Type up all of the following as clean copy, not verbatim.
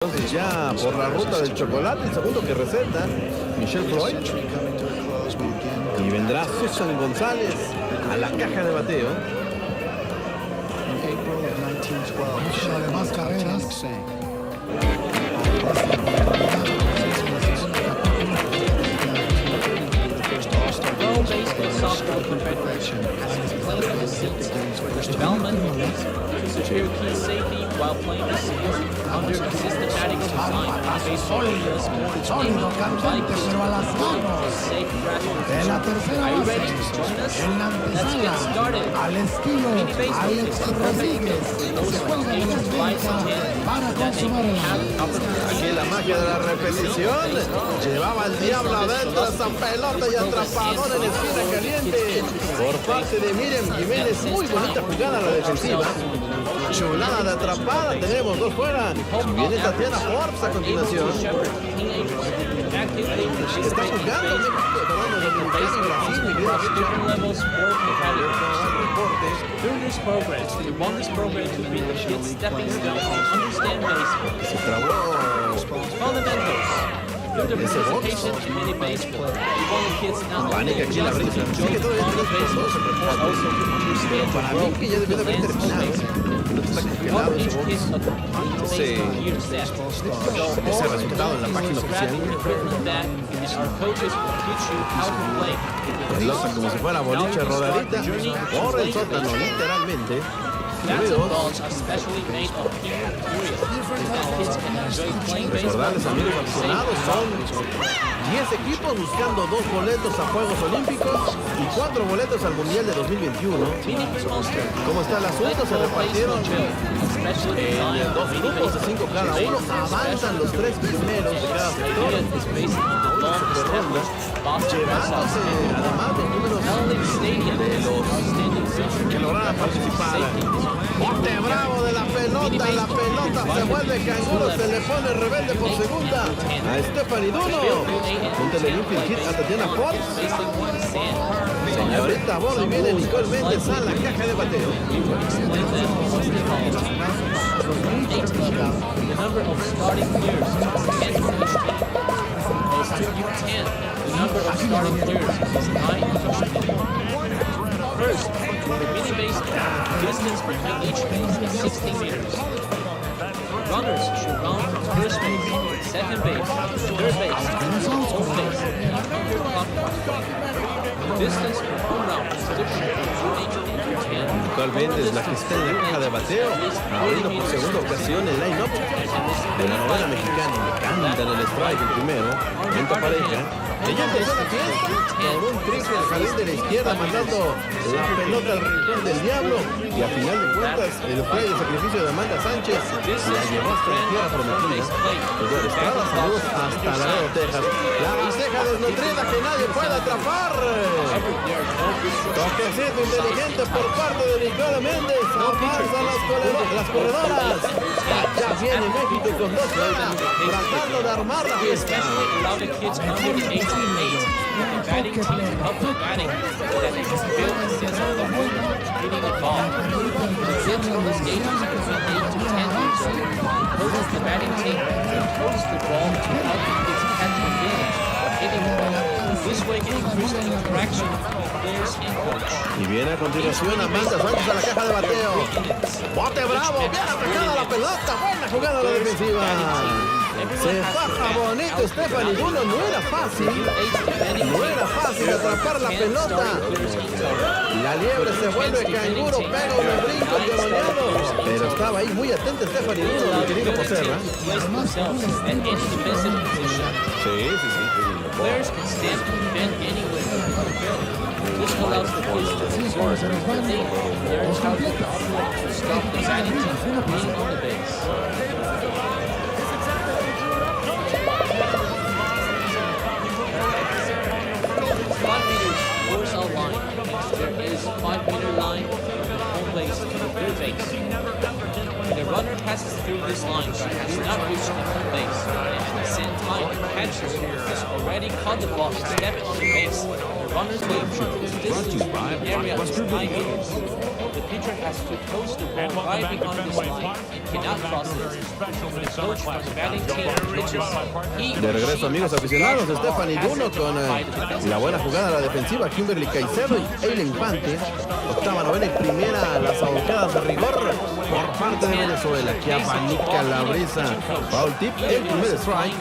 Entonces ya por la ruta del chocolate, el segundo que receta, Michelle Floyd. Y vendrá Susan González a la caja de bateo. Además carreras. Baseball Softball Confederation has played for the seats development to secure key safety while playing the seats under a systematic design. Baseball is Sólido, candente, pero a las manos. safe En la tercera Are you base, ready to join us? en la Let's get antesala, started. al estilo Alex Rodríguez, se juega en la esférica para consumar el Aquí la magia de la repetición. Llevaba el diablo adentro esa pelota y atrapador en esquina caliente por parte de Miriam Jiménez. Muy bonita jugada a la defensiva. Chulada de atrapada. Tenemos dos fuera. Viene Tatiana Forbes a continuación. Está jugando Dominicana y Brasil. Mi querido Through this program, we want this program to be the kids stepping stones to understand baseball. Se trabó. Fundamentals. Through the participation in mini baseball, we want the kids not only Pánica aquí la just brisa. to enjoy Sigue the todavía fun of 3-2 baseball, el but reporte. also to understand the Para mí growth que ya debió de haber of the terminado. baseball. No está We congelado want ese each box. kid a complete Sí. baseball year set. Ese resultado en la página oficial. That, and our coaches will teach you how to play. Pelota como si fuera boliche rodadita por el sótano, literalmente. Bats and balls are specially made of pure material. That kids can enjoy playing baseball. Recordarles, amigos aficionados, son 10 equipos buscando 2 boletos a Juegos Olímpicos y 4 boletos al Mundial de 2021. ¿Cómo está el asunto? Se repartieron en 2 grupos de 5 cada uno. Avanzan los 3 primeros de cada sector a una super ronda, llevándose además los números de los que lograron participar. Bote bravo de la pelota se vuelve canguro, se le pone rebelde por segunda a Stephanie Duno. Punta el limpio hit a Tatiana Forbes. Señorita Bordi viene Nicole Méndez a la caja de bateo. The number of starting players is 10 each team. As to U10, the number of starting players is 9 each team. First, for the mini baseball, distance between each base is 16 meters. Runners should run from first base, second base, third base, home base, and counterclockwise. The distance for home run is different from 2 and 10. Nicole Méndez, la que está en la caja de bateo, abriendo por segunda ocasión el line-up de la novena mexicana. Le cantan el strike el primero, venta pareja. Ella empezó la fiesta con un triple al jardín de la izquierda, mandando la pelota al rincón del diablo. Y a final de cuentas, el play de sacrificio de Amanda Sánchez la llevó hasta la tierra prometida. Desde Estrada, saludos hasta Laredo, Texas. La bandeja desnutrida que nadie puede atrapar. Toquecito inteligente por parte de Nicole Méndez. Avanzan las corredoras. Ya viene México con 2 fuera, tratando de armar la fiesta. Allow the kids under the age of 8 with the batting team to help the batting that they can build a sense of the moment hitting the ball. The kids from this age between 8 to 10 years old coaches the batting team and throws the ball to help the kids catch the feeling of hitting the ball. This way can increase the interaction of players and coach. Y viene a continuación Amanda Sánchez a la caja de bateo. Bote bravo, bien atacada la pelota, buena jugada a la defensiva. Se baja bonito Stephanie Duno, no era fácil atrapar la pelota. La liebre se vuelve canguro, pega un brinco endemoniado, pero estaba ahí muy atenta Stephanie Duno, mi querido Poserra. Sí. Players can stand and defend anywhere. This allows the kids to absorb everything. Learn how to operate to stop the batting team from being on the base. 5 meters horizontal line. There is 5 meter line from the home base to the third base. When the runner passes through this line, she has not reached the home base, and at the same time, the catcher has already caught the ball and stepped on the base. The runner's wave. This distance between the area is 5 meters. The pitcher has to coach the ball right behind this line and cannot cross it. The coach from the batting team reaches De regreso, amigos aficionados, Stephanie Duno con la buena jugada a la defensiva, Kimberly Caicedo y Eile Infante. Octava, novena y primera, las abocadas de rigor por parte de Venezuela, que apanica la brisa. Foul tip, el primer strike.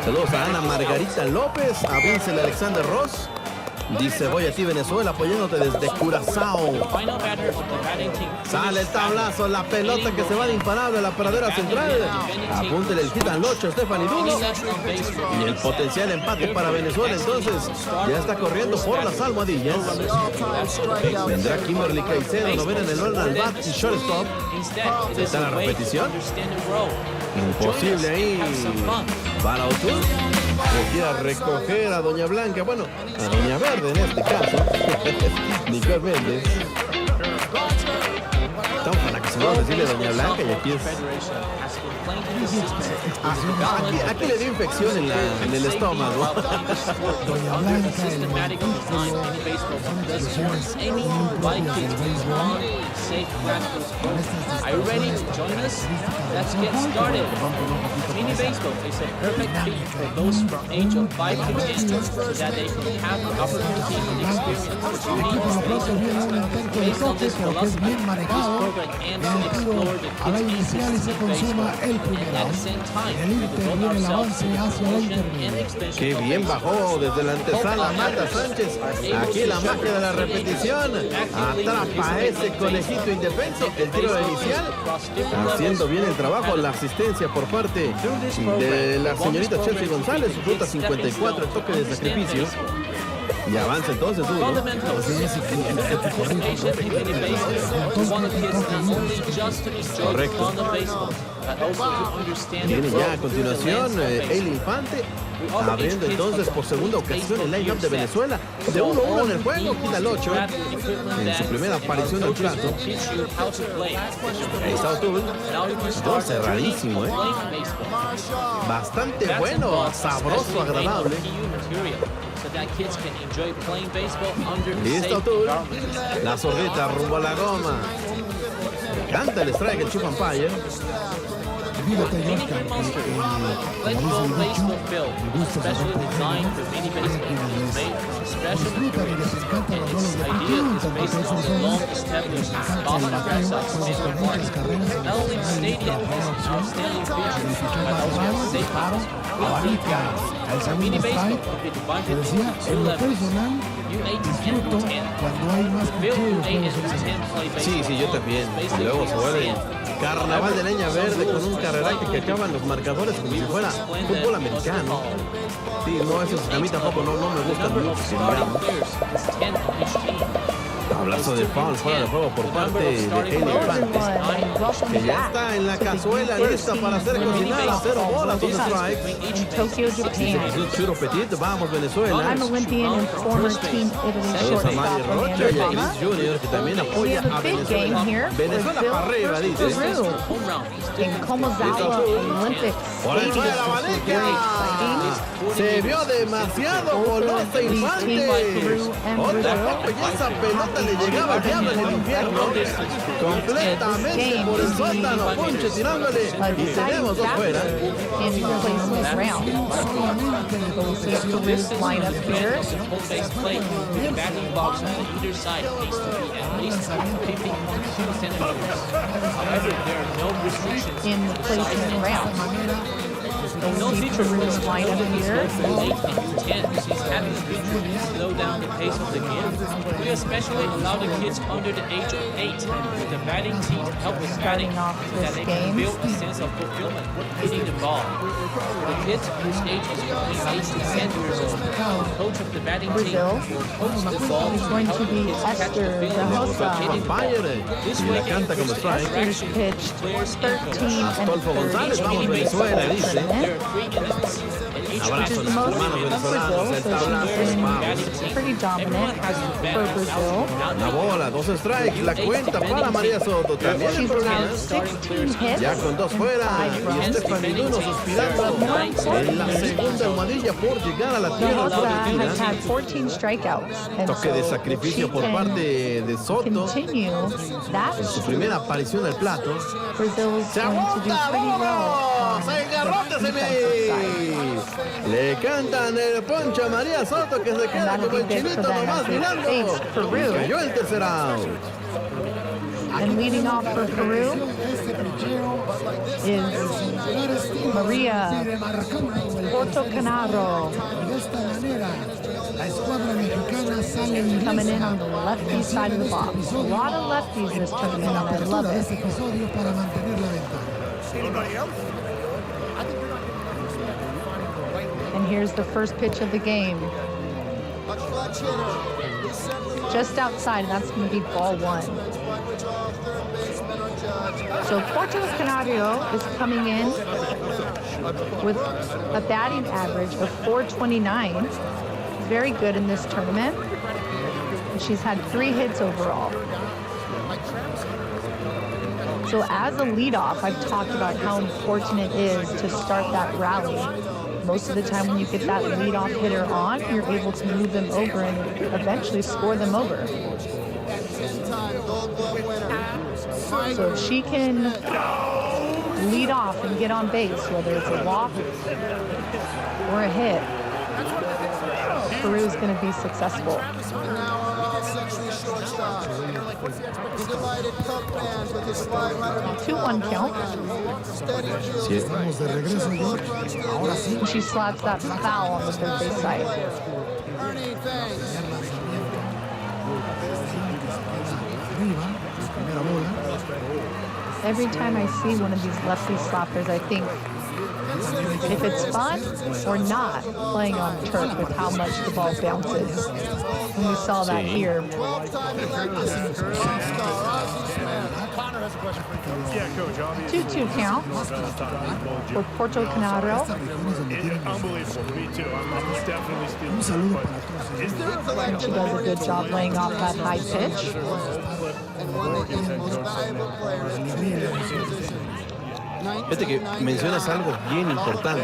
Saludos a Ana Margarita López, a Vincent Alexander Ross. Dice, voy a ti Venezuela, apoyándote desde Curazao. Sale el tablazo, la pelota que se va de imparable a la pradera central. Apúntele el hit al 8, Stephanie Duno. Y el potencial empate para Venezuela, entonces, ya está corriendo por las almohadillas. Vendrá Kimberly Caicedo, novena en el orden al bat y shortstop. ¿Está la repetición? Imposible ahí para O'Toole. Quiera recoger a Doña Blanca, bueno, a Doña Verde en este caso, Nicole Méndez. Estamos para que se va a decirle Doña Blanca y aquí es... Aquí le dio infección en el estómago. Doña Blanca, el Are you ready to join us? Let's get started. Mini baseball is a perfect fit for those from age of 5 to 10 so that they can have the opportunity and experience what you need in baseball. Based on this philosophy, this program aims to explore the kids' interest in baseball and at the same time devote ourselves to the promotion and extension Qué bien bajó desde la antesala Marta Sánchez. Aquí la magia de la repetición. Atrapa a ese conejito indefenso. El tiro inicial. Haciendo bien el trabajo. La asistencia por parte de la señorita Chelsea González. Ruta 54, el toque de sacrificio. Y avanza entonces Duno. Correcto. Viene ya a continuación el Infante, abriendo entonces por segunda ocasión el line-up de Venezuela. De 1-1 en el juego, quita el 8 en su primera aparición al plato. Ahí está O'Toole. Todo cerradísimo, bastante bueno, sabroso, agradable. Listo O'Toole. La zorrita rumbo a la goma. Canta el strike, el Chup Umpire. Fíjate, George, que como dice el dicho, me gusta esa disfrutan y les encantan los duelos de picheo, tanto que esos son los diferentes carreras en los escenarios para la opción del picheo más raro, disparo, abarca al segundo strike. Te decía, en lo personal, disfruto cuando hay más picheo y los juegos son Sí, yo también. Y luego se vuelve carnaval de leña verde con un carreraje que acaban los marcadores como si fuera fútbol americano. Sí, no, eso a mí tampoco no me gusta mucho. Tablazo de foul fuera de juego por parte de Eile Infante, que ya está en la cazuela lista para ser cocinada. 0 bolas, 2 strikes. In Tokyo, Japan. Churo Petit, vamos Venezuela. I'm Olympian and former Team Italy Saludos a Mari shortstop Rocha y a Obama. Chris Jr., que también We apoya have a a big game Venezuela. here. Venezuela Brazil para arriba, dice. versus Peru in Komazawa Olympic Por el Stadium. suelo la This is very exciting. Se vio demasiado golosa Infante. Otra copa y esa pelota le llegaba al diablo en el infierno. Completamente por el sótano. Ponche tirándole. Y tenemos dos fuera. In replacement round. We'll see a Peru's lineup here. In replacement round. We'll see Peru's lineup here. She's having a good to slow down the pace of the game. We especially allow the kids under the age of 8 with the batting team help with batting so that they can build a sense of fulfillment hitting the ball. The kids whose age is between 8 and 10 years old, the coach of the batting team Brazil will coach the ball is going to be Esther Dahosa. This Y way la canta como strike. Esther's pitch 13 and Astolfo González, vamos 30. Venezuela, dice. there are 3 which is the most of Brazil, so she's been pretty dominant for Brazil. La bola, 2 strikes, la cuenta para María Soto. También en She's problemas. had 16 hits, Ya con 2 fuera, 5 y runs. Stephanie Luno suspirando en la segunda almohadilla por llegar a la tierra Rosa has prometida. had 14 strikeouts, and Toque de so sacrificio she por can parte de Soto. continue that Su primera aparición al plato. Brazil's ¡Se going to do agota! pretty well. ¡Vamos! ¡Engarróteseme! Le cantan el poncho a María Soto, que se queda that'll como el be big chinito for them nomás as they mirando. face Peru. Y cayó el tercer out. And leading off for Peru is Maria Portocanaro, De esta manera, la escuadra mexicana sale coming in on the lefty side of the box. A lot of lefties this tournament, and I love de it. este episodio para mantener la ventaja. And here's the first pitch of the game. Just outside, and that's going to be ball 1. So Porto Canario is coming in with a batting average of 429. Very good in this tournament. And she's had 3 hits overall. So as a leadoff, I've talked about how important it is to start that rally. Most of the time when you get that leadoff hitter on, you're able to move them over and eventually score them over. So if she can lead off and get on base, whether it's a walk or a hit, Peru is going to be successful. 2-1 count. Estamos de regreso, George. Ahora sí. And she slaps that foul on the third base side. Arriba, primera bola. Every time I see one of these lefty slappers, I think if it's fun or not playing on turf with how much the ball bounces. And we saw that here. 2-2 count for Porto Canaro. Un saludo para todos. And she does a good job laying off that high pitch. Fíjate que mencionas algo bien importante.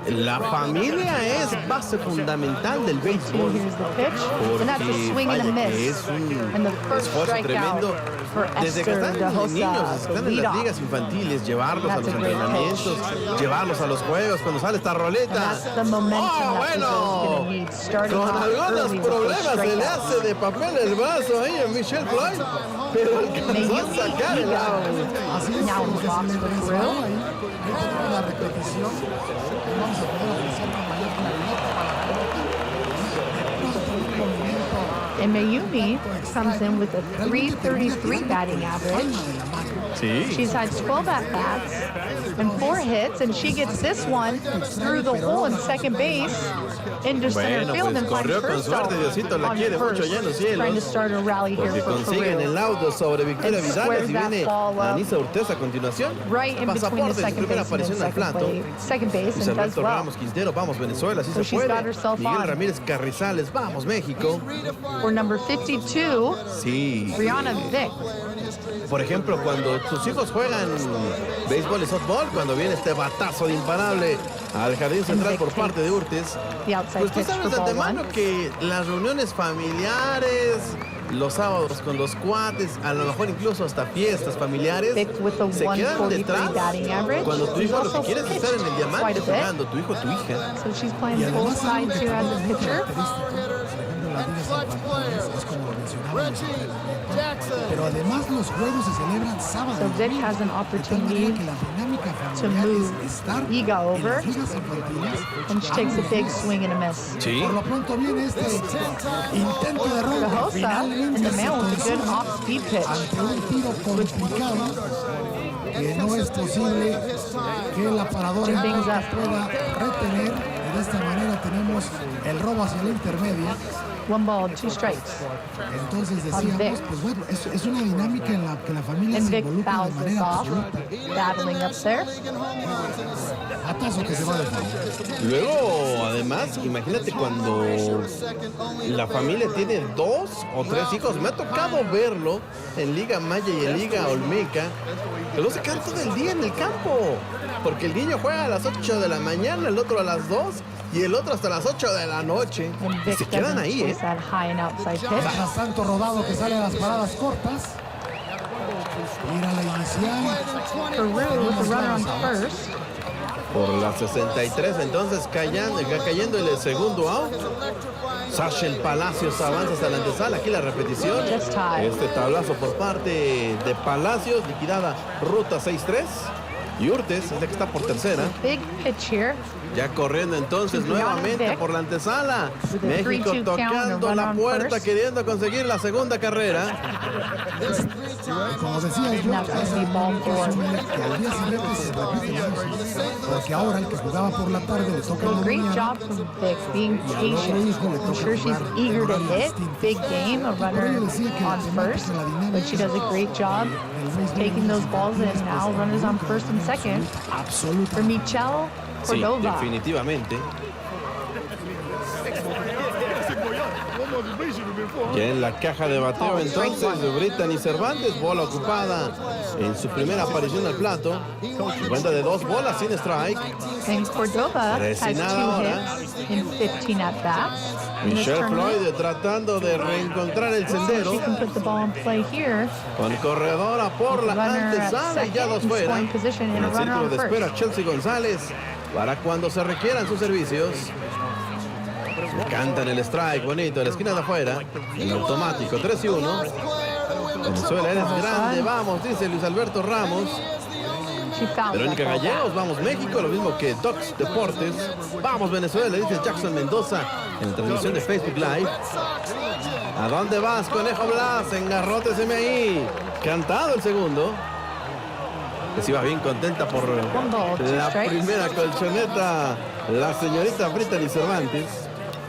La familia es base fundamental del béisbol. Here's the pitch. And that's a Porque swing and a vaya que miss. es un And the first esfuerzo tremendo. strikeout for Desde que Esther están de los niños, Hosa, están the en las leadoff. ligas infantiles, llevarlos a That's los a great entrenamientos, llevarlos a los juegos, cuando sale esta roleta. That's the momentum that Brazil's going to need, starting Con off algunos early with those problemas se le strikeouts. hace de papel el vaso ahí a Michelle Floyd, pero alcanzó a sacar el out. Now in the box for Peru. La repetición. Vamos a poder ofrecer con mayor claridad para And Mayumi comes in with a 333 batting average. Sí. She's had 12 at-bats and 4 hits, and she gets this one through the hole in second base into center Bueno, field pues and finds corrió con herself suerte, Diosito la on quiere mucho first, allá en los trying to cielos. start a rally here Porque for consiguen el Peru. laudo sobre Victoria And Vidales squares y that viene ball up Anissa Urtez a continuación. Right in between the Pasaporte de su second primera baseman and aparición al plato. second base, Luis and does Alberto well. Ramos Quintero, vamos Venezuela, sí So se she's puede. got herself Miguel on. Ramírez Carrizales, vamos México. For number 52, Sí. Brianna Vick. Por ejemplo, cuando tus hijos juegan béisbol y softball, cuando viene este batazo de imparable al jardín central por parte de Urtez, The outside pues tú pitch sabes for de ball antemano 1. que las reuniones familiares, los sábados con los cuates, a lo mejor incluso hasta fiestas familiares, Vick with a se quedan 143 detrás batting average. cuando tu She's hijo lo que also quiere es estar en el pitched diamante quite a bit. jugando, tu hijo, tu hija. So she's playing both sides here as a pitcher. es como lo mencionábamos. Pero además los juegos se celebran sábado. So Vic has an opportunity Que la dinámica to familiar move es estar Iga en over, las ligas infantiles. and she takes a big swing and a miss. Sí. Por lo pronto viene este intento de robo. Cahosa in the man with a good off-speed pitch. Ante un tiro complicado que no es posible que el aparador Two things up. pueda retener y de esta manera tenemos el robo hacia la intermedia. 1 ball, 2 strikes. Entonces decíamos, pues bueno, es una dinámica en la que la familia And se Vic involucra de fouls this manera off, absoluta. battling up there. Atazo que se va de foul. Luego, además, imagínate cuando la familia tiene 2 o 3 hijos. Me ha tocado verlo en Liga Maya y en Liga Olmeca, que no se quedan todo el día en el campo. Porque el niño juega a las 8 de la mañana, el otro a las 2 y el otro hasta las 8 de la noche. And Y Vic se quedan doesn't ahí, chase that high and outside pitch. Mientras tanto, Rodado que sale a las paradas cortas. Mira la inicial. Peru with the runner on first. Por la 63, entonces cayendo en el segundo out. Sachel Palacios avanza hasta la antesala. Aquí la repetición. Just tied. Este tablazo por parte de Palacios, liquidada ruta 6-3. Y Urtes es la que está por tercera. Big pitch here. Ya corriendo entonces nuevamente por la antesala. México 3-2 tocando count, la run on puerta, first. queriendo conseguir la segunda carrera. Como decía yo, Now it's gonna be ball 4. que al día siguiente se repite eso, porque ahora el que jugaba por la tarde le toca en la Great mañana. job from Vic being patient. I'm sure she's eager to hit. Big game, a runner on first, but she does a great job taking those balls in. Now runners on first and second Absoluta. for Michelle Sí, Cordova. definitivamente. Ya en la caja de bateo entonces Brittany Cervantes, bola ocupada en su primera aparición al plato. Cuenta de 2 bolas sin strike. And Cordova has 2 Presionada ahora. hits in 15 at bats. In this Michelle tournament. Floyd tratando de reencontrar el sendero. She can put the ball in play here. Con corredora por la Runner at antesala y ya 2 second, fuera. scoring position, En and a el runner círculo on de first. espera Chelsea González para cuando se requieran sus servicios. Le cantan el strike bonito en la esquina de afuera. En automático 3-1. Venezuela, eres grande, vamos, dice Luis Alberto Ramos. She found Verónica that ball back. Gallegos, vamos México, lo mismo que Tox Deportes. Vamos Venezuela, dice Jackson Mendoza en la transmisión de Facebook Live. ¿A dónde vas, Conejo Blas? Engarróteseme ahí. Cantado el segundo. Que se iba bien contenta por la primera colchoneta, la señorita Brittany Cervantes.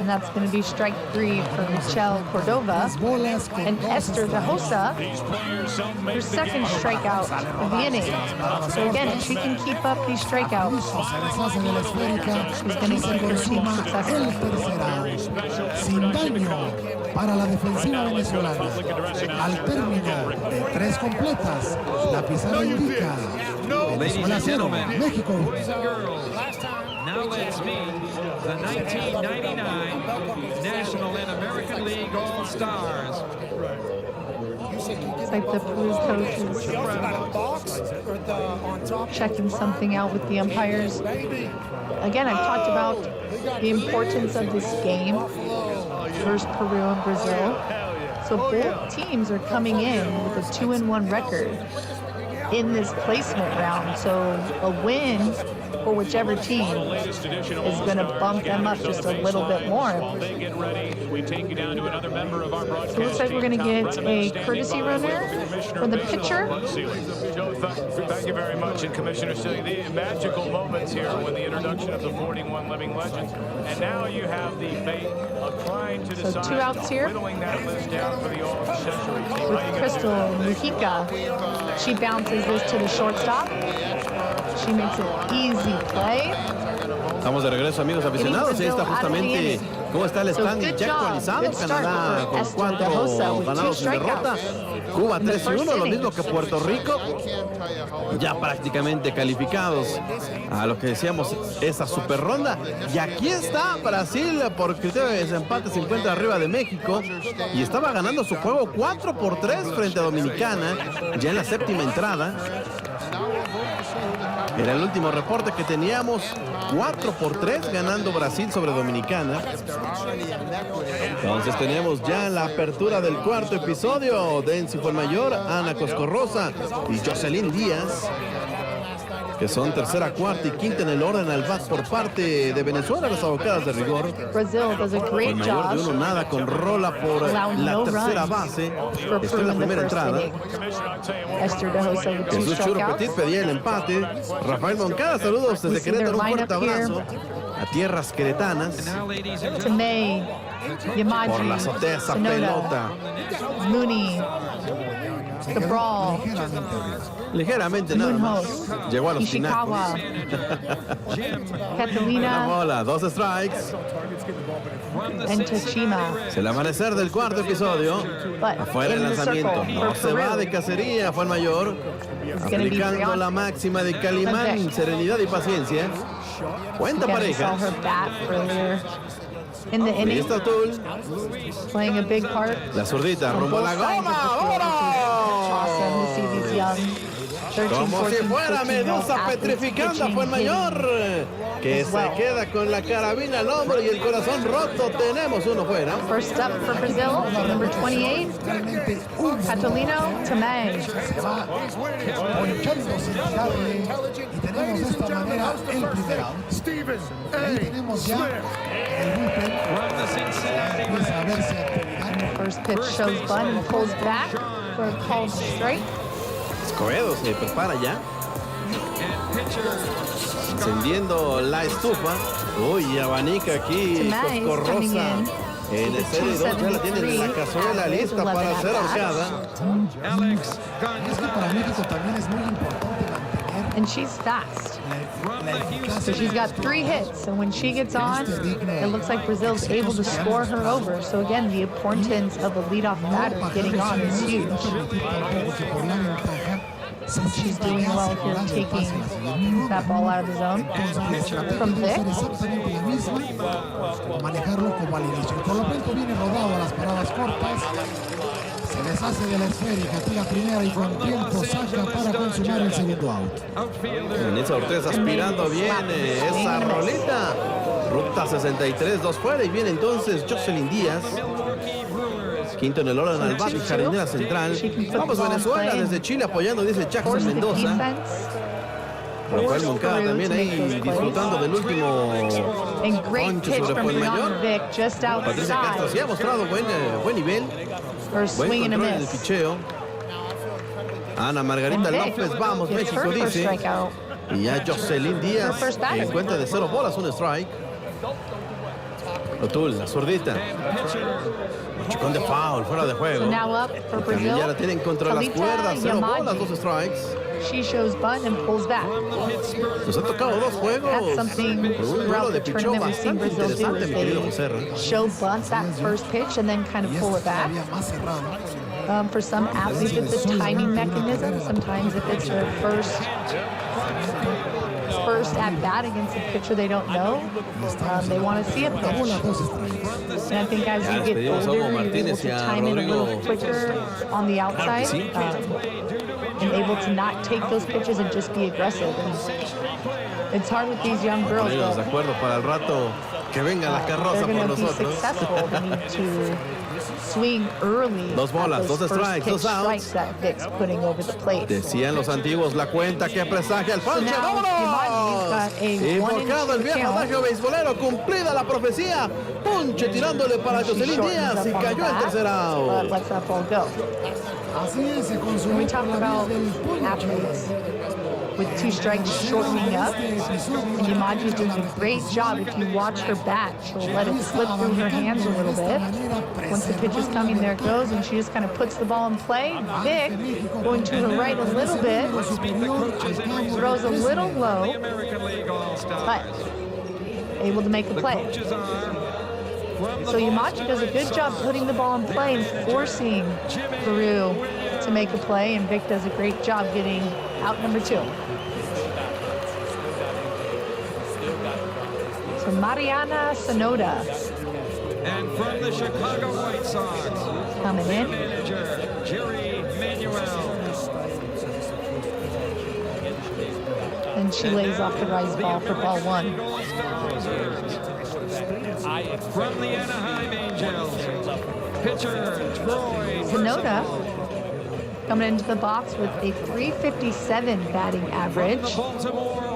And that's going to be strike 3 for Michelle Cordova. Bolas con And Esther Dajosa, her second strikeout of the inning. So again, if she can keep up these strikeouts, se deshace de la esférica. she's going to keep her team El successful. tercer out. Sin daño para la defensiva venezolana. Al término de 3 completas, la pizarra indica Venezuela 0, México 1. Now let's meet the 1999 National and American League All-Stars. It's like the Peru coach is checking something out with the umpires. Again, I've talked about the importance of this game versus Peru and Brazil. So both teams are coming in with a 2-1 record in this placement round. So a win for whichever team is going to bump them up just a little bit more. So it looks like we're going to get a courtesy runner for the pitcher. Joe, thank you very much. And Commissioner Silly, the magical moments here with the introduction of the 41 living legends. And now you have the fate of trying to decide 2 outs here. whittling that list down for the all-century team. With Crystal Mujica. She bounces this to the shortstop. She makes an easy play. Estamos de regreso, amigos aficionados. Ahí está justamente cómo está el standing ya actualizado. Canadá con 4 ganados sin derrota. Cuba 3-1, lo mismo que Puerto Rico. Ya prácticamente calificados a lo que decíamos, esa super ronda. Y aquí está Brasil por criterio de desempate, 50 arriba de México. Y estaba ganando su juego 4-3 frente a Dominicana, ya en la séptima entrada. Era el último reporte que teníamos, 4-3 ganando Brasil sobre Dominicana. Entonces tenemos ya la apertura del cuarto episodio. Densi Mayor, Ana Coscorrosa y Jocelyn Díaz. que son tercera, cuarta y quinta en el orden al bat por parte de Venezuela, las abocadas de rigor. Brazil does a El great mayor de job uno nada con rola por allowing la no tercera runs base. for Está en la in the primera first entrada. inning. Esther de Jose with 2 Jesús Churo Petit strikeouts. pedía el empate. Rafael Moncada, saludos desde We see Querétaro. Un their fuerte lineup here. abrazo a tierras queretanas. Now, ladies and To May, Yamaji, Por la azotea esa Sonoda, pelota. Mooney, the brawl, Ligeramente nada más. Moonhouse, Llegó a los Ishikawa, tinacos. La Catalina, bola, 2 strikes. and Tachima. Es el amanecer del cuarto episodio. But Afuera el in the lanzamiento. circle No for se va de Peru, cacería, fue el mayor. gonna be Aplicando Brianna. la máxima de Calimán, Okay. serenidad y paciencia. Cuenta again, we saw pareja. her bat earlier in the inning, Listo, Tul. playing a big part. La zurdita on rumbo a both la sides of the goma. field, which is awesome to see these young 13, Como si 14, fuera 15-year-old medusa athletes petrificando, pitching, fue el mayor. Que as se well. queda con la carabina al hombro y el corazón roto. Tenemos uno fuera. First up for Brazil, number 28, Realmente un Catalino Tomei. se va ponchando sin dejarle y tenemos de esta manera el primer out. Y ahí tenemos ya el bullpen. from the Cincinnati Empieza a verse actividad. First pitch shows bunt and pulls back for a called strike. Escobedo se prepara ya. and pitcher Encendiendo la estufa. Uy, abanica aquí, Tomei is coscorrosa. coming En in el serie 2 ya la tienen en la cazuela lista para ser ahorcada. Alex Y es que para México también es muy importante mantener And she's fast. from the So Houston she's got 3 hits, and when she gets on, it looks like Brazil's able to score her over. So again, the importance of a leadoff batter getting on is huge. She's doing well here, taking that ball out of the zone. From Vic. Exactamente la misma, manejarlo como al inicio. Por lo pronto viene rodado a las paradas cortas. Se deshace de la esférica, tira primera y con tiempo saca para consumar el segundo out. outfielder. Vanessa Ortiz aspirando bien esa rolita. Ruta 63, 2 fuera y viene entonces Jocelyn Díaz. Milwaukee Brewers. Quinto en el orden al bat y jardinera central. Vamos Venezuela desde Chile apoyando, dice Jackson Force the Mendoza. defense. Rafael Moncada también ahí disfrutando del último And great ponche pitch sobre from Fuenmayor. Brianna Vic just Patricia Castro sí ha outside mostrado buen nivel, for a buen swing and a control en el miss. picheo. Ana Margarita And Vic López, vamos gets México, her first dice. strikeout. Y ya Jocelyn Díaz, Her first batter. que cuenta de 0 bolas, un strike. Otul, la zurdita. Chicón de foul, fuera de So juego. now up for También Brazil. ya la tienen contra las Talita cuerdas, 0 bolas, 2 Yamaji. strikes. She shows bunt and pulls back. Nos han tocado 2 juegos. That's something Por un duelo throughout de the picheo tournament we've seen bastante Brazil do interesante, is mi querido they Joserra. show bunt that first pitch and then kind of Y pull es it back. todavía más cerrado. For some athletes, it's a timing mechanism. Sometimes if it's their first at bat against a pitcher they don't know, they want to see a Acabó las pitch. 2 strikes. And I think as Ya you get despedimos a older, Hugo you're able Martínez to y a time it a little Rodrigo. quicker on the outside, sí. and able to not take those pitches and just be aggressive. And it's hard with these young girls, Ponernos de but acuerdo para el rato que venga la they're carroza por going to be nosotros. successful. They need to swing early. Dos bolas, at those dos first strikes, pitch dos outs. strikes that Vic's putting over the plate. Decían los antiguos, la cuenta que presagia el ponche. now Yamaji's got a Invocado el 1-2 viejo count. adagio beisbolero, cumplida la profecía. Ponche tirándole para She Jocelyn shortens Díaz up y on the cayó en bat, tercer but out. lets that ball go. Así es, se When consumió we talk por la vía about del ponche. athletes with 2 strikes shortening up, and Yamaji's doing a great job. If you watch her bat, she'll let it slip through her hands a little bit. Once the pitch is coming, there it goes, and she just kind of puts the ball in play. Vic going to her right a little bit, throws a little low, American League All-Star. but able to make a play. Coaches are from the So Yamaji does a good job putting the ball in play and forcing Peru to make a play, and Vic does a great job getting out number 2. So Mariana Sonoda and from the Chicago White Sox, coming in. manager Jerry Manuel. And she lays off the rise ball for ball 1. From the Anaheim Angels, pitcher Troy Sonoda coming into the box with a .357 batting average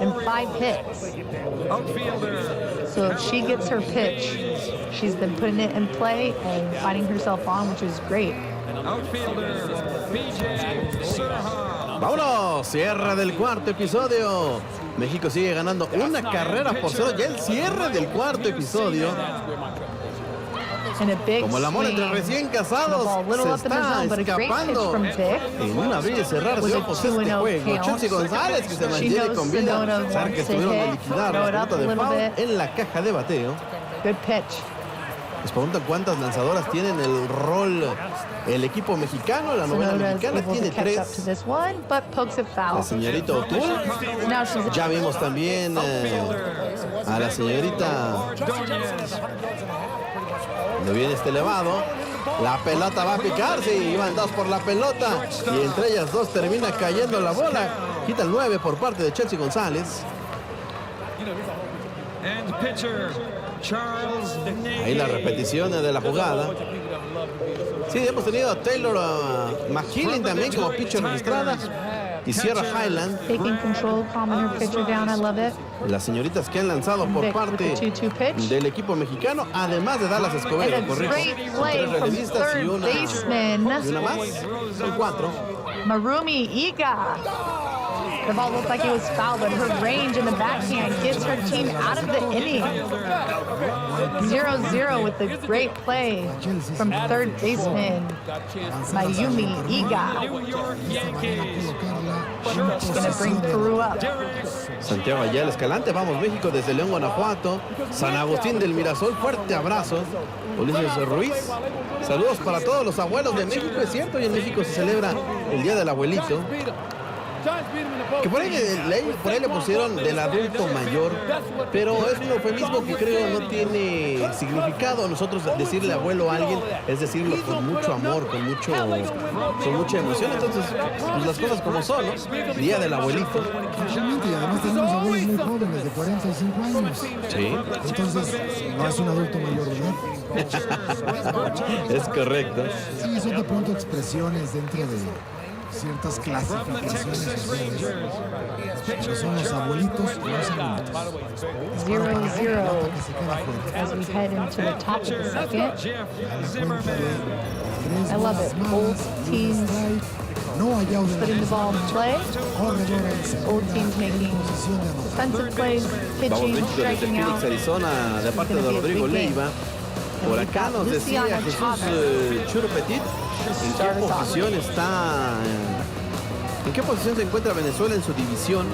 and 5 hits. So if she gets her pitch, she's been putting it in play and fighting herself on, which is great. Vámonos, cierre del cuarto episodio. México sigue ganando 1-0 ya el cierre del cuarto episodio. Como el amor entre recién casados se está escapando en un abrir y cerrar de ojos este juego. Chelsea González, que se mantiene con vida, sabe que estuvieron a liquidar la pelota de foul en la caja de bateo. Les preguntan cuántas lanzadoras tienen el rol el equipo mexicano. La novena mexicana tiene 3. La señorita O'Toole. Ya vimos también a la señorita. Donde viene este elevado. La pelota va a picar. Sí, iban 2 por la pelota. Y entre ellas 2 termina cayendo la bola. Quita el 9 por parte de Chelsea González. Ahí la repetición de la jugada. Sí, hemos tenido a Taylor McKinley también como pitcher registrada. Y Sierra Highland. Las señoritas que han lanzado por parte del equipo mexicano, además de Dallas Escobedo, correcto. 3 relevistas y una más. Son 4. Marumi Iga. The ball looked like it was fouled, but her range in the backhand gets her team out of the inning. 0-0 with the great play from third baseman Mayumi Iga. She's going to bring Peru up. Santiago Ayala Escalante, vamos México desde León, Guanajuato. San Agustín del Mirasol, fuerte abrazo. Ulises Ruiz, saludos para todos los abuelos de México. Es cierto, hoy en México se celebra el Día del Abuelito. Que por ahí le pusieron del adulto mayor, pero es un eufemismo que creo no tiene significado. Nosotros decirle abuelo a alguien es decirlo con mucho amor, con mucha emoción. Entonces, pues las cosas como son, ¿no? Día del abuelito. Y además tenemos abuelos muy jóvenes de 45 años. Sí. Entonces, no es un adulto mayor, ¿verdad? Es correcto. Sí, son de pronto expresiones dentro de ciertas clasificaciones sociales, pero son los abuelitos y los abuelitos. 0-0 as we head into the top of the second. I love it. Both teams putting the ball in play. Both teams making defensive plays, pitching, striking out. Phoenix, Arizona, de parte de Rodrigo Leiva. Por acá nos decía Jesús Churo Petit. ¿En qué posición se encuentra Venezuela en su división?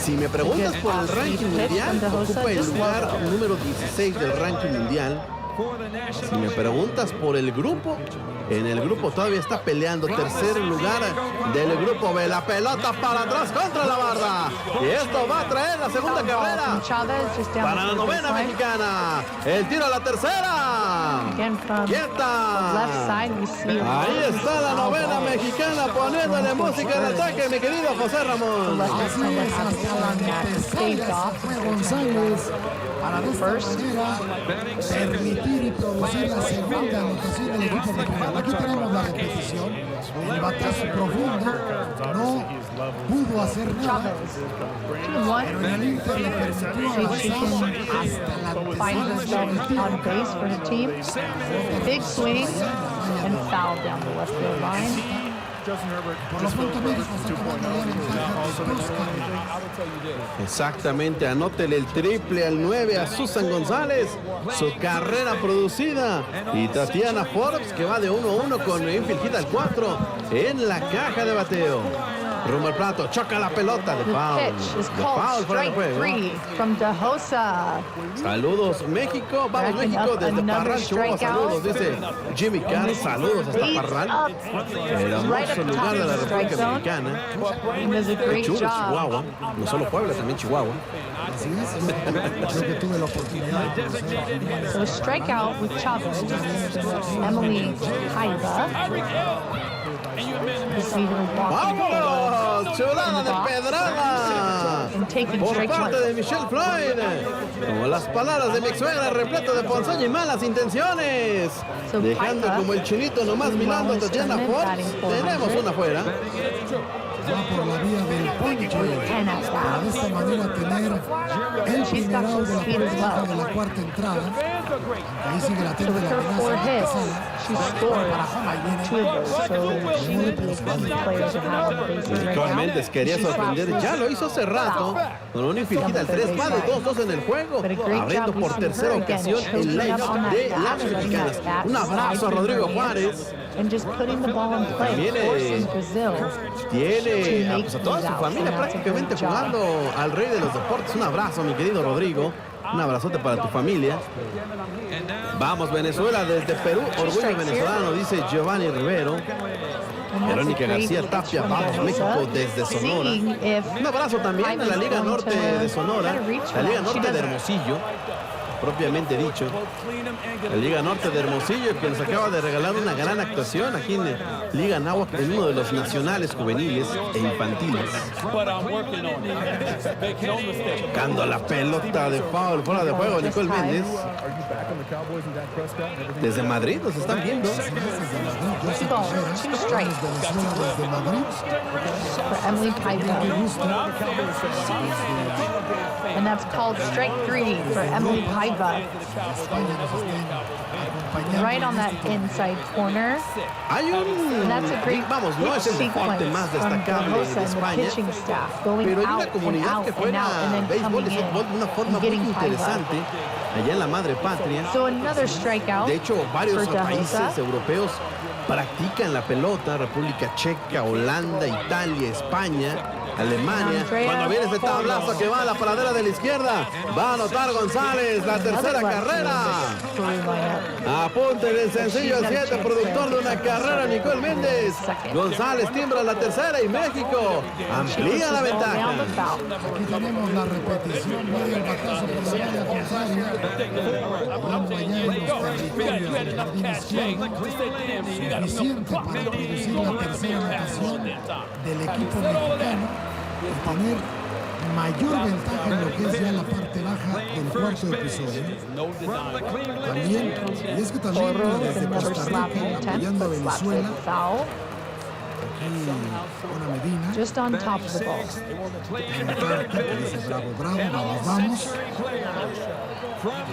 Si me preguntas por el ranking mundial, ocupa el lugar número 16 del ranking mundial. Si me preguntas por el grupo, en el grupo todavía está peleando tercer lugar del grupo. Ve la pelota para atrás contra la barda. Y esto va a traer la segunda carrera para la novena mexicana. El tiro a la tercera. Quieta. Ahí está la novena mexicana poniéndole música al ataque, mi querido José Ramón. González para de esta manera permitir y producir la segunda anotación del equipo mexicano. Aquí tenemos la repetición. El batazo profundo no pudo hacer nada, pero en el Inter le permitió avanzar hasta la on base for the team. Big swing and foul down the left field line. Exactamente, anótele el triple al 9 a Susan González, su carrera producida, y Tatiana Forbes, que va de 1-1 con infield hit al 4 en la caja de bateo. Rumbo al plato, choca la pelota de foul fuera de juego. Saludos México, vamos México desde Parral, Chihuahua, saludos, dice Jimmy Carr, saludos hasta Parral, el hermoso lugar de la República Dominicana. Qué chulo Chihuahua, no solo Puebla, también Chihuahua. Así es, creo que tuve la oportunidad de conocer. So strikeout with Chavez, Emily Jaiba. ¡Vámonos! ¡Chulada de pedrada! taking por strike parte one. de Michelle Floyd. Como las palabras de mi ex suegra, repleto de ponzoña y malas intenciones. So Dejando Piper, como el chinito nomás doing well mirando in a this Tatiana tournament, Ford. batting Tenemos 400. una fuera. Va por la vía del ponche para de esta manera tener el She's primer got out some de la speed as primera well. de la cuarta entrada. Ahí sigue la So tercera with de la her 4 amenaza hits, pasada. she scored 2 of those. So she would be a good player to have on the bases right Ricardo now. Méndez quería She's sorprender, fast. ya lo hizo hace rato, con una infligida al 3 más de 2-2 en el juego, abriendo por tercera ocasión el line de las mexicanas. Un abrazo a Rodrigo Juárez. And just putting the ball in play, También forcing Brazil tiene to make pues, a toda these su outs, familia and that's a prácticamente great job. jugando al rey de los deportes. Un abrazo, mi querido Rodrigo. Un abrazote para tu familia. Vamos, Venezuela desde Perú. Orgullo venezolano, dice Giovanni Rivero. Verónica García Tapia, vamos México desde Sonora. Un abrazo también a la Liga Norte de Sonora, la Liga Norte de Hermosillo, propiamente dicho. La Liga Norte de Hermosillo, que nos acaba de regalar una gran actuación aquí en Liga Náhuac, en uno de los nacionales juveniles e infantiles. Tocando la pelota de foul, fuera de juego, Nicole Méndez. Desde Madrid nos están viendo. Ball, 2 strikes Desde Madrid. for Emily Piper. And that's called strike 3 for Emily Piper. España nos está Right on that inside corner. Hay un, That's a great vamos, no es el deporte sequence más from destacable Barbosa de and the España, pitching staff going pero hay out una and comunidad out que and juega out and then béisbol coming y fútbol de una in forma and muy getting Piper. interesante allá en la madre patria. So another strikeout De hecho, varios for países Barbosa. europeos practican la pelota, República Checa, Holanda, Italia, España, Alemania. Andrea Cuando viene ese tablazo que va a la pradera de la izquierda, va a anotar González, la tercera carrera. Apunte el sencillo al 7, productor de una carrera, Nicole Méndez. González timbra la tercera y México amplía la ventaja. Aquí tenemos la repetición del batazo por la valla contraria. Vamos allá en los territorios del jardín izquierdo. Suficiente para producir la tercera anotación del equipo mexicano y tener mayor ventaja en lo que es ya la parte baja del cuarto episodio. También, y es que también desde Costa Rica, apoyando a Venezuela, Ana Medina, Just on top of the ball. que dice bravo, bravo, vamos.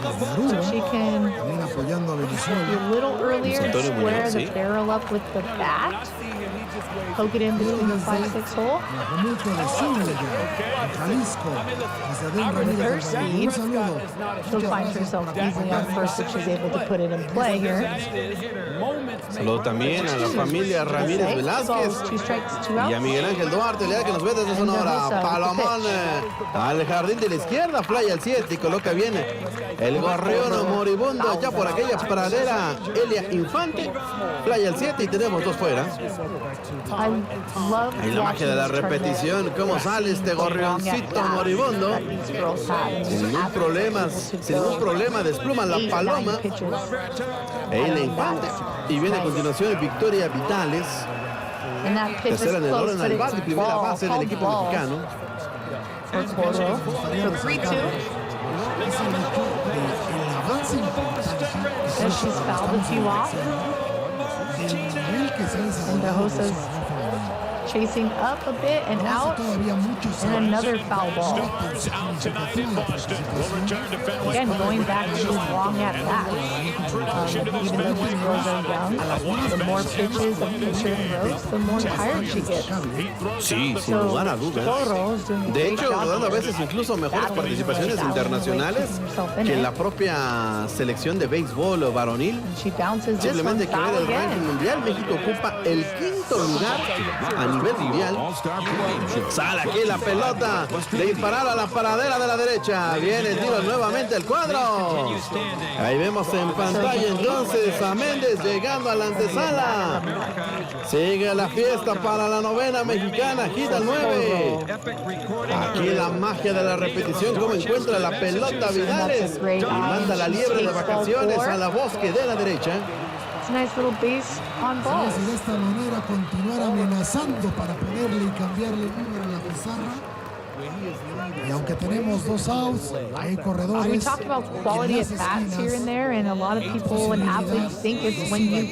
Desde Aruba, She can también apoyando a be Venezuela. a little earlier, Antonio square Muñoz, the sí. barrel up with the bat, poke it in between the 5-6 hole. Momento de Zúñiga, en Jalisco, desde Adén With her Ramírez. speed, Un saludo. she'll find herself easily on first if she's able to put it in play here. Saludo también a la familia Ramírez Okay, Velázquez so 2 strikes, 2 y a outs. Miguel Ángel Duarte, el que nos ve desde Sonora. Palomón al jardín de la izquierda, fly al 7 y coloca bien el gorrión moribundo ya por aquella pradera. Elia Infante, fly al 7 y tenemos 2 fuera. I love Ahí la magia de la watching this repetición, tournament. cómo sale este gorrioncito moribundo. That these girls have, and Sin just ningún problema, able to sin ningún go problema despluma la 8, 9 paloma. pitches. Elia Infante. Y viene a continuación Victoria Vitales, And that pitch was tercera en el close, orden but al it's bate y primera ball, base del called equipo ball mexicano. for Coro. For 3-2, Es el hecho del avance importante que as she's fouled a few off. del nivel que se ha And desarrollado Barbosa's femenino. chasing up a bit and Hace out. todavía muchos And años. another foul ball. Significativa participación. Again, going back to long at bat. Even though these girls are young, the more pitches a pitcher throws, the more tired she gets. Sí, sin So, lugar a dudas. Coro is doing a De great hecho, job dando a here. veces incluso mejores participaciones internacionales que la propia selección de béisbol o varonil. She bounces this one Simplemente hay que ver foul el ranking again. mundial. México ocupa el 5º lugar a nivel mundial. Sale aquí la pelota de disparar a la paradera de la derecha. Viene el tiro nuevamente el cuadro. Ahí vemos en pantalla entonces a Méndez llegando a la antesala. Sigue la fiesta para la novena mexicana. Quita el 9. Aquí la magia de la repetición. Cómo encuentra la pelota Vidales y manda la liebre de vacaciones a la bosque de la derecha. It's a nice little base on ball. Y de esta manera continuar amenazando para ponerle y cambiarle el número a la pizarra. Y aunque tenemos 2 outs, hay corredores. We talked about quality at bats here and there, and a lot of people and athletes think it's when you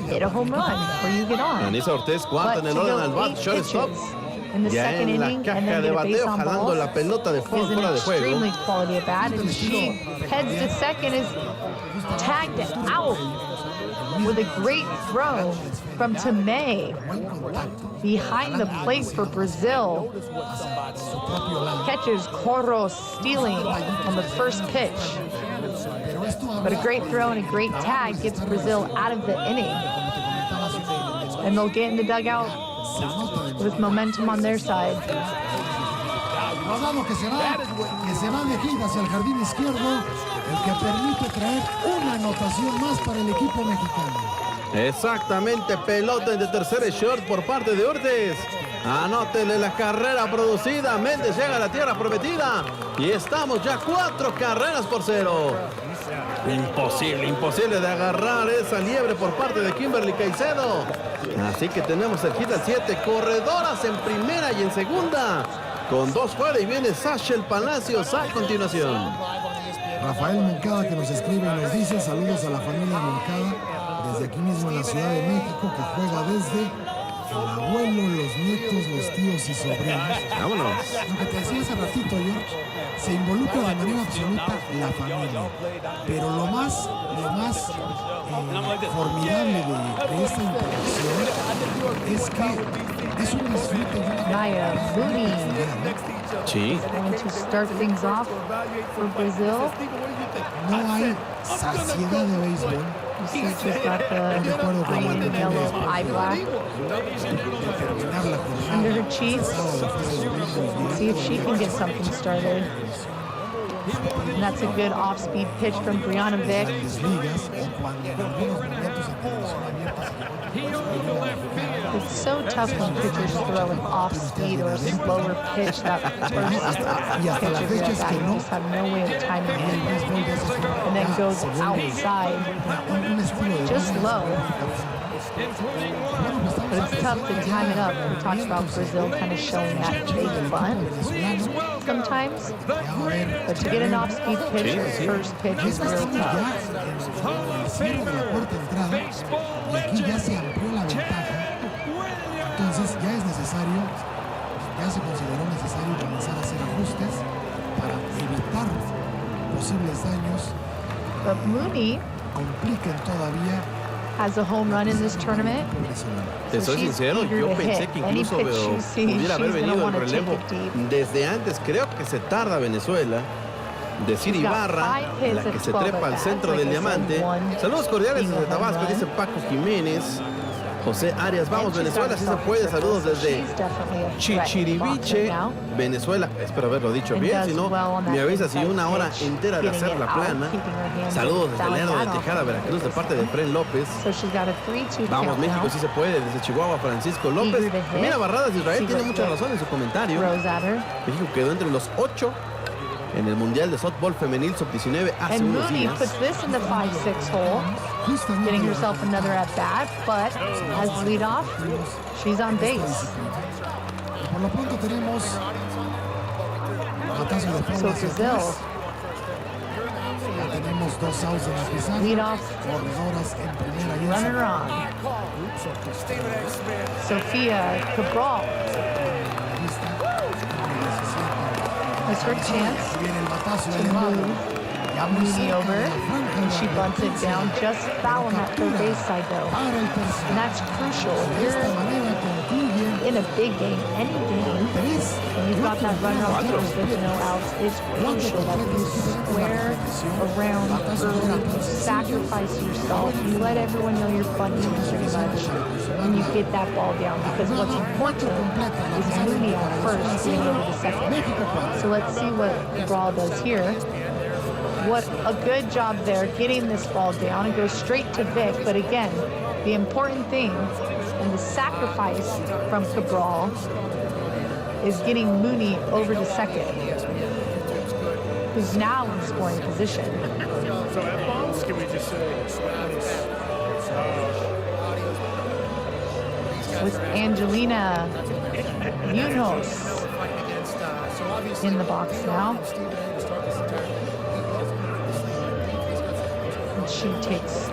hit a home run or you get on. Anissa Ortiz cuarta en el orden al bat, shortstop. In the Ya second en la inning, and caja then de get a base bateo, on jalando balls, la pelota de is fuera an de juego. extremely quality at bat, and she heads to second, is tagged out with a great throw from Tomei behind the plate for Brazil. Catches Corro stealing on the first pitch. But a great throw and a great tag gets Brazil out of the inning. And they'll get in the dugout with momentum on their side. Rodado que se va de gira hacia el jardín izquierdo, el que permite traer una anotación más para el equipo mexicano. Exactamente, pelota de tercera y short por parte de Ortiz. Anótele la carrera producida. Méndez llega a la tierra prometida. Y estamos ya 4 carreras por 0. Imposible de agarrar esa liebre por parte de Kimberly Caicedo. Así que tenemos el hit al 7. Corredoras en primera y en segunda. Con 2 fuera y viene Sachel Palacios a continuación. Rafael Moncada que nos escribe y nos dice saludos a la familia Moncada desde aquí mismo en la Ciudad de México, que juega desde el abuelo, los nietos, los tíos y sobrinos. Vámonos. Lo que te decía hace ratito, George, se involucra de manera absoluta la familia. Pero lo más formidable de esta interacción es que es un disfrute de una Naya Mooney Sí. going to start things off for Brazil. no hay saciedad de béisbol. You see she's got the green and yellow eye black Terminar la jornada. under her cheeks. See if she can get something started. And that's a good off-speed pitch from Brianna Vick. Grandes ligas, o cuando en algunos momentos en televisión abierta se It's so tough when pitchers throw an off-speed or a slower pitch. That first pitch of your bat, you just have no way of timing el it. béisbol de esas And then goes se vuelve outside, un estilo de just vida. low. Bueno, pues estamos But it's tough to time it up. We talked about Brazil kind of showing that fake bunt sometimes. But to get an off-speed pitch, the first pitch is Esta real estamos ya tough. en el centro de la puerta de entrada y aquí ya se amplió la ventaja. Entonces ya es necesario, ya se consideró necesario comenzar a hacer ajustes para evitar posibles daños, But Mooney compliquen todavía. has a home run in this tournament. Te soy she's sincero, eager yo to pensé hit. que Any incluso pitch you see, pudiera haber she's gonna venido el wanna take relevo it deep. desde antes. Creo que se tarda Venezuela. Decir She's got Ibarra, 5 hits la que at se 12 trepa al at-bats, centro like del I said, diamante. one Saludos cordiales being a desde home Tabasco, run. dice Paco Jiménez. José Arias, vamos And she's Venezuela, got si se herself puede. a triple, Saludos so desde she's definitely a threat in the box Chichiriviche, right now. Venezuela. Espero haberlo dicho And bien, does si no, well on that me avisa si inside una hora pitch, entera de getting hacer it la out, plana. keeping her hands Saludos desde down Lerdo de that Tejada, off. Veracruz, de parte de Fren López. So she's got a 3-2 Vamos count México, now. sí se puede, desde Chihuahua, Francisco López. Eager to hit. Mira, Barradas de Israel See tiene what mucha Vic razón en su comentario. throws at her. México quedó entre los 8 en el Mundial de Softball Femenil Sub-19 hace And unos Mooney días. puts this in the 5-6 hole, getting herself another at-bat, but as leadoff, she's on base. Y por lo pronto tenemos batazo de foul So hacia Brazil, atrás. Ya tenemos 2 outs en la pizarra. leadoff Corredoras en primera y en runner segunda. on. Sophia Cabral Ahí está. has her chance Viene el batazo to elevado. move Ya muy Mooney cerca over, de la franja and she de bunts it advertencia. down, just fouling at third base side though. Para el tercero. And that's crucial. De esta You're manera concluye in a big game, any game, 3. and you've got that runner on first with no outs, it's crucial that you square around early, you sacrifice yourself, you let everyone know you're funny pretty much, and you get that ball down, because what's important is Mooney on first, getting over to second. So let's see what Brawl does here. What a good job there, getting this ball down. It goes straight to Vic, but again, the important thing and the sacrifice from Cabral is getting Mooney over to second, who's now in scoring position. So F-bombs, can we just say? With Angelina Munoz in the box now. And she takes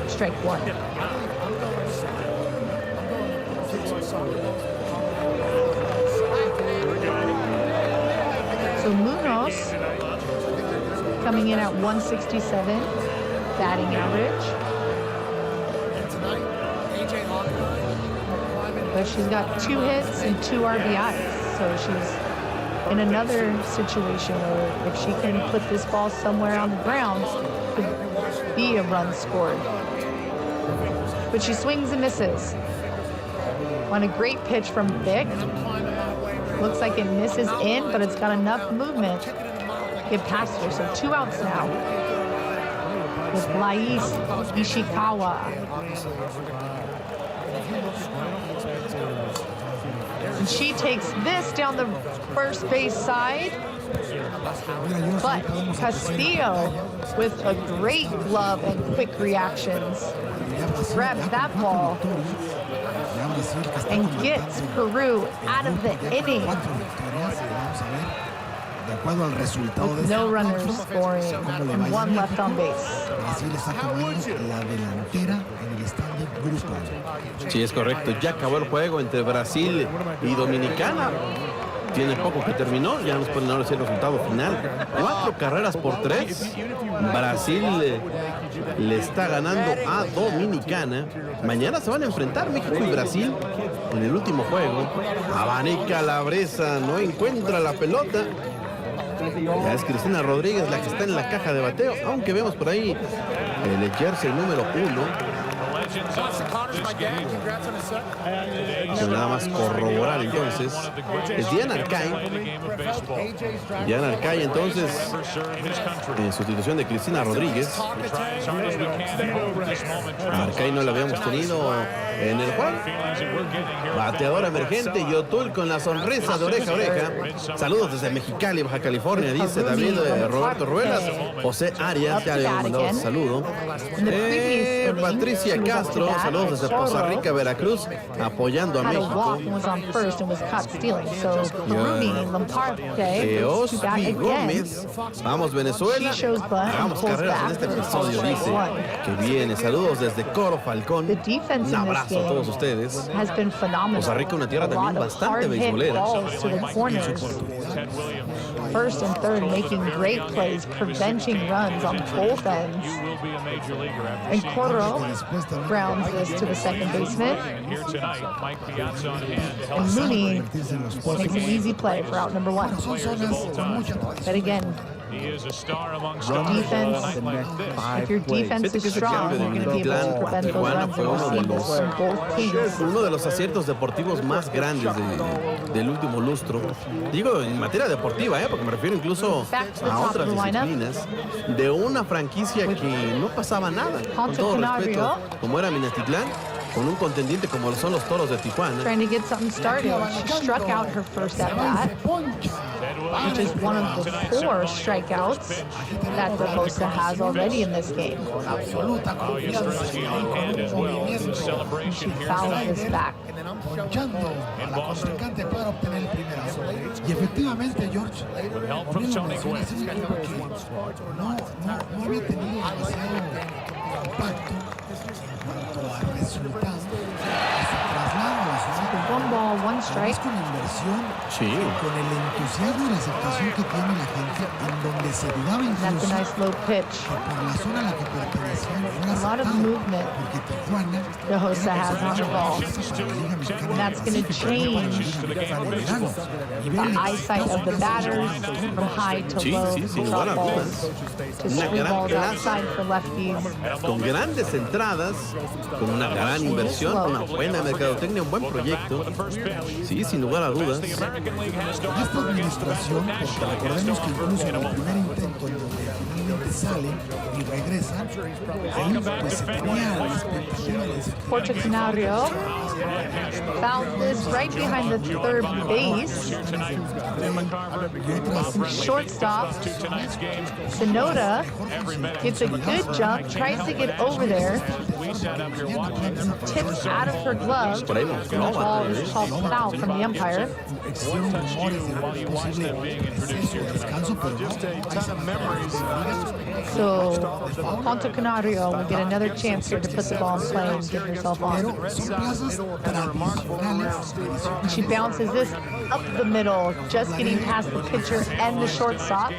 strike one. So Munoz coming in at 167 batting average. But she's got 2 hits and 2 RBIs. So she's in another situation where if she can put this ball somewhere on the ground, it could be a run scored. But she swings and misses. On a great pitch from Vic. Looks like it misses in, but it's got enough movement to get past her. So 2 outs now with Lais Ishikawa. And she takes this down the first base side. But Castillo, with a great glove and quick reactions, grabs that ball and gets Peru out of the inning. With no runners scoring and 1 left on base. Sí, es correcto. Ya acabó el juego entre Brasil y Dominicana. Tiene poco que terminó, ya nos pueden ahora decir el resultado final. 4 carreras por 3. Brasil le está ganando a Dominicana. Mañana se van a enfrentar México y Brasil en el último juego. Abanica la bresa, no encuentra la pelota. Ya es Cristina Rodríguez la que está en la caja de bateo, aunque vemos por ahí el jersey número 1. Nada más corroborar entonces es Diana Arcay. Diana Arcay entonces en sustitución de Cristina Rodríguez. Arcay no la habíamos tenido en el juego. Bateador emergente, Yotul con la sonrisa de oreja a oreja. Saludos desde Mexicali, Baja California, dice David Roberto Ruelas. José Arias, ya le hemos mandado un saludo. Patricia Castro, saludos desde Poza Rica, Veracruz, apoyando a México. Ospi Gómez, vamos Venezuela, hagamos carreras en este episodio, dice que viene. Saludos desde Coro Falcón, un abrazo a todos ustedes. Poza Rica, una tierra también bastante beisbolera. First and third making great plays, preventing runs on both ends. And Cordero grounds this to the second baseman. And Mooney makes an easy play for out number 1. But again, defense, if your defense is strong, you're going to be able to prevent those runs. And we're seeing this from both teams. Uno de los aciertos deportivos más grandes del último lustro. Digo, en materia deportiva, porque me refiero incluso a otras disciplinas. De una franquicia que no pasaba nada, con todo respeto, como era Minatitlán, con un contendiente como son los Toros de Tijuana. Trying to get something started. She struck out her first at bat, which is one of the 4 strikeouts that the Rosa has already in this game. And she fouls this back. Y efectivamente, George, no había tenido demasiado impacto cuanto a resultados. One ball, one strike. Con inversión, sí, con el entusiasmo y la aceptación que tiene la gente, en donde se dudaba That's a nice low pitch. que por la zona a la que pertenecían no A lot of movement porque Tijuana the Hosa has on the ball. And that's going to change the eyesight of the batters from high to low. Sin lugar a dudas. To swing balls outside for lefties. Con grandes entradas, con una gran inversión, una buena mercadotecnia, un buen proyecto. Sí, sin lugar a dudas. Esta administración, porque recordemos que incluso en el primer intento en donde finalmente sale y regresa, ahí pues se tenía la expectativa de Porto Canario found this right behind the third base. Shortstop Sonoda gets a good jump, tries to get over there, tips out of her glove. The ball is called foul from the umpire. existieron rumores de un posible receso o descanso, pero So, Ponto Canario will get another chance here to put the ball in play and get herself on. son plazas tradicionales. And she bounces this up the middle, just getting past the pitcher and the shortstop.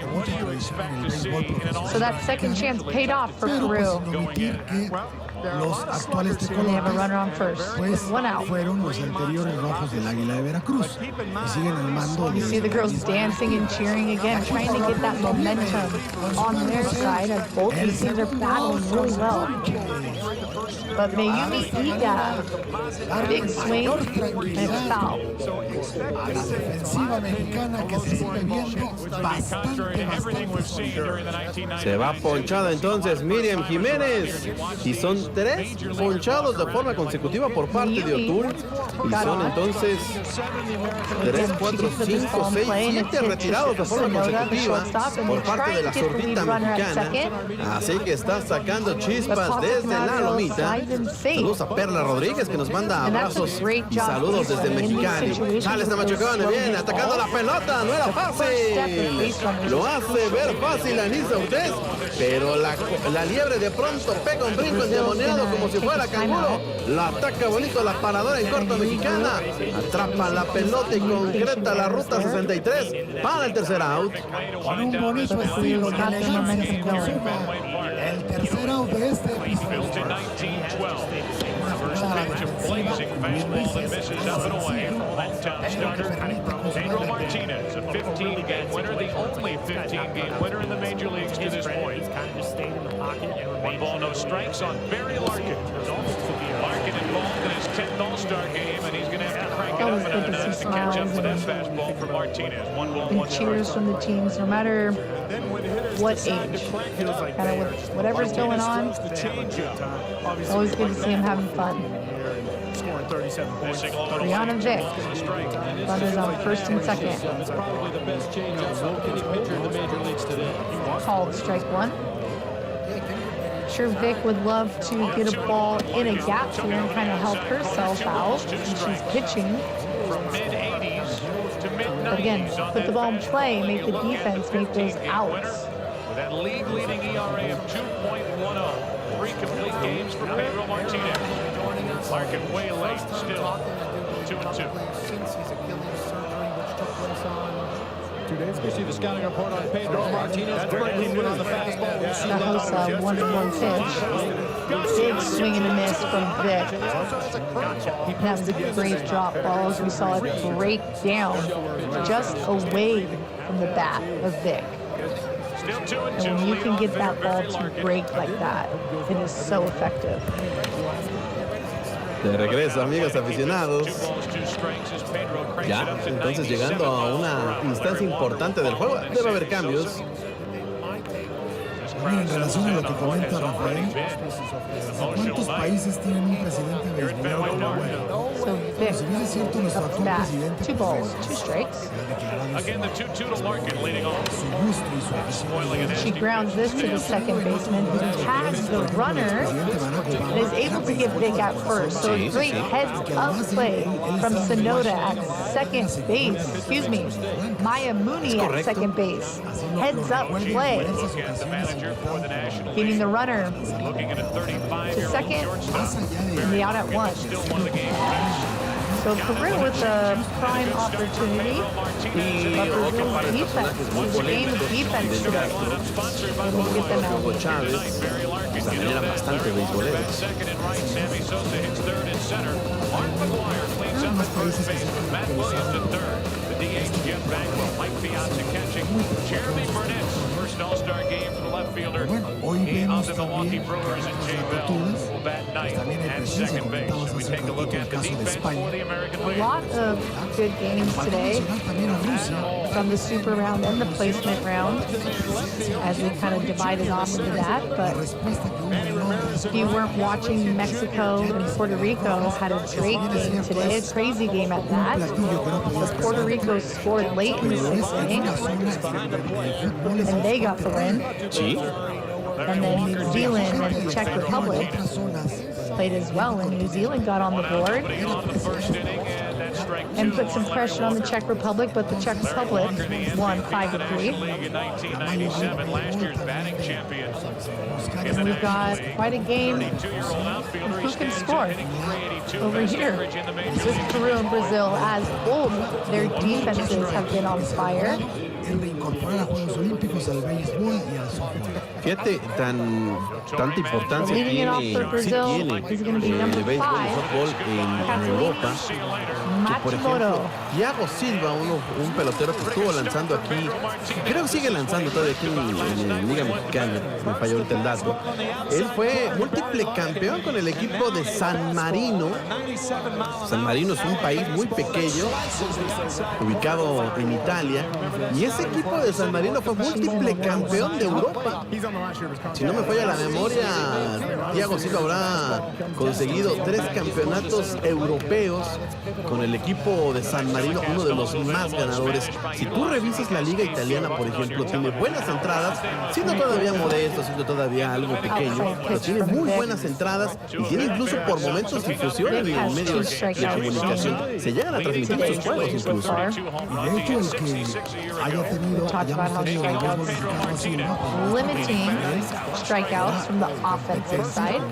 So that second chance paid off for Pero pues, Peru. sin omitir que los actuales They have a tecolotes, runner on first, pues one out. fueron los anteriores rojos del Águila de Veracruz y siguen al mando You see the girls de dancing and cheering again, trying to get that momentum on their side as both these teams are battling really well. But Mayumi Iga, big swing, and it's foul. a la defensiva mexicana que se sigue viendo bastante Se va ponchada entonces Miriam Jiménez. Y son 3 ponchados de forma consecutiva por parte de O'Toole. Y son entonces 3, 4, 5, 6, 7 retirados de forma consecutiva por parte de la zurdita mexicana. Así que está sacando chispas desde la lomita. Saludos a Perla Rodríguez, que nos manda abrazos y saludos desde Mexicali. Sales de Machucone, viene atacando la pelota, no era fácil. Lo hace ver fácil a Anisa Ortiz, pero la liebre de pronto pega un brinco endemoniado como si fuera canguro. La ataca bonito la paradora en corto mexicana. Atrapa la pelota y concreta la ruta 63 para el tercer out. con un bonito estilo que le el tercer out de este episodio. Pedro Martinez, a 15-game winner, the only 15-game winner in the major leagues to this point. One ball, no strikes on Barry Larkin. Larkin involved in his 10th All-Star game, and he's going to have to crank it up another notch to catch up to that fastball for Martinez. One ball, one strike. Cheers from the teams, no matter what age, kind of with whatever's going on. Always good to see him having fun. Brianna Vick, runners on first and second. Called strike one. Sure, Vic would love to get a ball in a gap here and kind of help herself out. And she's pitching. But again, put the ball in play, make the defense make those outs. With that league-leading ERA of 2.10, 3 complete games for Pedro Martinez. Larkin way late, still 2-2. We see the scouting report on Pedro Martinez. Great movement on the fastball. The host of 1-1 pitch. Big swing and a miss from Vic. That was a great drop ball as we saw it break down just away from the bat of Vic. And when you can get that ball to break like that, it is so effective. De regreso, amigos aficionados. Ya, entonces llegando a una instancia importante del juego, debe haber cambios. En relación a lo que comenta Rafael, ¿cuántos países tienen un presidente beisbolero como él? So Vic, Si bien es cierto, nuestro up to actual bat, presidente 2 balls, 2 strikes. Again, the 2-2 to Larkin leading off. su gusto y su afición. She grounds this to the second baseman, who tags the runner and is able to get Vic at first. So a great heads-up play from Sonoda at second base. Excuse me, Maya Mooney at second base. Heads-up play. Look at the manager for the National Getting League. the runner Looking at a to 35-year-old second shortstop. and the out at one. Still one of the game's So Peru with a prime opportunity. Y otro par de personajes muy polémicos del caso. Hugo Chávez, pues también eran bastante beisboleros. second and right. Sammy Sosa hits third and center. Mark McGuire cleans up at first base. Matt Williams at third. The DH, Jeff Bagwell, Mike Piazza catching. Jeremy Burnett, first All-Star game for the left fielder. He of the Milwaukee Brewers, and Jay Bell will bat ninth at second base. We take a look at the defense for the American A League. lot of good games today from the super round and the placement round as we kind of divided off into that. But if you weren't watching, Mexico and Puerto Rico had a great game today, a crazy game at that. But Puerto Rico scored late in the 6th inning, and they got the win. Sí. And then New Zealand and the Czech Republic played as well, and New Zealand got on the board. On the first inning, and that's and put some pressure on the Czech Republic, but the Czech Republic won 5-3. League in 1997, last year's batting champion. And we've got quite a game. 32-year-old outfielder. Who can score? 382 Over here, in the major this is Peru and Brazil, as both their defenses have been on fire. El reincorporar a Juegos Olímpicos al béisbol y al softball. Fíjate, tanta importancia Leading it off for sí Brazil tiene is going to be el number béisbol y 5, softball en Europa. Que, por ejemplo, Thiago Silva, un pelotero que estuvo lanzando aquí, creo que sigue lanzando todavía aquí en la Liga Mexicana, me falló ahorita el dato. Él fue múltiple campeón con el equipo de San Marino. San Marino es un país muy pequeño, ubicado en Italia, y ese equipo de San Marino fue múltiple campeón de Europa. Si no me falla la memoria, Thiago Silva habrá conseguido 3 campeonatos europeos con el equipo de San Marino, uno de los más ganadores. Si tú revisas la liga italiana, por ejemplo, tiene buenas entradas, siendo todavía modesto, siendo todavía algo pequeño, pero tiene muy buenas entradas y tiene incluso por momentos difusión en los medios de comunicación. Se llegan a transmitir sus juegos incluso. Y de hecho, el que hayamos tenido el béisbol mexicano así, ¿no? Limiting strikeouts from the offensive side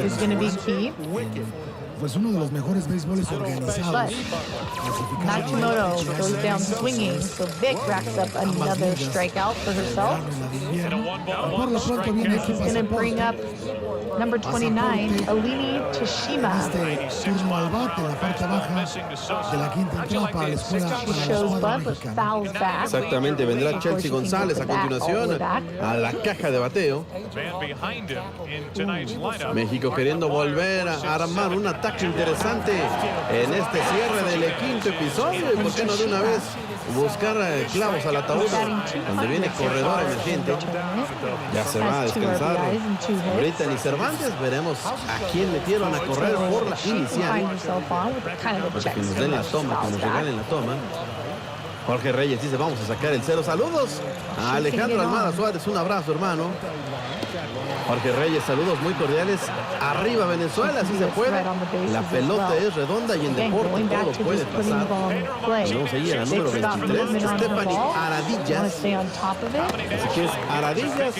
is going to be key. Pues uno de los mejores béisboles organizados. But Matsumoto goes down swinging, so Vic racks up another strikeout for herself. Por lo pronto viene This is going to bring up number 29, Alini Tashima. turno al bate, la parte baja de la quinta entrada para la escuela Shows Bud with mexicana. fouls back. Exactamente, vendrá Chelsea González a continuación a la caja de bateo. Man behind him in tonight's lineup. México queriendo volver a armar un ataque interesante en este cierre del quinto episodio, y por qué no de una vez buscar clavos al ataúd donde viene corredor emergente. Ya se va a descansar Brittany Cervantes. Veremos a quién metieron a correr por la inicial, para que nos den la toma, que nos regalen la toma. Jorge Reyes dice: vamos a sacar el 0. Saludos a Alejandro Almada Suárez, un abrazo, hermano. Jorge Reyes, saludos muy cordiales. Arriba Venezuela, así se puede. La pelota es redonda y en deporte todo puede pasar. Vamos a ir a número 23, Stephanie Aradillas. Así que es Aradillas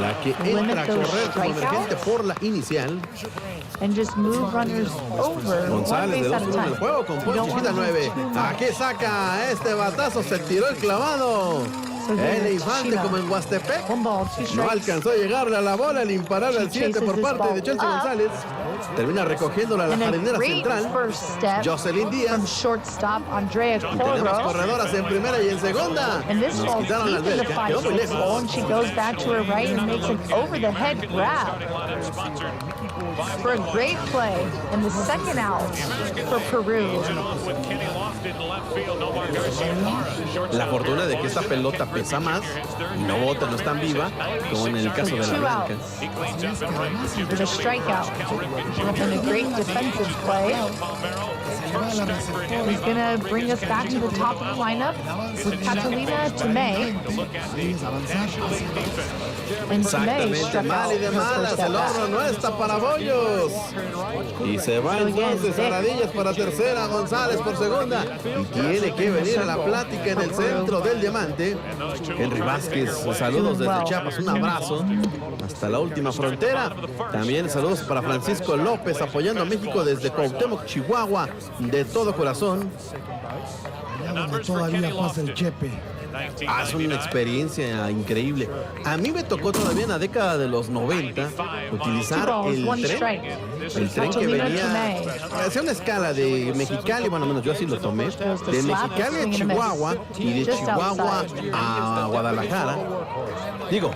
la que entra a correr como emergente por la inicial. And just move runners over. González de 2 One base en at a el time. juego con You don't Ponchita wanna 9. move too much. Aquí saca este batazo, se tiró el clavado. El infante como en Huastepec. One ball, two No strikes. alcanzó a llegarle a la bola, el imparable al 7 por parte de Chelsea González. Termina recogiéndola a la And a jardinera great central. first step Jocelyn from Díaz. shortstop Andrea Y tenemos Corro. corredoras en primera y en segunda. And this Nos ball's quitaron la deep in the alberca. Quedó muy 5-6 hole, lejos. and she goes back to her right and makes an over-the-head grab for a great play and the second out for Peru. La fortuna de que esta pelota pesa más y no bota, no es tan viva como en el caso de la blanca. With a strikeout and a great defensive play. He's going to bring us back to the top of the lineup with Catalina Tomei. And Tomei Exactamente, struck mal out y de her malas, first el at horno bat. no está para bollos. Y se va entonces Aradillas para tercera, González por segunda. Y tiene que venir a la plática en el centro del diamante. Henry Vázquez, saludos desde Chiapas, un abrazo hasta la última frontera. También saludos para Francisco López apoyando a México desde Cuauhtémoc, Chihuahua, de todo corazón. Allá donde todavía pasa el chepe. Es una experiencia increíble. A mí me tocó todavía en la década de los 90 utilizar el tren que venía, hacía una escala de Mexicali, bueno, menos yo así lo tomé, de Mexicali a Chihuahua y de Chihuahua a Guadalajara. Digo,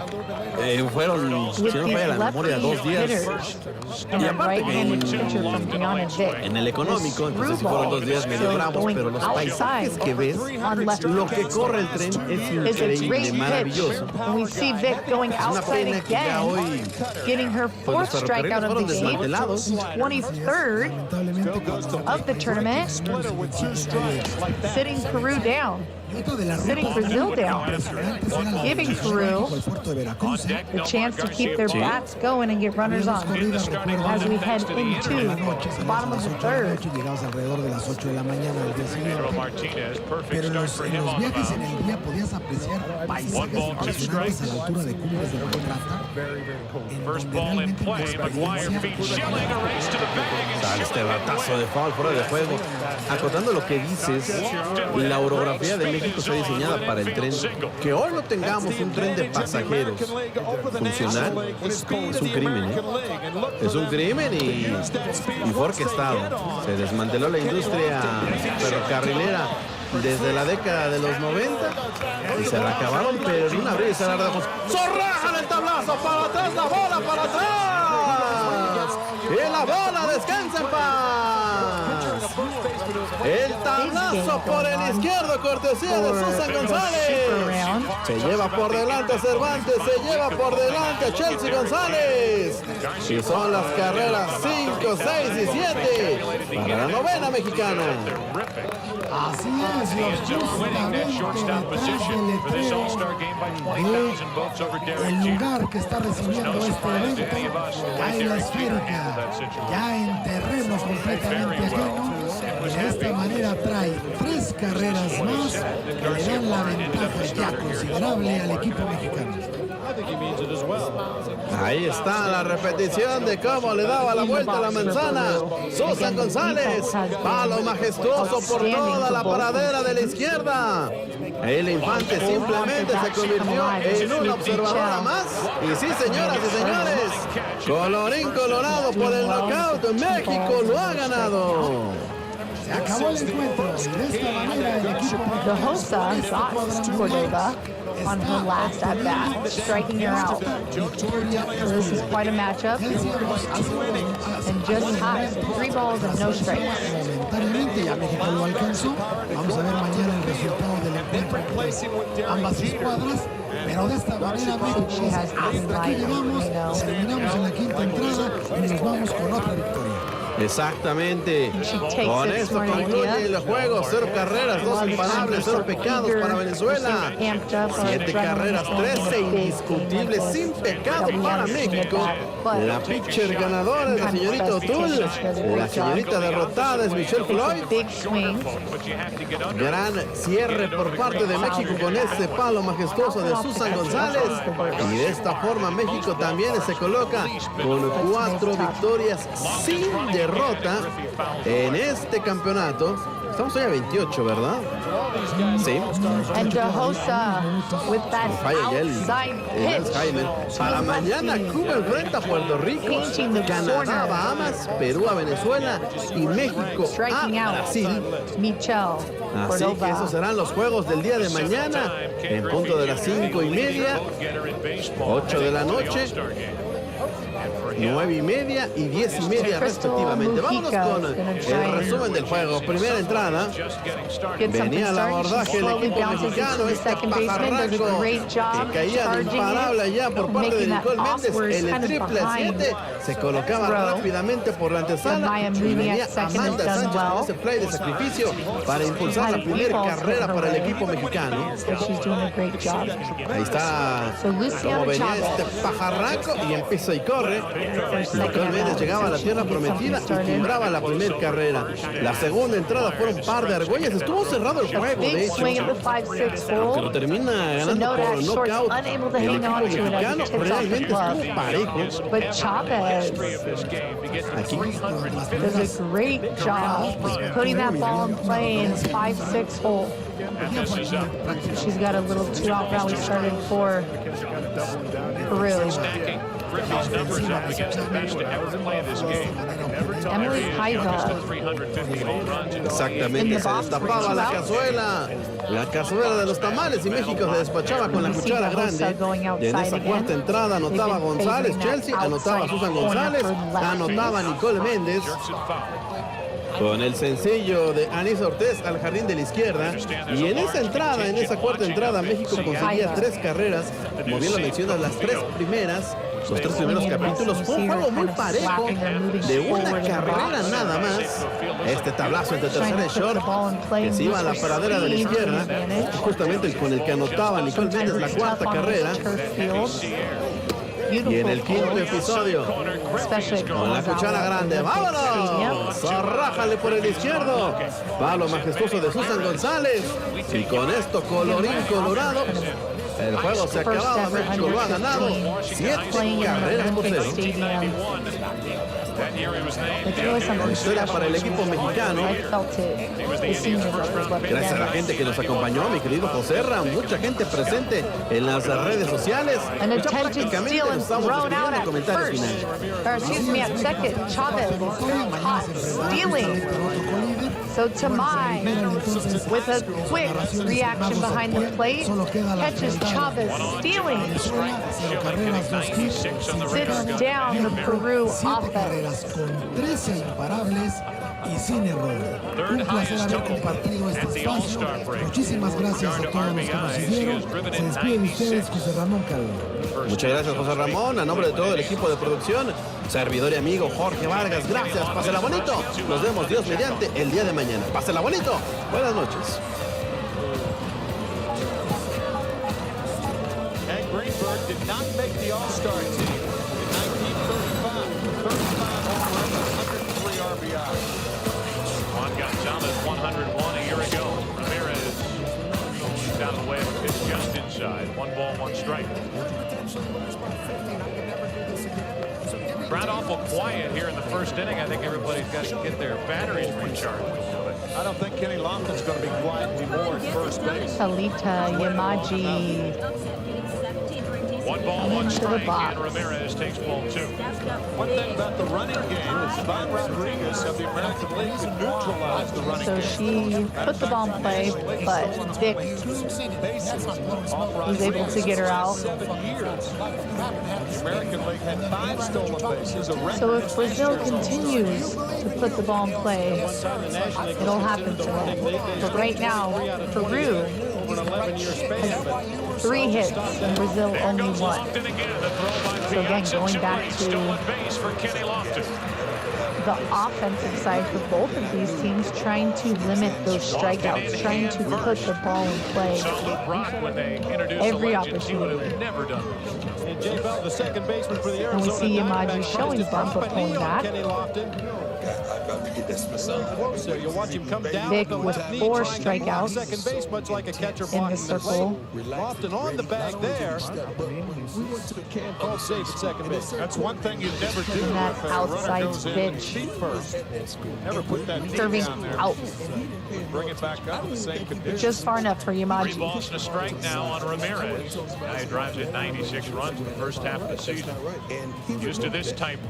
fueron, si no me falla la memoria, 2 días. Y aparte que en el económico, entonces sí fueron 2 días medio bravos, pero los paisajes que ves, lo que corre el tren es increíble, maravilloso. And we see Vic going Es una outside pena que ya hoy again, getting her pues, los 4th strikeout ferrocarriles fueron of the game, desmantelados. 23rd Lamentablemente, of the tournament, sitting Peru down. sitting Brazil down, giving Peru the chance to keep their bats going and get runners on as we head into the bottom of the third. Pedro Martinez, perfect Pero start en for los him on viajes en the el día podías apreciar paisajes impresionantes a la altura de cumbres de Guadalajara. first ball in play. McGuire feet shilling, a race to the bag. Sale este batazo de foul fuera de juego. Acotando lo que dices, la orografía de México está diseñada para el tren. Que hoy no tengamos un tren de pasajeros funcional es un crimen, ¿eh? Es un crimen y fue orquestado. Se desmanteló la industria ferrocarrilera desde la década de los 90 y se la acabaron, pero en una brisa la dejamos. ¡Zorrajan el tablazo! ¡Para atrás la bola! ¡Para atrás! ¡Y la bola descansa en paz! El tablazo por el izquierdo, cortesía de Susan González. Se lleva por delante Cervantes, se lleva por delante Chelsea González. Y son las carreras 5, 6 y 7 para la novena mexicana. Así es, los justamente detrás del letrero el lugar que está recibiendo este evento, cae la esférica, ya en terreno completamente ajeno, y de esta manera trae 3 carreras más que le dan la ventaja ya considerable al equipo mexicano. Ahí está la repetición de cómo le daba la vuelta a la manzana Susan González. Palo majestuoso por toda la paradera de la izquierda. El Infante simplemente se convirtió en una observadora más. Y sí, señoras y señores, colorín colorado por el knockout, México lo ha ganado. Se acabó el encuentro y de esta manera el equipo The Hosa got Cordova on her last at bat, striking her out. So this is quite a matchup. And just tied, 3 balls and no strikes. Momentáneamente ya México lo alcanzó. Vamos a ver mañana el resultado del encuentro entre ambas escuadras. Pero de esta manera México, hasta aquí llegamos, terminamos en la quinta entrada y nos vamos con otra victoria. Exactamente. Con esto concluye el juego. 0 carreras, 2 imparables, 0 pecados para Venezuela. 7 carreras, 13 indiscutibles, sin pecado para México. La pitcher ganadora es la señorita O'Toole. La señorita derrotada es Michelle Floyd. Big swing. Gran cierre por parte de México con ese palo majestuoso de Susan González. Y de esta forma México también se coloca con 4 victorias sin derrota en este campeonato. Estamos hoy a 28, ¿verdad? Sí. And the Hosa with that outside pitch. Para mañana Cuba enfrenta a Puerto Rico, Canadá a Bahamas, Perú a Venezuela y México a Brasil. Así que esos serán los juegos del día de mañana en punto de las 5:30, 8 de la noche, 9:30 y 10:30 respectivamente. Vámonos con el resumen del juego. Primera entrada, venía al abordaje el equipo mexicano, este pajarraco que caía de imparable allá por parte de Nicole Méndez. El triple 7 se colocaba rápidamente por la antesala y venía Amanda Sánchez con ese play de sacrificio para impulsar la primera carrera para el equipo mexicano. Ahí está como venía este pajarraco y empieza y corre. Nicole Méndez llegaba a la tierra prometida y timbraba la primera carrera. La segunda entrada fueron un par de argollas. Estuvo cerrado el juego, de hecho. Aunque lo termina ganando por knockout, el equipo mexicano realmente estuvo parejo. Aquí does a great job putting that ball in play in 5-6 hole. She's got a little 2-out rally started for Peru. Griffey's numbers up against the best to ever play this game. Every time Emily Paiva. 350 home runs. Exactamente, se destapaba la cazuela de los tamales y México se despachaba con la cuchara grande. Y en esa cuarta entrada anotaba González, Chelsea, anotaba Susan González, anotaba Nicole Méndez. Con el sencillo de Anís Ortiz al jardín de la izquierda. Y en esa entrada, en esa cuarta entrada, México conseguía 3 carreras. Como bien lo mencionas, las 3 primeras Los 3 primeros capítulos fue un juego muy parejo, de una carrera nada más. Este tablazo entre tercera y short, que se iba a la paradera de la izquierda, justamente con el que anotaba Nicole Méndez la 4ª carrera. Y en el 5º episodio, con la cuchara grande, ¡vámonos! ¡Arrájale por el izquierdo! Palo majestuoso de Susan González. Y con esto, colorín colorado, el juego se acababa. México lo ha ganado 7 carreras por 0. Victoria para el equipo mexicano. Gracias a la gente que nos acompañó, mi querido José Ram, mucha gente presente en las redes sociales. Ya prácticamente estamos escribiendo el comentario final. At second, Chavez caught stealing. So Tamai, with a quick reaction behind the plate, catches Chavez stealing. Sits down the Peru offense. Con 13 imparables y sin error. Un placer haber compartido este espacio. Muchísimas gracias a todos los que nos siguieron. Se despide de ustedes José Ramón Calvo. Muchas gracias, José Ramón. A nombre de todo el equipo de producción, servidor y amigo Jorge Vargas, gracias. Pásela bonito. Nos vemos, Dios mediante, el día de mañana. Pásela bonito. Buenas noches. And Greenberg did not make the All-Star team in 1935. 35 home runs, 103 RBI. Juan Gonzalez, 101 a year ago. Ramirez out of the way of a pitch just inside. 1 ball, 1 strike. Crowd awful quiet here in the first inning. I think everybody's got to get their batteries recharged. I don't think Kenny Lofton's going to be quiet anymore at first base. Talita Yamaji. 1 ball, 1 strike, and Ramirez takes ball 2. One thing about the running game is Bob Rodriguez of the American League can neutralize the running So game. she put the ball in play, but Vic was able to get her out. 7 years. The American League had 5 stolen bases. So if Brazil continues to put the ball in play, it'll happen to them. But right now, Peru has 3 hits and Brazil only 1. So again, going back to the offensive side for both of these teams, trying to limit those strikeouts, trying to put the ball in play every opportunity. And jAPÁO, the second baseman for the And we Arizona see Yamaji Diamondbacks, showing touched bump, his but pulling on back. Kenny Lofton. Closer, you'll watch him come down Vic with with the left knee, 4 trying to block strikeouts second base, much like a catcher in blocking the circle. Lofton on the bag there. Called safe at second base. That's one thing you'd never do And that if a outside runner goes in and pitch. feet first. Never put that knee Curving down there. out. Bring it back up in the same condition. Just far enough for 3 Yamaji. balls and a strike now on Ramirez. Now he drives in 96 runs in the first half of the season. Used to this type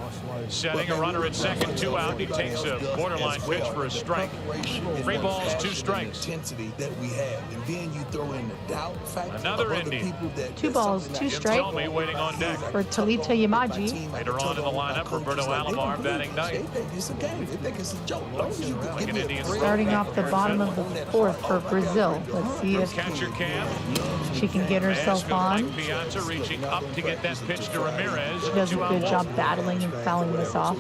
setting, a runner at second, 2 out. He takes a borderline pitch for a strike. 3 balls, 2 strikes. Another Indian. 2 balls, 2 strikes Tommy waiting on deck. for Talita Yamaji. Later on in the lineup, Roberto Alomar batting ninth. Like an Indian Starting off the bottom of the 4th for Brazil. Let's see if catcher cam. she can get herself on. Mike Piazza reaching up to get that pitch to Ramirez. She does a 2 out good walk. job battling and fouling this off.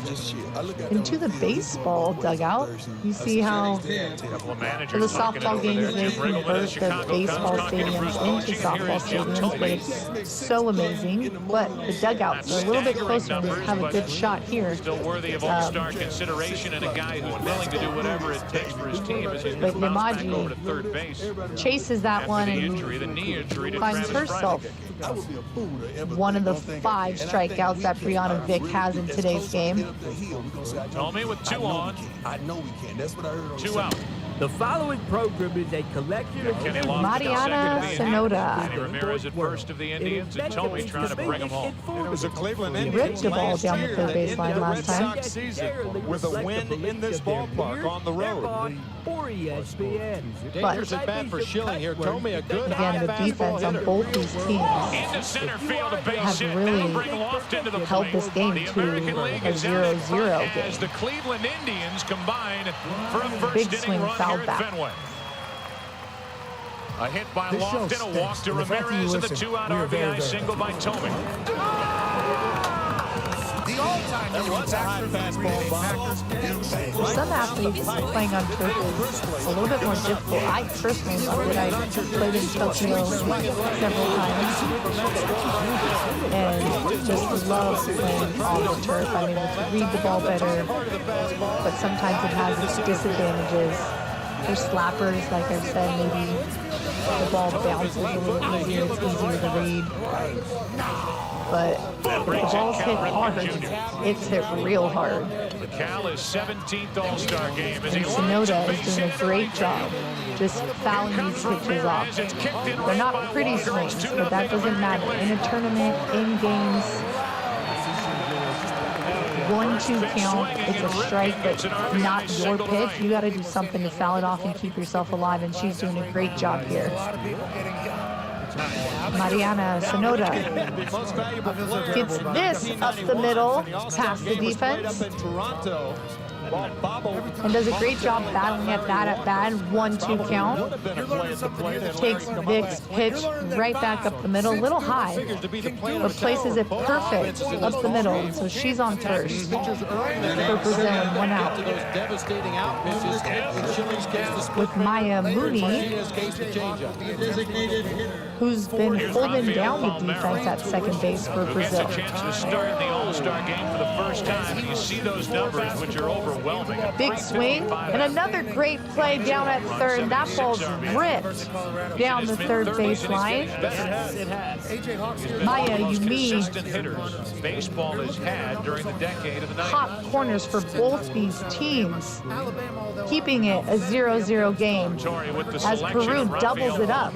Into the baseball dugout, you see how Couple of managers for the talking it softball over games there. they Jim Riggleman convert of the Chicago baseball Cubs talking to stadiums Bruce into Bochy. Here softball is Jim stadiums, but Thome. it's so amazing. But the dugouts are a little bit closer and we have a good shot here. Still worthy of all-star consideration, and a guy who's willing to do whatever it takes for his team as he's But moved back Yamaji over to third base. chases that After one the and injury, the knee injury to finds Travis herself Bryant. one of the 5 strikeouts that Brianna Vick has in today's game. Tommy with 2 on, 2 out. The following program is a collection of Kenny Lofton Mariana second of the Sonoda. Manny Ramirez at first of the Indians, and Tommy trying to bring him home. And it was a Cleveland Indians ripped the ball last down the year third that baseline ended the last Red time. Sox season with a win in this ballpark on the road. For ESPN. Dangerous at bat for Schilling here. Tommy, a good Again, high the fastball defense on hitter. both these teams Into center field, a base have hit. really Now bring Lofton to the held plate. this game The to American League a is out in 0-0 front game. as the Cleveland Indians combine for a first Big inning swing run foul here back. at Fenway. A hit by This show Lofton, a walk stinks, to and the fact that you Ramirez, and the listen, 2-out we are very, RBI very single by Tommy. That was a high fastball, Bob. For some athletes, playing on turf is a little bit more difficult. I personally love it. I played in Tokyo several times and just love playing on the turf. I'm able to read the ball better, but sometimes it has its disadvantages. For slappers, like I've said, maybe the ball bounces a little easier. It's easier to read. But if the ball's hit hard, it's hit real hard. The Cal's 17th All-Star game as he And Sonoda is doing a great job just fouling these pitches off. They're not pretty swings, but that doesn't matter. In a tournament, in games, 1-2 count, it's a strike, but not your pitch. You got to do something to foul it off and keep yourself alive, and she's doing a great job here. Mariana Sonoda gets this up the middle, past the defense, and does a great job battling at bat, 1-2 count. Takes Vic's pitch right back up the middle, a little high, but places it perfect up the middle. So she's on first for Brazil, 1 out. With Maya Mooney, who's been holding down the defense at second base for Brazil. A chance to start the All-Star game for the first time, and you see those numbers, which are overwhelming. Big swing, and another great play down at third. That ball's ripped down the third baseline. Maya Yumi, baseball has had during the decade of the 90s. hot corners for both these teams, keeping it a 0-0 game as Peru doubles it up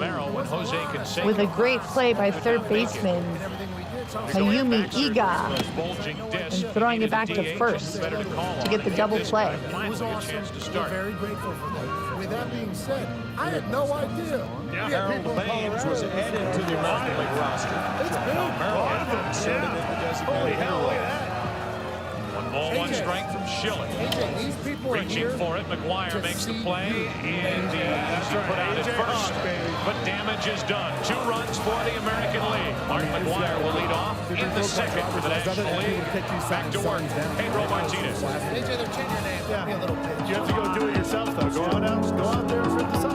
with a great play by third baseman Mayumi Iga, and throwing it back to first to get the double play. Very grateful for that. With that being said, I had no idea. Harold Baines was added to the American League roster. It's big. Inserted in the designated hitter. 1-1 strike from Schilling. These people are Reaching here. for it, McGuire makes the play, and the easy put out at first. But damage is done. 2 runs for the American League. Mark McGuire will lead off in the second for the National League. Back to work, Pedro Martinez. You have to go do it yourself, though. Go out there and rip the sign.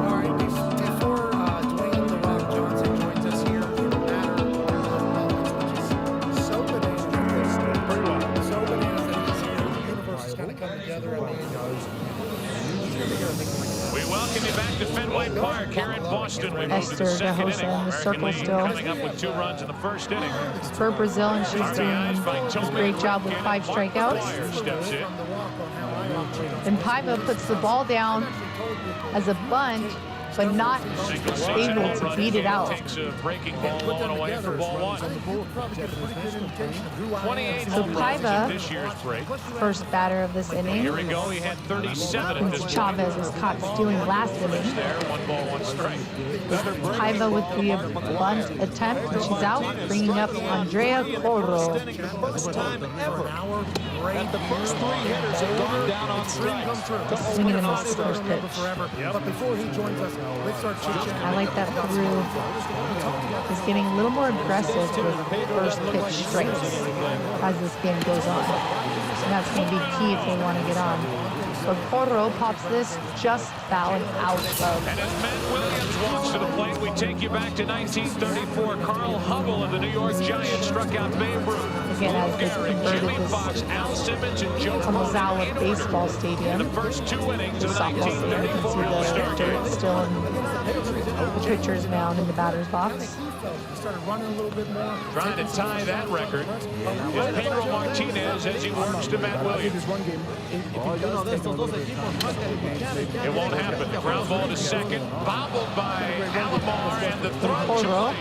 All right, before Dwayne "The Rock" Johnson joins us here in a matter of moments, which is so bananas that this so bananas that this universe is kind of coming together. We welcome you back to Fenway Park here in Boston. We move to the Esther second Gahosa inning. in the circle American League still. coming up with 2 runs in the first inning. For Brazil, and she's doing a great job with 5 strikeouts. McGuire steps in. And Paiva puts the ball down as a bunt, but not able to beat it out. Takes a breaking ball one away for ball 1. 28 So home runs Paiva, in this year's break. first batter of this inning, Here we go. He had 37 at this since point. Chavez was caught stealing last inning. There, 1-1 strike. Paiva with the bunt attempt, and she's out, bringing up Andrea Corro. First time ever that the first 3 hitters have gone down on strikes. Swinging and miss first pitch. But before he joins us, let's start chit-chatting. I like that Peru is getting a little more aggressive with first pitch strikes as this game goes on. And that's going to be key if they want to get on. But Corro pops this just fouled out of. And as Matt Williams walks to the plate, we take you back to 1934. Carl Hubble of the New York Giants struck out Babe Ruth. Again, as they Gehrig, converted Jimmy this Fox, Al Simmons, and Joe Tomozawa Morgan Baseball in Stadium. the first 2 innings The of the softball stadium. You can 1934 see the All-Star dirt game. still in the pitcher's mound in the batter's box. Started running a little bit more. Trying to tie that record is Pedro Martinez as he works to Matt Williams. It won't happen. The ground ball to second, bobbled by Alomar, and the throw to Corro.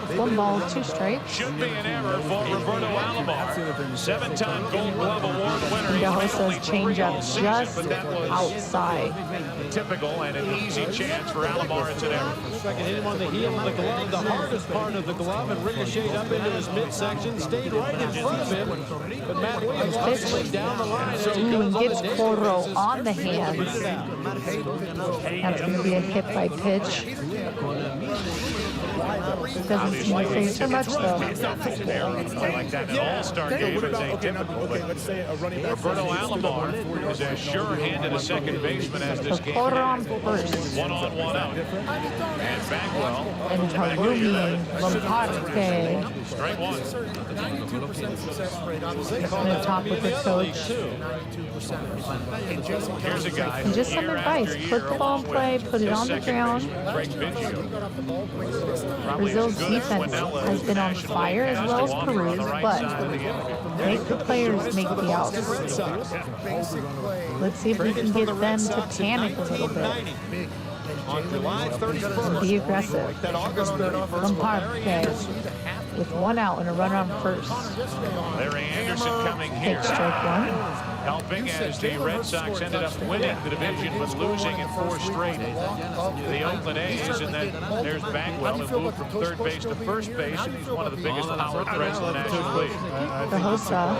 Blaze. 1 ball, 2 strikes. Should be an error for Roberto Alomar. 7-time Gold Glove Award winner. He's made only Gahosa's 3 all changeup season, just but that was outside. typical and an easy chance for Alomar. It's an error. Second hit him on the heel of the glove, the hardest part of the glove, and ricocheted up into his midsection, stayed right in front of him. But Matt Williams hustling down the line as he Ooh, goes and on gets the Corro bases. on the hands. That's going to be a hit by pitch. Doesn't seem to phase her much, though. Like that all-star game is atypical, but Roberto Alomar is as sure-handed a second baseman as this game Quarter on can. first. One on, one out. And Bagwell. And Harumi Lomparte. Straight one. Gonna talk with the coach. Here's a guy. And just some advice. Put the ball in play, put it on the ground. Brazil's defense has been on fire as well as Peru's, but make the players make the outs. Let's see if we can get them to panic a little bit. On July 31st, Be aggressive. Lomparte with one out and a runner on first. Larry Anderson coming here. Take strike one. Helping as the Red Sox ended up winning the division but losing in 4 straight to the Oakland A's. And then there's Bagwell, who moved from third base to first base, and he's one of the biggest power threats in the National League. The Hosa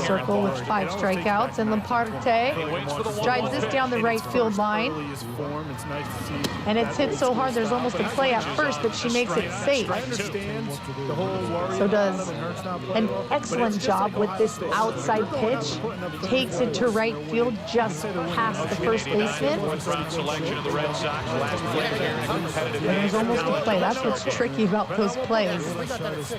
circle with 5 strikeouts, and Lomparte drives this down the right field line. And it's hit so hard there's almost a play at first, but she makes it safe. So does an excellent job with this outside pitch. Takes it to right field just past the first baseman. And there's almost a play. That's what's tricky about those plays.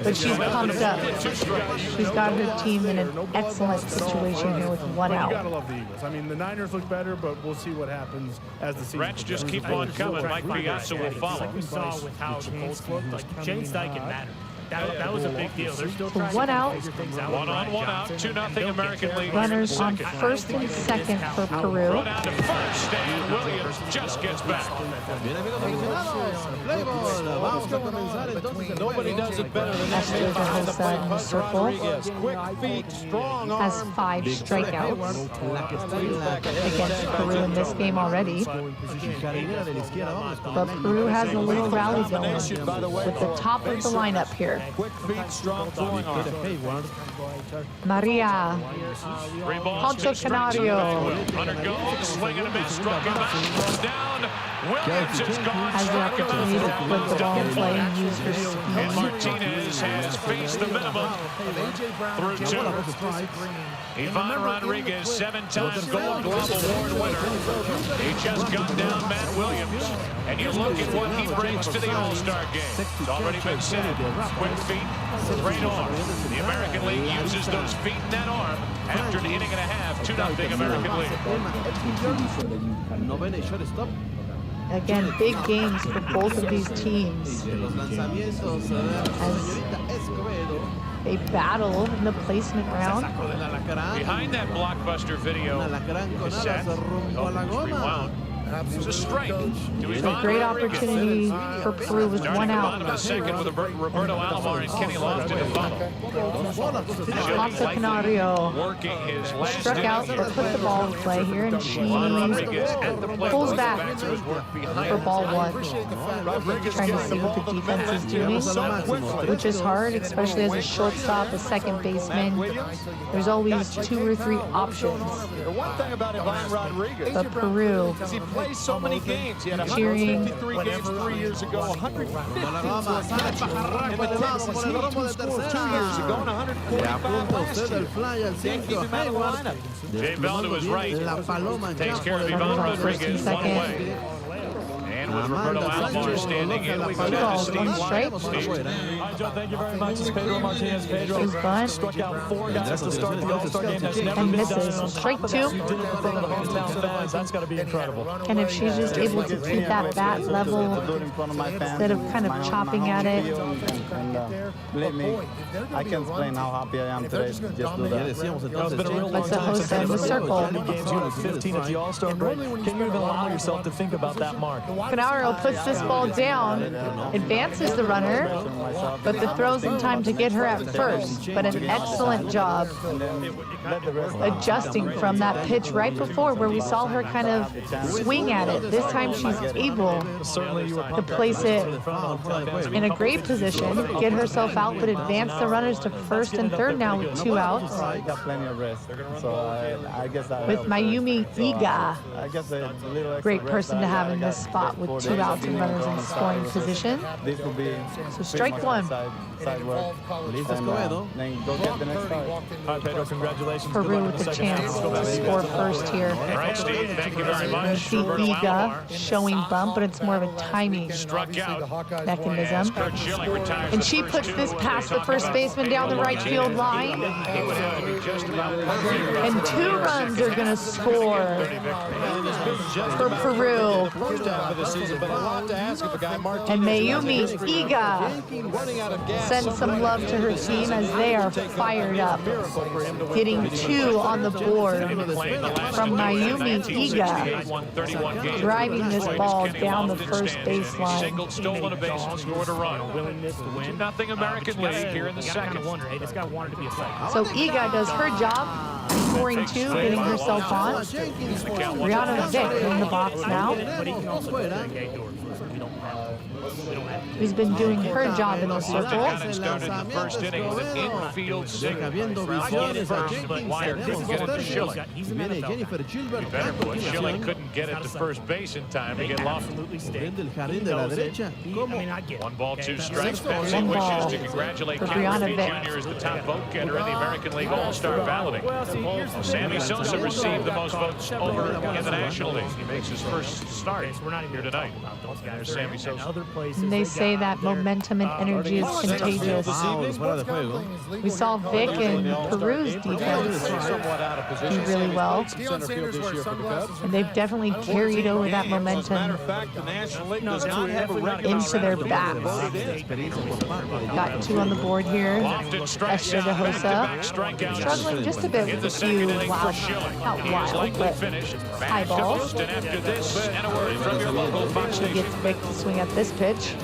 But she's pumped up. She's got her team in an excellent situation here with one out. You gotta love the Eagles. I mean, the Niners look better, but we'll see what happens as the season. Reds just keep on coming. Mike Piazza will follow. We saw with how the Colts looked. Like Jane Steichen mattered. That was a big deal. They're still trying one to out. figure things out. One on, one out. 2-0 American League. Runners on first and second for Peru. Run out to first, and Williams just gets back. Nobody does it better than that. Esther Hosa in the circle. Quick feet, strong Has arm. 5 strikeouts against Peru in this game already. But Peru has a little rally going with the top of the lineup here. Quick feet, strong throwing arm. Maria Three balls, Poncho 2 strikes. Canario Runner goes, swing and a miss, struck him out, throws down. Williams is gone. has the opportunity to put the ball in play and use her And speed. Martinez has faced the minimum through 2. Ivan Rodriguez, 7-time Gold Glove Award winner. He just gunned down Matt Williams. And you look at what he brings to the All-Star game. It's already been said. Quick feet, great arm. The American League uses those feet and that arm after an inning and a half. 2-0 American League. Again, big games for both of these teams as they battle in the placement round. Behind that blockbuster video cassette, rewound. It was a strike to A great opportunity for Peru with one out. Bottom of the second with Roberto Alomar and Kenny Lofton to follow. Poncho Canario Working his last struck out, but put the ball in play here, and she pulls back for ball 1. Trying to see what the defense is doing, which is hard, especially as a shortstop, a second baseman. There's always 2 or 3 options. The one thing about Ivan Rodriguez, But Peru he plays so many games. He had cheering 153 games 3 years ago, 150 for a catcher. And the Texans, he had 2 scores 2 years ago and 145 last year. Can't keep him out of the lineup. Jay Bell to his right. Takes care of Ivan Rodriguez one away. And with Roberto Alomar standing in, we go down to Steve straight. Steve. Hi, Joe. Thank you very much. It's Pedro Martinez. Pedro His bunt. struck out 4 guys to start the All-Star game. That's never And been done. misses. Strike 2. You did it in front of the hometown fans. That's got to be incredible. And if she's just able to keep that bat level instead of kind of chopping at it. Believe me, I can't explain how happy I am today to just do that. It's been a real long That's a time since Hosa in the circle. How many games you had 15 at the All-Star break? Can you even allow yourself to think about that mark? Canario puts this ball down, advances the runner, but the throw's in time to get her at first. But an excellent job adjusting from that pitch right before where we saw her kind of swing at it. This time she's able to place it in a great position, get herself out, but advance the runners to first and third now with 2 outs. I got plenty of rest, so I guess that With helps. Mayumi Iga, I guess a little extra great rest person to I have in got this spot with 2 outs and runners in scoring position. This will be So strike one. side work. Listo And, Escobedo. then go get the next start. All right, Pedro, congratulations. Good Peru luck in with the the second chance half. to score first here. All right, Steve, thank you very You much. see Roberto Iga Alomar showing bump, but it's more of a timing struck out. mechanism. Kurt Schilling retires And the she first puts two. this past the first baseman down the right field line. He would have to be just about perfect. And 2 runs are going to score for Peru. First half of the season, but a lot to ask of a guy, Martinez. And Mayumi Iga running out of gas. sends some love to her team as they are fired up. Getting 2 on the board from Mayumi Iga, driving this ball down the first baseline. Singled, stolen a base, and scored a run. Willingness to win. 2-0 American League here in the second. Wonder, hey, this guy wanted to be a second. So Iga does her job, scoring 2, getting herself on. Brianna Vick in the box now, But he can also go to the gate doors. We don't have. who's been doing her job in the circle. Started the first inning with an infield single. Viendo visiones a But Wire couldn't get it to Schilling. He's an Viene NFL Jennifer guy. Gilbert. Better put, Schilling couldn't get it to first base in time to get lost. Absolutely stay. Desde el jardín de la derecha. I mean, I get it. 1 ball, Okay, 2 that's- strikes. Patsy One wishes ball to congratulate for Ken Brianna Murphy Vick. Jr. as the top vote getter in the American League All-Star balloting. Well, see, here's the thing. Sammy Sosa received the most votes over in the National League. He makes his first start We're not even here tonight. about those guys. There's Sammy And Sosa. other places And they say got that their, momentum and energy is contagious. Fouls fuera de juego. We saw Vick in Peru's defense Somewhat out of position. do really well. Center field this year for the Cubs. And they've definitely carried over that As a matter momentum of fact, the National League does not have a regular into their bats. Got 2 on the board here. Lofted strike Esther out, DeHosa back-to-back strikeouts. struggling just a bit In with the a second few inning for wild, Schilling. not He is wild, likely but finished. high Back to balls. Houston after this, and a word from your local Fox He station. gets Vick to swing at this pitch.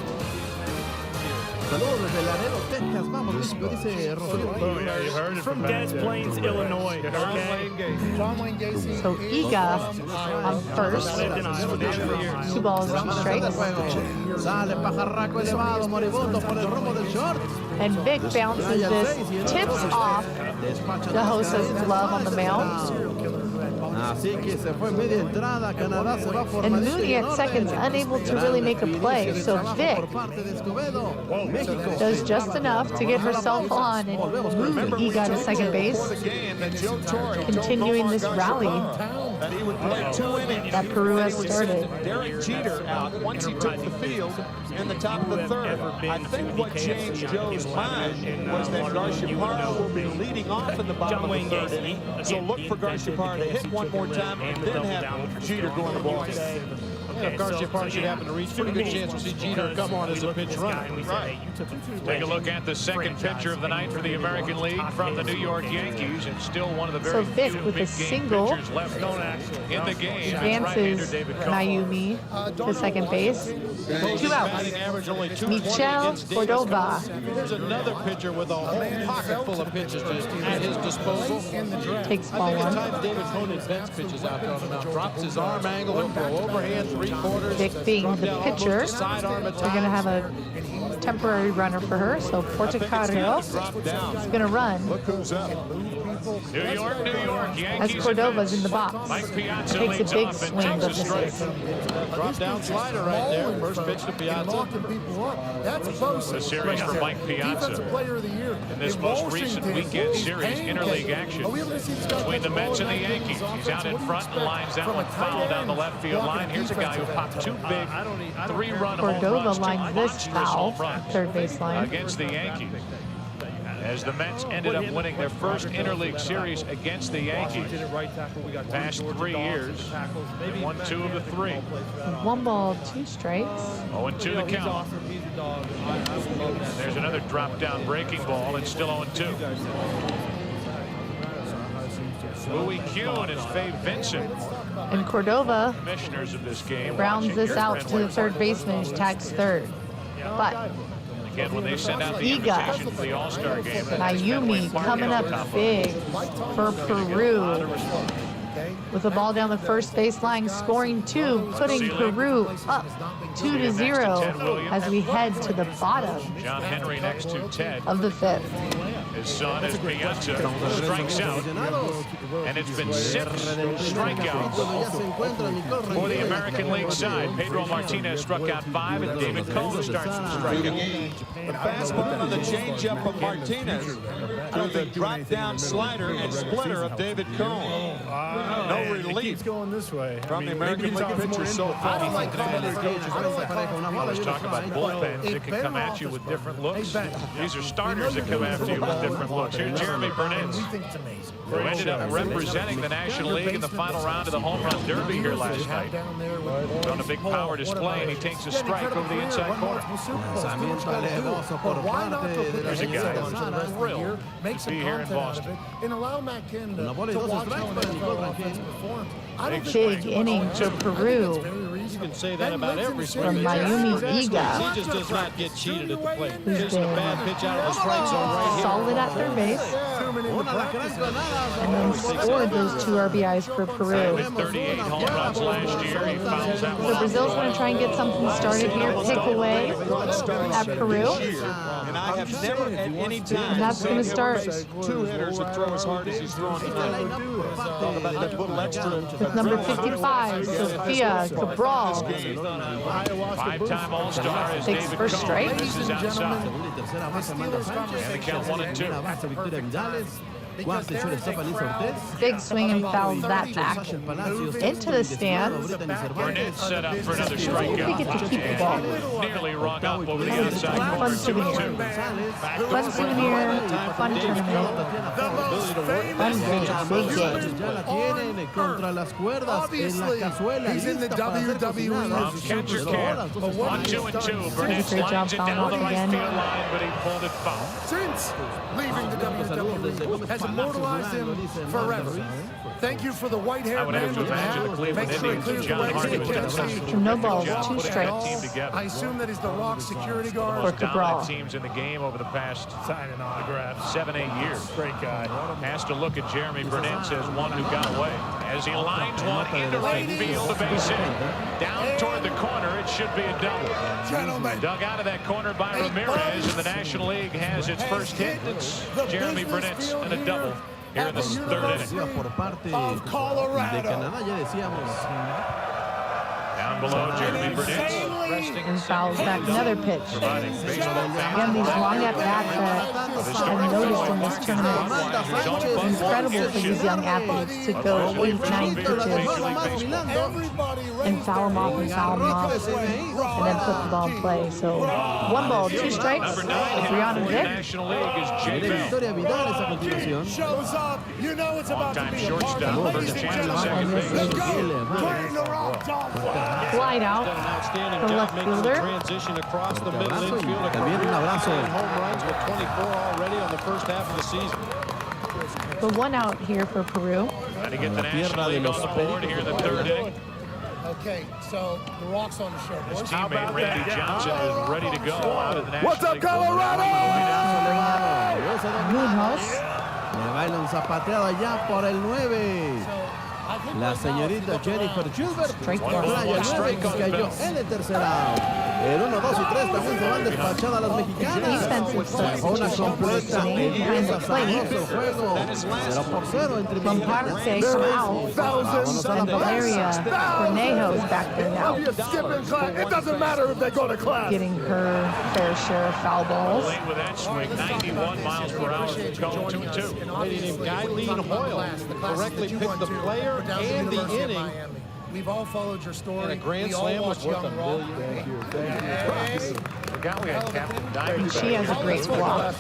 Saludos desde Laredo, Texas. Vamos, México, dice Rogelio. From Des Plaines, Illinois. Okay. So Iga on first. 2 balls, 2 strikes. Sale pajarraco elevado, moribundo por el rumbo del short. And Vick bounces this, tips off DeHosa's glove on the mound. Así que se fue media entrada. Canadá se va por And Marisco Mooney at Norte. second's unable to really make a play. So Vick Por parte de Escobedo. México does just enough to get herself on and move Iga to second base, continuing this rally That he would play 2 innings. that Peru has started. Derek Jeter out once he took the field in the top of the 3rd. I think what changed Joe's mind was that Garciaparra will be leading off in the bottom of the 3rd inning. So look for Garciaparra to hit one more time and then have Jeter go in the ball game. If Garciaparra should happen to reach, pretty good chance we'll see Jeter come on as a pinch runner. Take a look at the second pitcher of the night for the American League from the New York Yankees, and still one of the very So Vick few with a big game single pitchers left in the game. advances Mayumi to second base. 2 outs. Batting average only 220 Michel against Davis. Cordova. There's another pitcher with a whole pocket full of pitches at his disposal. Takes ball Many 1. times David Conan bends pitches out to him. Drops his arm angle, he'll throw overhand 3/4. Vick being drop the down almost pitcher. a sidearm at We're going to times. have a temporary runner for her. So Portocarrero is Drop down. going to run Look who's up. New York, as Yankees. Cordova's in the box. Mike Piazza Takes a leads big off and swing, takes a but strike. misses. Drop down slider right there. First pitch to Piazza. Locking people up. That's Bosa. The series for Mike Piazza. Defensive player of the year. In this most recent weekend series, interleague action between the Mets and the Yankees. He's out in front and lines that one foul down the left field line. Here's a guy who popped 2 big 3-run home Cordova runs, 2 lines this monstrous foul, home runs third baseline. against the Yankees. As the Mets ended up winning their first interleague series against the Yankees. Past 3 years, they won 2 of the 3. 1 ball, 2 strikes. 0-2 the count. And there's another drop-down breaking ball. It's still 0-2. Louis Kuhn is Faye Vincent, And Cordova commissioners of this game. rounds watching this your out friend to the Wade. third baseman, who tags third. But Again, when they send out the Iga. invitation for the All-Star game. Mayumi coming up big for Peru. with the ball down the first baseline, scoring 2, putting Peru up 2-0 as we head to the bottom John Henry next to Ted. of the 5th. His son is Piazza, strikes out, and it's been 6 strikeouts for the American League side. Pedro Martinez struck out 5, and David Cone starts to strike out. The fastball to the changeup of Martinez to the drop-down slider and splitter of David Cone. No relief going this way from the American League pitcher so far. Let's talk about bullpens that can come at you with different looks. These are starters that come after you with different looks. Here's Jeremy Burnett, who ended up representing the National League in the final round of the Home Run Derby here last night. On a big power display, and he takes a strike over the inside corner. There's a guy who's thrilled to be here in Boston. And allow Matt Canada to watch how an NFL offense performs. Big inning for Peru You can say that about every from Mayumi Iga, He just does not get cheated at the plate. who's Facing a bad been pitch out of the strike zone right here. solid at third base, and then scored those 2 RBIs for Peru. With 38 home runs last year, he fouls that So one. Brazil's going to try and get something started here, pick away at Peru. And I have never at any time And that's going to start 2 hitters that throw as hard as he's throwing tonight. Talk about that little extra. with number 55, Sophia Cabral. 5-time All-Star is Takes David first Cone. strike. This is outside. And the count 1-2. Big swing and fouls that back into the stands. Burnett set up for another They strikeout. get to keep the ball. Nearly rung up over the outside Fun corner. souvenir. 2-2. Fun souvenir, fun tournament, fun game, big game. Obviously, he's in the WWE. From catcher camp. 1-2-2. Burnett Great job slides it fouling down the off right again. field line, but he pulled it foul. Since leaving the WWE, has immortalized him forever. Thank you for the white hair I would man have to with the imagine the hat. Cleveland Make sure he Indians clears and the John way so Hardy he was can't doing see. such a No good balls, job 2 putting that strikes. team together. I assume that he's the Rock security guard. For Dominant Cabral. teams in the game over the past Signing autographs. 7-8 years. Great guy. Has to look at Jeremy Burnett, says one who got away. As he lines one into right field, the base hit. Down toward the corner, it should be a double. Gentlemen, Dug out of that corner by Ramirez, and the National League has its first hit. It's Jeremy Burnett and a double here in the 3rd inning. of Colorado. Down below, Jeremy Burnett resting And fouls back another pitch. providing baseball Again, these long at-bats that I've noticed in this tournament. It's incredible for these young athletes to go 8, 9 pitches and foul them off and foul them off, and then put the ball in play. So 1 ball, 2 strikes. Number 9 hitter Brianna for the Vick. National League is J-Bell. Shows up. You know it's about to Longtime be a party. shortstop, Ladies first and chance at gentlemen, second base. let's go. Dwayne The Rock Johnson. Flied out Done an outstanding for job left making the fielder. transition across the middle infield. A career 9 home runs with 24 already on the first half of the season. The 1 out here for Peru. Trying to get the National League on the board here in the 3rd inning. Okay, so The Rock's on the show. His boys. teammate Randy Johnson is ready to go out of the National What's up, League. Colorado? Munoz. Le baila un zapateado allá por el 9. La señorita Jennifer Gilbert. Strike One one. ball, Raya one strike on the cayó bell. en el tercer out. El 1, 2 y 3 también se van despachadas las mexicanas. Defensive Una substitution completa behind the empieza plate. sabroso el juego. 0-0 entre From mexicanas. Parse come out, and Valeria Cornejo is back there now, It doesn't matter if they go to class. getting her fair share of foul balls. Late with that swing, 91 miles per hour, going 2-2. Lady named Guylene Hoyle correctly picked the player and the inning. We've all followed your story. And a grand We all slam was watch worth Young $1 Rock. Forgot we had Captain Diamond. And she has a great block,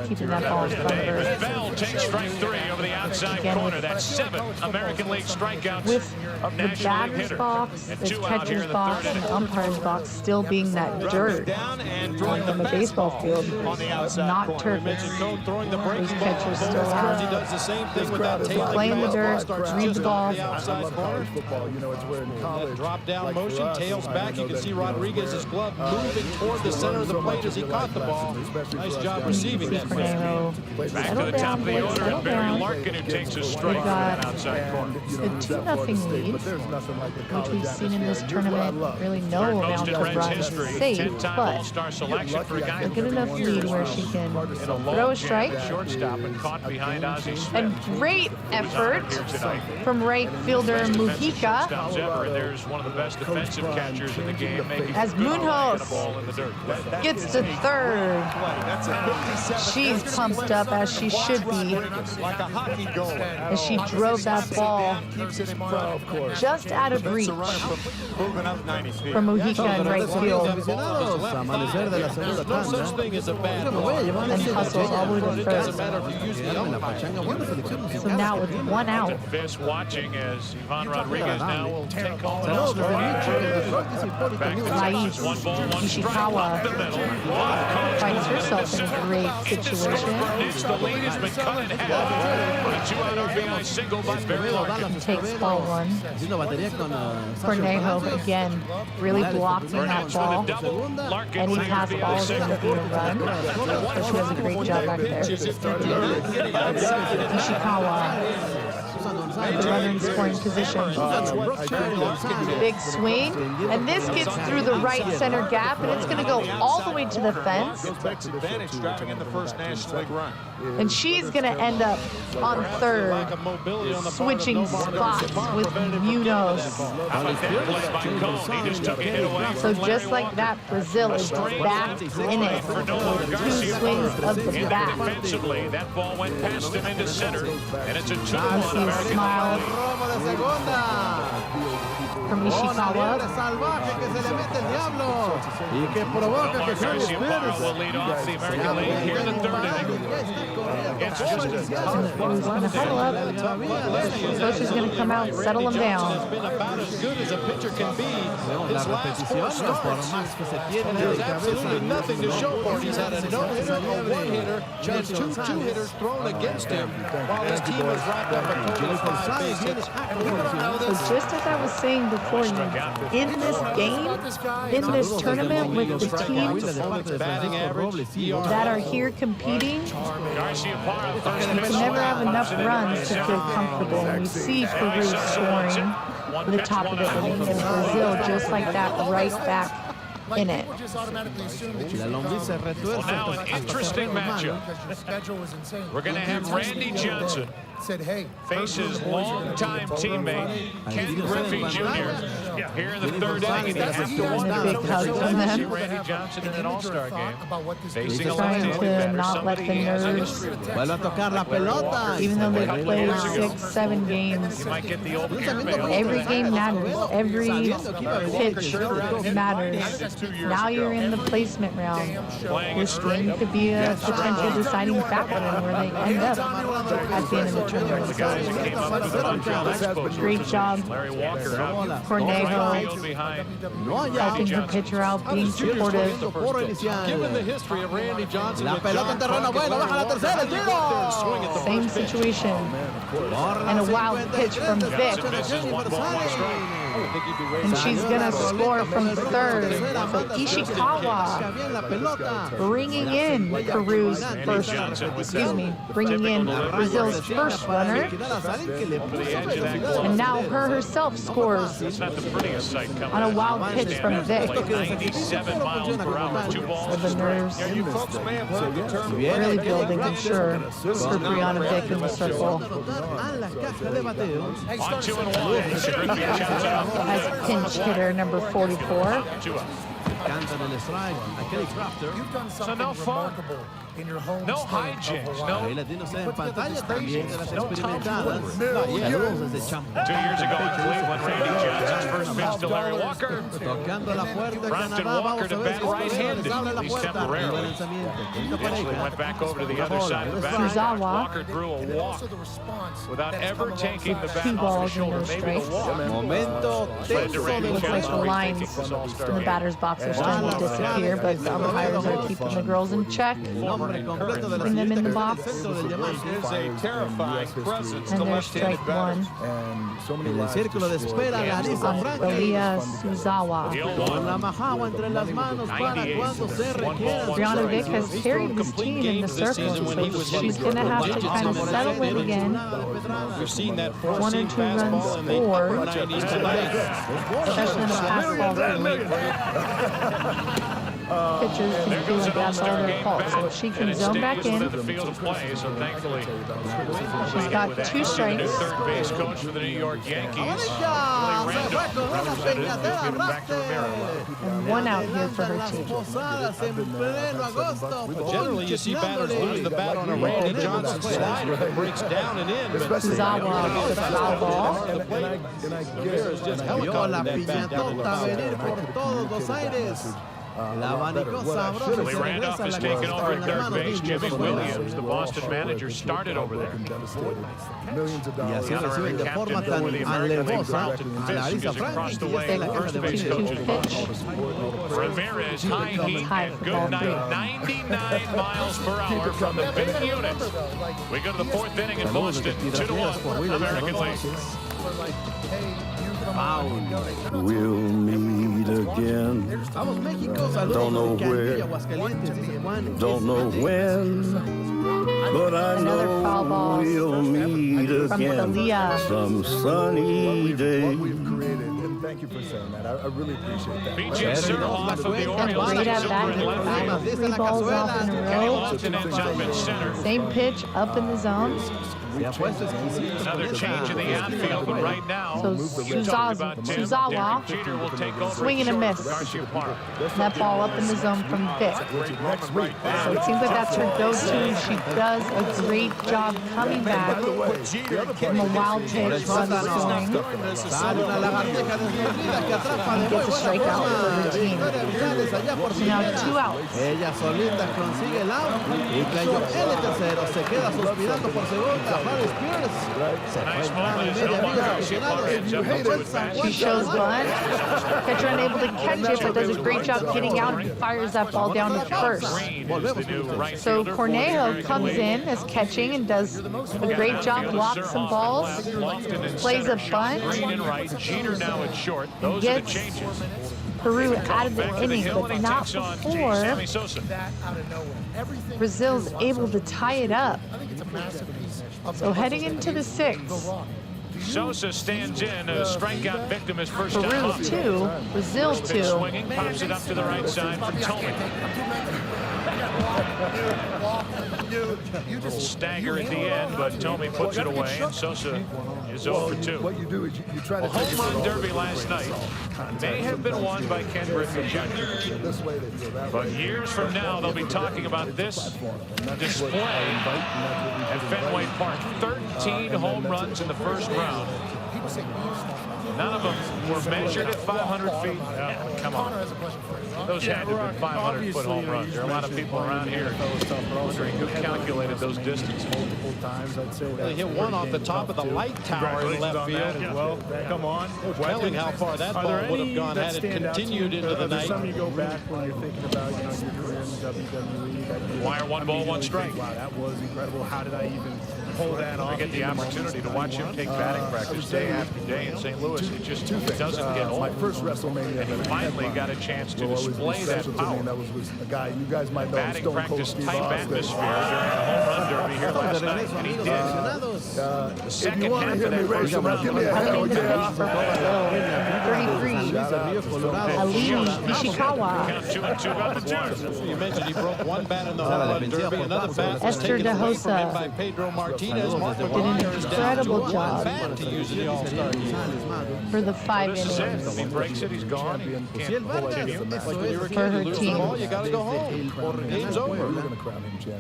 keeping that ball in front of her. Bell takes strike 3 over the outside Again, corner. That's 7 American League strikeouts With of the National League batter's hitter. box, And the 2 out here catcher's in the box, 3rd and inning. the umpire's box still being that dirt Down and throwing from the the baseball field, on the outside not corner. turf. We mentioned Cone throwing the breaking Those ball. catchers Both still times he have does the same thing with that tail. play in the dirt, read the ball. Outside corner. Football, you know, it's where in college, Drop down like motion, for us, tails I back. know You can that, see you know, Rodriguez's glove moving toward the center of the plate as he caught the ball. Nice job receiving that. Back to the top of the order, and Barry Larkin who takes a strike from that outside corner. The 2-0 lead, which we've seen in this tournament, really no amount of runs saved, but a good enough lead where she can throw a strike. Shortstop and caught behind Ozzy's And great effort from right fielder Mujica and there's one of the best defensive catchers in the game, making as Munoz gets to third. She's pumped up as she should be as she drove that ball just out of reach from Mujica in right field and hustles all the way to first. So now with 1 out. Watching as Ivan Rodriguez now will take on Ishikawa finds herself in a great situation. Takes ball 1. Cornejo again really blocking that ball. Any pass ball is going to be a run. So she does a great job back there. Ishikawa. The runner in scoring position. Big swing, and this gets through the right center gap, and it's going to go all the way to the fence. And she's going to end up on third, switching spots with Munoz. So just like that, Brazil is back in it. 2 swings of the bat. That ball went past him into center, and it's a 2-1 Smile from Ishikawa. will lead off the American League here in the 3rd inning. Who's going to huddle up? Coach is going to come out and settle him down. Has been about as good as a pitcher can be. His last 4 starts, and there's absolutely nothing to show for it. He's had a no-hitter, a 1-hitter, and 2 2-hitters thrown against him, while his team has racked up a total of 5 base hits. So just as I was saying before, in this game, in this tournament, with the teams that are here competing, you can never have enough runs to feel comfortable. And we see Peru scoring at the top of the inning, and Brazil just like that, right back in it. Well, now an interesting matchup. We're going to have Randy Johnson faces longtime teammate Ken Griffey Jr. here in the 3rd inning. And he's Big hug from them. Randy Johnson in an all-star game. Facing a Trying left-handed to batter. not let the nerves, even though they've played 6-7 games, Might get the old airmail. every game matters. Every pitch matters. Now you're in the placement round. This game could be a potential deciding factor in where they end up at the end of the tournament. Great job, Cornejo, helping her pitcher out, being supportive. Given the history of Randy Johnson, Same situation. And a wild pitch from Vic. And she's going to score from third. So Ishikawa bringing in Peru's first, bringing in Brazil's first runner. And now her herself scores on a wild pitch from Vic. 97 miles per hour, 2 balls. The nerves really building, I'm sure, for Brianna Vic in the circle. On 2-1. As pinch hitter number 44. So no fun. No hijinks. No tomfoolery. 2 years ago in Cleveland, Randy Johnson's first pitch to Larry Walker. Prompted Walker to bat right-handed, at least temporarily. Eventually went back over to the other side of the bat. Walker drew a walk without ever taking the bat off his shoulder. Maybe the walk led to Randy Looks like the Johnson lines in the batter's box are starting trying to disappear, but the umpires are keeping the girls in check. Putting them in the box. Is a terrifying presence to And there's left-handed strike batters. one. En el círculo de espera, Larissa Franklin. Alia Suzawa. Con la majagua entre las manos para cuando se requiera. Brianna Vick has carried this team in the circle, so she's going to have to kind of settle in again. We've seen that 1 or 2 runs scored, especially in the pass ball game. Pitchers can feel like that's all their fault, so if she can zone back in. She's got 2 strikes. Third base coach for the New York Yankees. And 1 out here for her team. Generally, you see batters lose the bat on a Randy Johnson slider that breaks down and in. Suzawa with a foul ball. Vio la piñatota venir por todos los aires. La abanicó sabroso. Lee Randolph has taken over at third base. Jimmy Williams, the Boston manager, started over there. Y así reciben de forma tan alevosa a Larissa Franklin, que es la jefa de base coach. Ramirez, high heat and good night. 99 miles per hour from the big unit. We go to the 4th inning in Boston. 2-1, American League. We'll meet again. Don't know where, don't know when, but I know we'll meet again some sunny day. Thank you for saying that. I really appreciate that. BJ Surhoff of the Orioles. Great at bat. 3 balls off in a row. Same pitch up in the zone. Another change in the outfield, but right now, So Suzawa swing and a miss. That ball up in the zone from Vick. So it seems like that's her go-to. She does a great job coming back from a wild pitch, run scoring. Gets a strikeout for her team. So now 2 outs. Ella solita consigue el out y cayó el tercero. Se queda suspirando por segunda. Harris Pierce. She shows bunt. Catcher unable to catch it, but does a great job getting out and fires that ball down to first. So Cornejo comes in as catching and does a great job, blocks some balls, plays a bunt, and gets Peru out of the inning, but not before Brazil's able to tie it up. So heading into the 6th. Sosa stands in, a strikeout victim his first time up. Peru 2, Brazil 2. Swinging, pops it up to the right side for Tony. A little stagger at the end, but Tomey puts it away, and Sosa is 0 for 2. What you do is you try to A home run derby last night may have been won by Ken Griffey Jr. But years from now, they'll be talking about this display at Fenway Park. 13 home runs in the first round. None of them were measured at 500 feet. Come on. Those had to have been 500-foot home runs. There are a lot of people around here wondering who calculated those distances. multiple times, I'd say. They hit one off the top of the light tower in left field. Well, come on. Telling how far that ball would have gone had it continued into the night. Some you go back when you're thinking about your career in the WWE. Wire 1 ball, 1 strike. Wow, that was incredible. How did I even pull that off? I get the opportunity to watch him take batting practice day after day in St. Louis. It just doesn't get old. My first WrestleMania. And he finally got a chance to display that power. That was a guy you guys might know. Batting practice type atmosphere during the home run derby here last night, and he did. The second half of that first round. 33, Ali Ishikawa. Count 2-2 about the turn. You mentioned he broke one bat in the home run derby. Another bat was taken away from him by Pedro Martinez. Mark McGwire is down to incredible job bat to use in the All-Star game. for the 5 This is it. innings If he breaks it, he's gone. He can't continue. for her team. You got to go home. Game's over.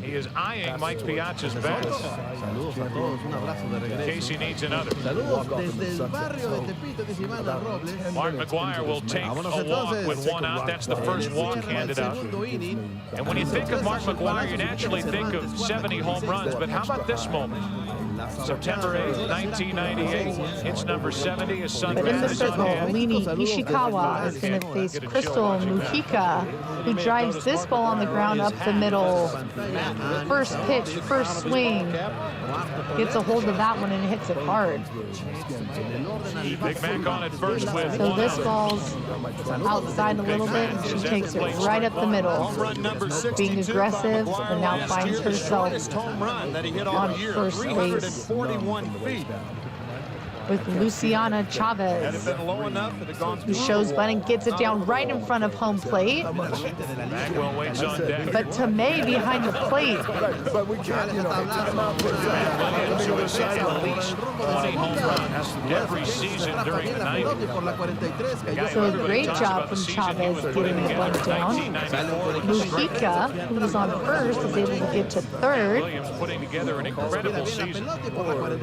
He is eyeing Mike Piazza's bat in case he needs another. Mark McGwire will take a walk with 1 out. That's the first walk handed out. And when you think of Mark McGwire, you naturally think of 70 home runs. But how about this moment? September 8th, 1998. It's number 70 is But in the circle, Alini Ishikawa is going to face Crystal Mujica, who drives this ball on the ground up the middle. First pitch, first swing. Gets a hold of that one and hits it hard. Big Mac on it first with So this ball's outside a little bit, and she takes it right up the middle, being aggressive, and now finds herself on first base with Luciana Chavez, who shows bunt and gets it down right in front of home plate. Bagwell waits on deck. But Tomei behind the plate. But we can't, you know, Who has hit at least 20 home runs every season during the 90s. So a great job from Chavez getting the bunt down. Mujica, who was on first, is able to get to third. Williams putting together an incredible season.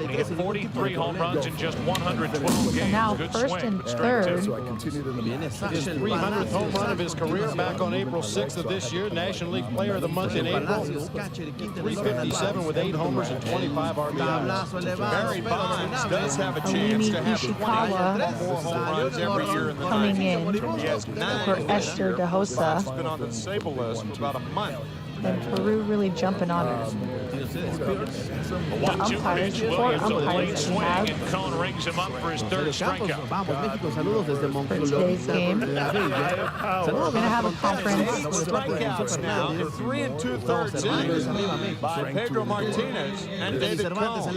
He hit 43 home runs in just 112 games. And now Good first swing. and Strike third. two. His 300th home run of his career back on April 6th of this year. National League Player of the Month in April. 357 with 8 homers and 25 RBIs. Barry Bonds does have a chance to have 21 more home runs every year in the Coming 90s. in He has 9 for this Esther year. De Hosa. He's been on the disabled list for about a month. And Peru really jumping on her. A 1-2 pitch. Four Williams a late umpires we swing, have and Cone rings him up for his third strikeout. for today's game. We're going to have a conference. Strikeouts now in 3 2/3 innings by Pedro Martinez and David Cone.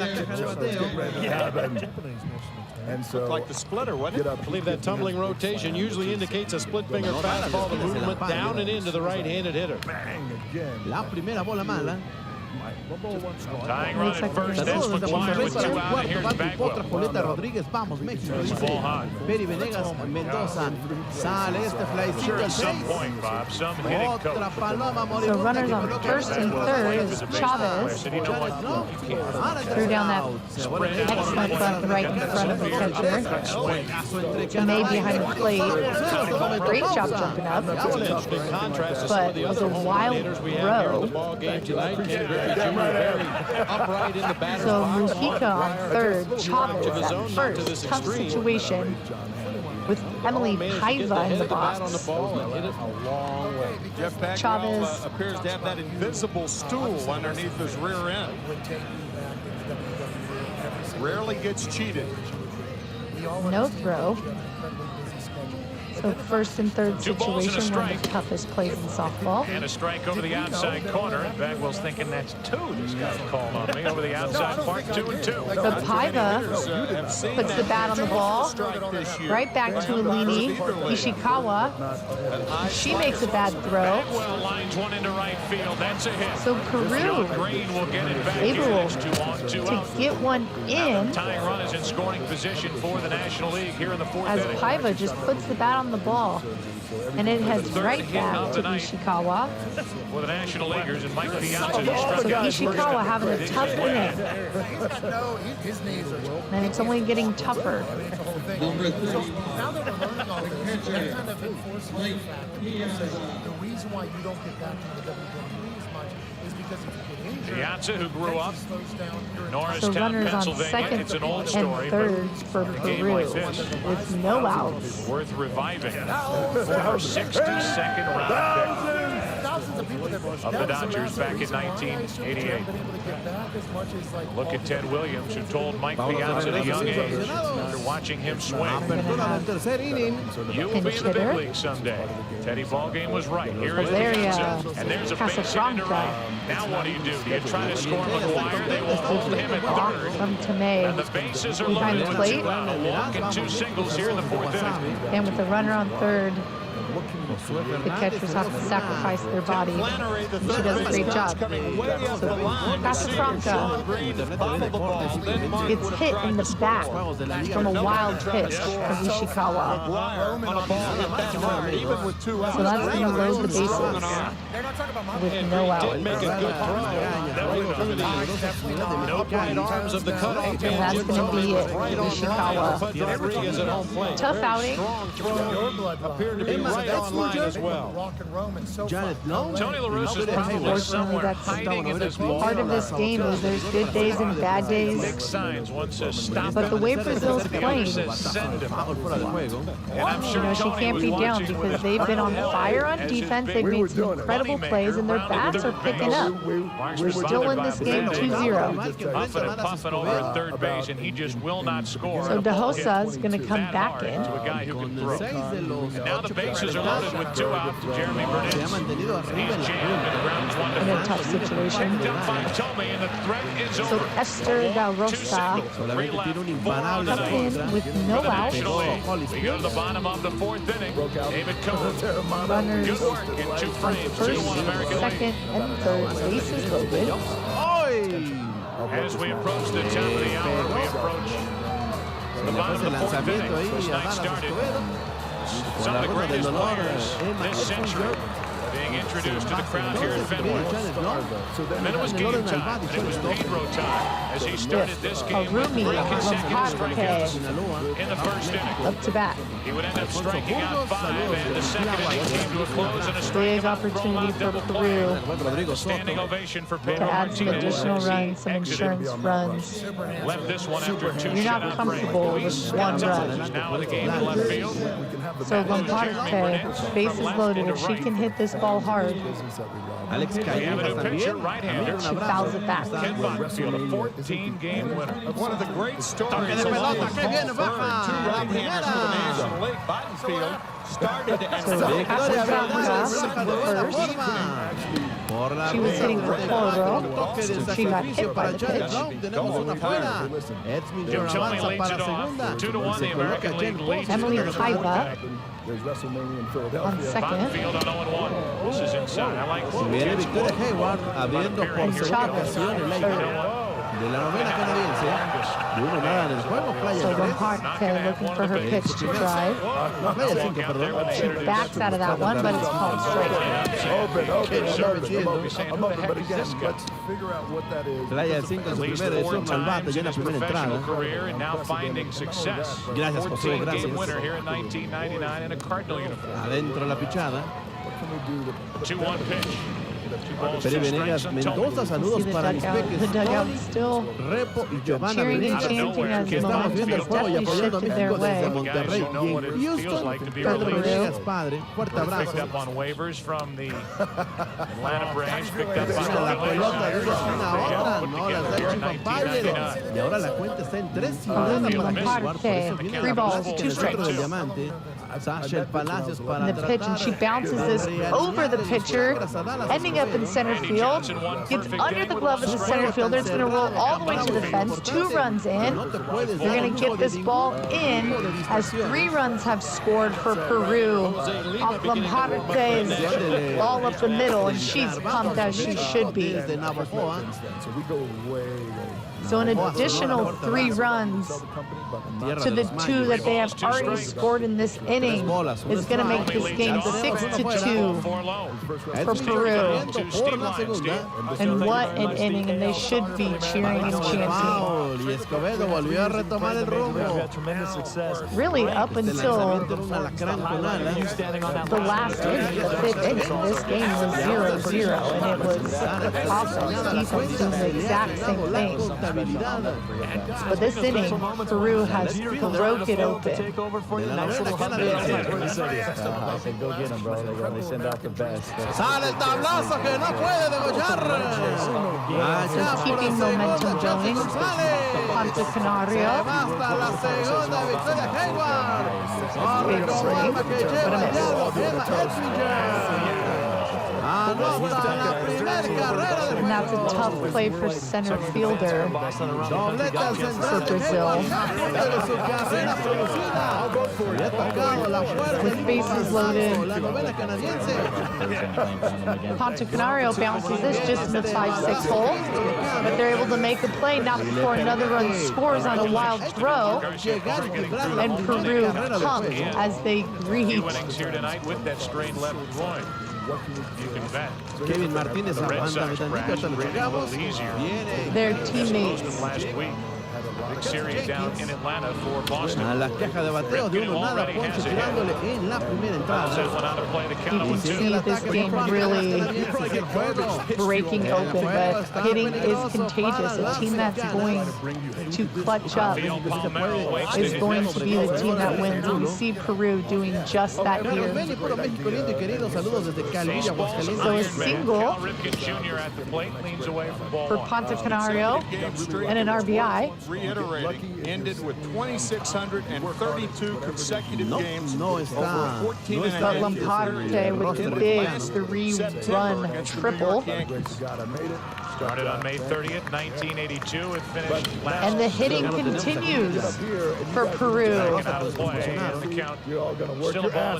And so, like the splitter, wasn't it? I believe that tumbling rotation usually indicates a split finger fastball, the movement down and into the right-handed hitter. La primera bola mala. Tying run at first, then Saludos put desde wide with Monterrey para 2 el out. cuarto. Here's Va tu potra, Bagwell. Julieta Rodríguez. Vamos, México. Dice Ball high. Peri Venegas, Mendoza. Sale este flycito Sure, al at some 6. point, Bob, some hitting Otra coach. paloma So moribunda runners que on coloca first and third is Chavez. Said, you know what? You can't. Threw down that excellent bunt right in front of the catcher. Tomei behind the plate. Great job jumping up. But it was a wild throw. So Mujica on third, Chavez at first. Tough situation with Emily Paiva in the box. Jeff Bagwell Chavez. appears to have that invisible stool underneath his rear end. Rarely gets cheated. No throw. So first and third 2 balls and a situation, one of the strike. toughest plays in softball. And a strike over the outside corner. Bagwell's thinking that's 2 this guy's called on me. Over the outside part, 2 and 2. So Paiva puts the bat on the ball. Right back to Alini Ishikawa. She makes a bad throw. Bagwell lines one into right field. That's a hit. So Peru Green will get it back here. able It's 2 on, 2 to out. get one in Tying run is in scoring position for the National League here in the 4th as inning. Paiva just puts the bat on the ball. And it heads right back to Ishikawa. For the National Leaguers and Mike Piazza who struck out his first Ishikawa time. having a tough inning. His knees are And it's only getting tougher. now that we're learning all this, that kind of enforces the fact that the reason why you don't get back to the WWE as much is because if you get injured, Piazza, who grew up So Norristown, runners on Pennsylvania. second It's an old and story, third for but a game Peru like this with no outs. worth reviving. For 62nd round pick thousands of people that of the Dodgers back in 1988. Look at Ted Williams, who told Mike Piazza at a young age, after watching him swing, Apertura del tercer inning. you'll be in the big league someday. Teddy Ballgame was right. Here is Valeria Piazza, and there's a base hit into Casafranca. right. Now what do? Do you try to score McGuire? They will hold him at third. From And Tomei the bases are behind loaded the with plate. 2 out. A walk and 2 singles here in the 4th inning. And with the runner on third, the catchers have to sacrifice their body. She does a great job. So Casafranca gets hit in the back from a wild pitch of Ishikawa. So that's going to load the bases with no outs. No Right arms of the cutoff And that's going to be it for Ishikawa. Rodriguez at home plate. Tough outing. Appeared to be right on line line as well. Janet Long. Tony La Russa is probably Unfortunately, somewhere that's hiding in this ball. part of this game. Is there's good days and bad days. Big signs. One says stop But the him. way Brazil's The other playing, says send him. And I'm you sure know, she Tony can't was be down watching because with they've been on fire on as his defense. big They've made some incredible plays, and their bats are picking up. We're still in this game 2-0. Huffing and puffing over at third base, and he just will not score. So DeHosa is going to come That back hard in. to a guy who can throw. And now the bases are loaded with 2 out to Jeremy Burnett. He's jammed in the grounds 1 to In a 1. tough situation. Picked up by Tomei, and the threat is So over. Esther Da 2 Rosa singles, 3 left, 4 on the comes in day. with no For the outs. National League, we go to the bottom of the 4th inning. David Cohn. Runners Good work in 2 frames, first, 2-1 American League. second, and third. Bases loaded. As we approach the top of the hour, we approach the bottom of the 4th inning. This night started. Some of the greatest players this century being introduced to the crowd here at Fenway. And then it was game time, and it was Pedro time as he started this game with 3 consecutive strikeouts in the first inning. Up to bat. He would end up striking out 5, and the second inning came to a close in a Big strikeout opportunity for double Peru standing ovation for to Pedro add some Martinez additional as he runs, some exited. insurance runs. Left this one after 2 You're not shutout comfortable frames. with 1 Luis run. Gonzalez is now in the game in left field. So Lomparte, bases loaded. If she can hit this ball hard, Alex We have a new pitcher, también. right-hander. she fouls it back. Ken Bottenfield, a 14-game winner. One of the great stories Toque de along pelota, with que viene, Paul baja, Furman, 2 la right-handers to the primera. National League. Bottenfield started and So Victoria Cassandra Blanca de buena first. forma. Por la She was hitting for Toro. toque de She got sacrificio hit by para the Janet pitch. Long. Tenemos una fuera. Edmund Jim Tomey avanza leads para it off. segunda. 2-1, Se the coloca American Jen League leads. Post. Emily Haiba There's WrestleMania in Philadelphia. on second. Bottenfield on 0-1. This is inside. I like this. Viene Victoria Hayward abriendo por segunda ocasión el aire de la novena canadiense. De 1-0 en el juego. Playa So 3. Lomparte looking for her pitch to drive. No, Playa 5, perdón. She backs out of that one, but it's called straight. Open. I'm open, but Who again, is this guy? let's figure out what that is. Playa 5 en At su least primera 4 edición al bate times ya in en la his primera professional entrada. career and now finding success. Gracias, José, 14-game gracias. winner here in 1999 in a Cardinal uniform. Adentro la pichada. 2-1 pitch. 2 balls, 2 Peri Venegas strikes on Mendoza, Tomey. saludos See the para mis dugout. peques The dugout Tony, still Repo y Giovanna cheering and Venegas, chanting as que estamos momentum viendo el has juego y definitely apoyando a shifted their México desde way. Monterrey Guys who know y what en it feels Houston. like to be For the Pedro released. Venegas padre, fuerte Picked abrazo. up on waivers from the Atlanta branch. Picked up by Mira, la pelota de Phillies. una a They otra, all put no las together ha here hecho in con Padre. 1999. Y ahora la cuenta está en 3 y Lumi nada para jugar. Por Lomparte, eso viene 3 la balls, plática 2 en el centro del strikes. diamante. Sasha Palacios para And the pitch, and she bounces this over the pitcher, ending up in center field. Gets under the glove of the center fielder. It's going to roll all the way to the fence. 2 runs in. They're going to get this ball in as 3 runs have scored for Peru. Lomparte is all up the middle, and she's pumped as she should be. So we go way. So an additional 3 runs to the 2 that they have already scored in this inning is going to make this game 6-2 for Peru. And what an inning, and they should be cheering and chanting. Y Escobedo volvió a retomar el rumbo. Really up until the last inning, the 5th inning, this game was 0-0, and it was offense, defense doing the exact same thing. But this inning, Peru has broke it open. Sale el tablazo que no puede degollar. Allá por Keeping la momentum segunda, going. González. Ponce Canario. Basta la segunda victoria Hayward. Corre Big como swing, arma que but lleva a el miss. diablo, Emma Ettinger. Anota la primera carrera del And that's a juego. tough play for center fielder Doblete al central for Brazil. de su carrera producida. Y ha tocado la puerta With bases loaded. la novena canadiense. Ponce Canario bounces this just in the 5-6 hole, but they're able to make a play not before another run scores on a wild throw, and Peru pumped as they reach. Innings here tonight with that strained left groin. You can bet. Kevin Martínez The Red aguanta Sox tantito crash hasta lo breathing a checamos. little easier. Viene Their As opposed teammates to last week. Big series down in Atlanta for Boston. A la caja de bateo de 1-0, Ponce tirándole en la primera entrada. You can see this game really breaking open, but hitting is contagious. A team that's going to clutch up is going to be the team that wins. And we see Peru doing just that here. So a single for Ponce Canario and an RBI. Reiterating, ended with 2,632 consecutive games. No está. But Lamparte with the big 3-run triple. Started on May 30th, 1982, and finished last. And the hitting continues for Peru.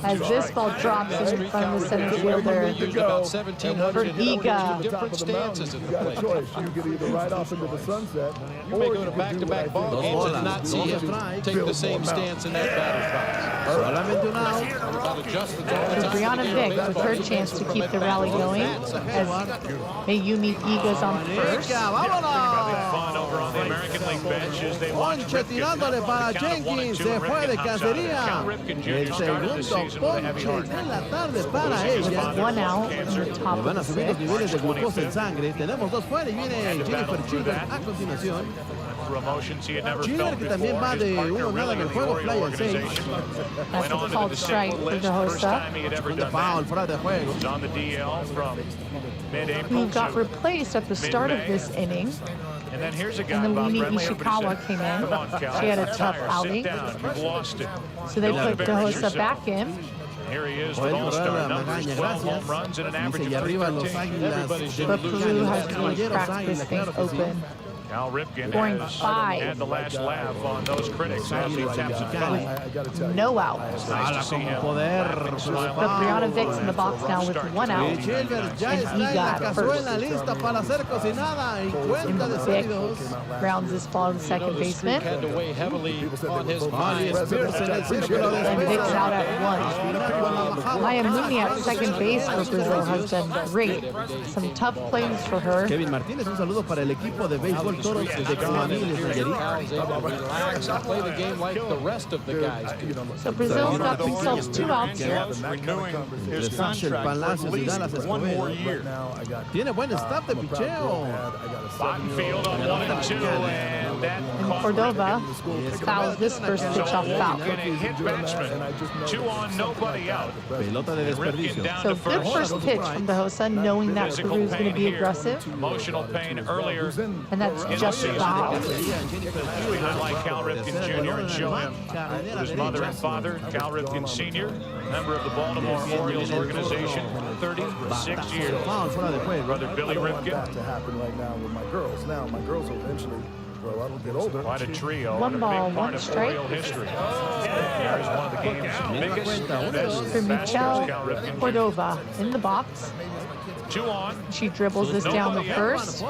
As this ball drops in front of the center fielder for Giga. Different stances at the plate. You may go to back-to-back ball games and not see him take the same stance in that batter's box. For Brianna Vick with her chance to keep the rally going as Mayumi Giga's on first. Ponche tirándole para Jenkins, se fue de cacería. El segundo ponche de la tarde para ella. One out in the top Le van a of the subir los sixth. niveles de glucosa en sangre. Tenemos dos fuera y viene Jennifer Children a continuación. Children que también va de 1-0 en el juego, play al 6. That's a called strike for the Hosta, Foul, fuera de juego. who got replaced at the start of this inning. And then here's a guy, And then Bob Lumi Brenly, Ishikawa came in. Come on, Cal. She had a That's tough tire. outing. Sit down. You've lost it. So they put Embarrass Hosta yourself. back in. Here he is with all-star numbers, 12 home runs and an average of 13. But Peru has really cracked this thing open. Cal Ripken Scoring has 5. had the last laugh on those critics as he taps it foul. No out. It's nice to see him. But Brianna Vick's in the box now with 1 out. And he got first. And Vick grounds this ball to the second baseman. Had to weigh heavily on his mind. And Vick's out at 1. Maya Mooney at second base for Brazil has been great. Some tough plays for her. Kevin Martínez, un saludo para el equipo de béisbol Toros de Guamaniles, Nayarit. Relax and play the game like the rest of the guys do. So Brazil's got themselves 2 outs here. Renewing his Sánchez, contract for Palacios at y least Dallas 1 more Escobedo. year. Tiene buen staff de picheo. Field on 1-2, and that And Cordova fouls this first pitch off foul. and a hit batsman. 2 on, nobody out. Pelota de desperdicio. Down So to good first pitch from the Hosta, knowing that Peru's going to be aggressive. Emotional pain earlier. And that's just foul. We highlight Cal Ripken Jr. and show him with his mother and father. Cal Ripken Sr., member of the Baltimore Orioles organization, 36 years. Brother Billy Ripken. To happen right now with my girls. Now my girls will eventually grow up and get older. Quite a trio. One and a ball, big part one of strike. Oriole history. Here's one of the game's biggest, best For batters, Michelle Cal Ripken Jr. Cordova in the box. 2 on. She dribbles this down the first.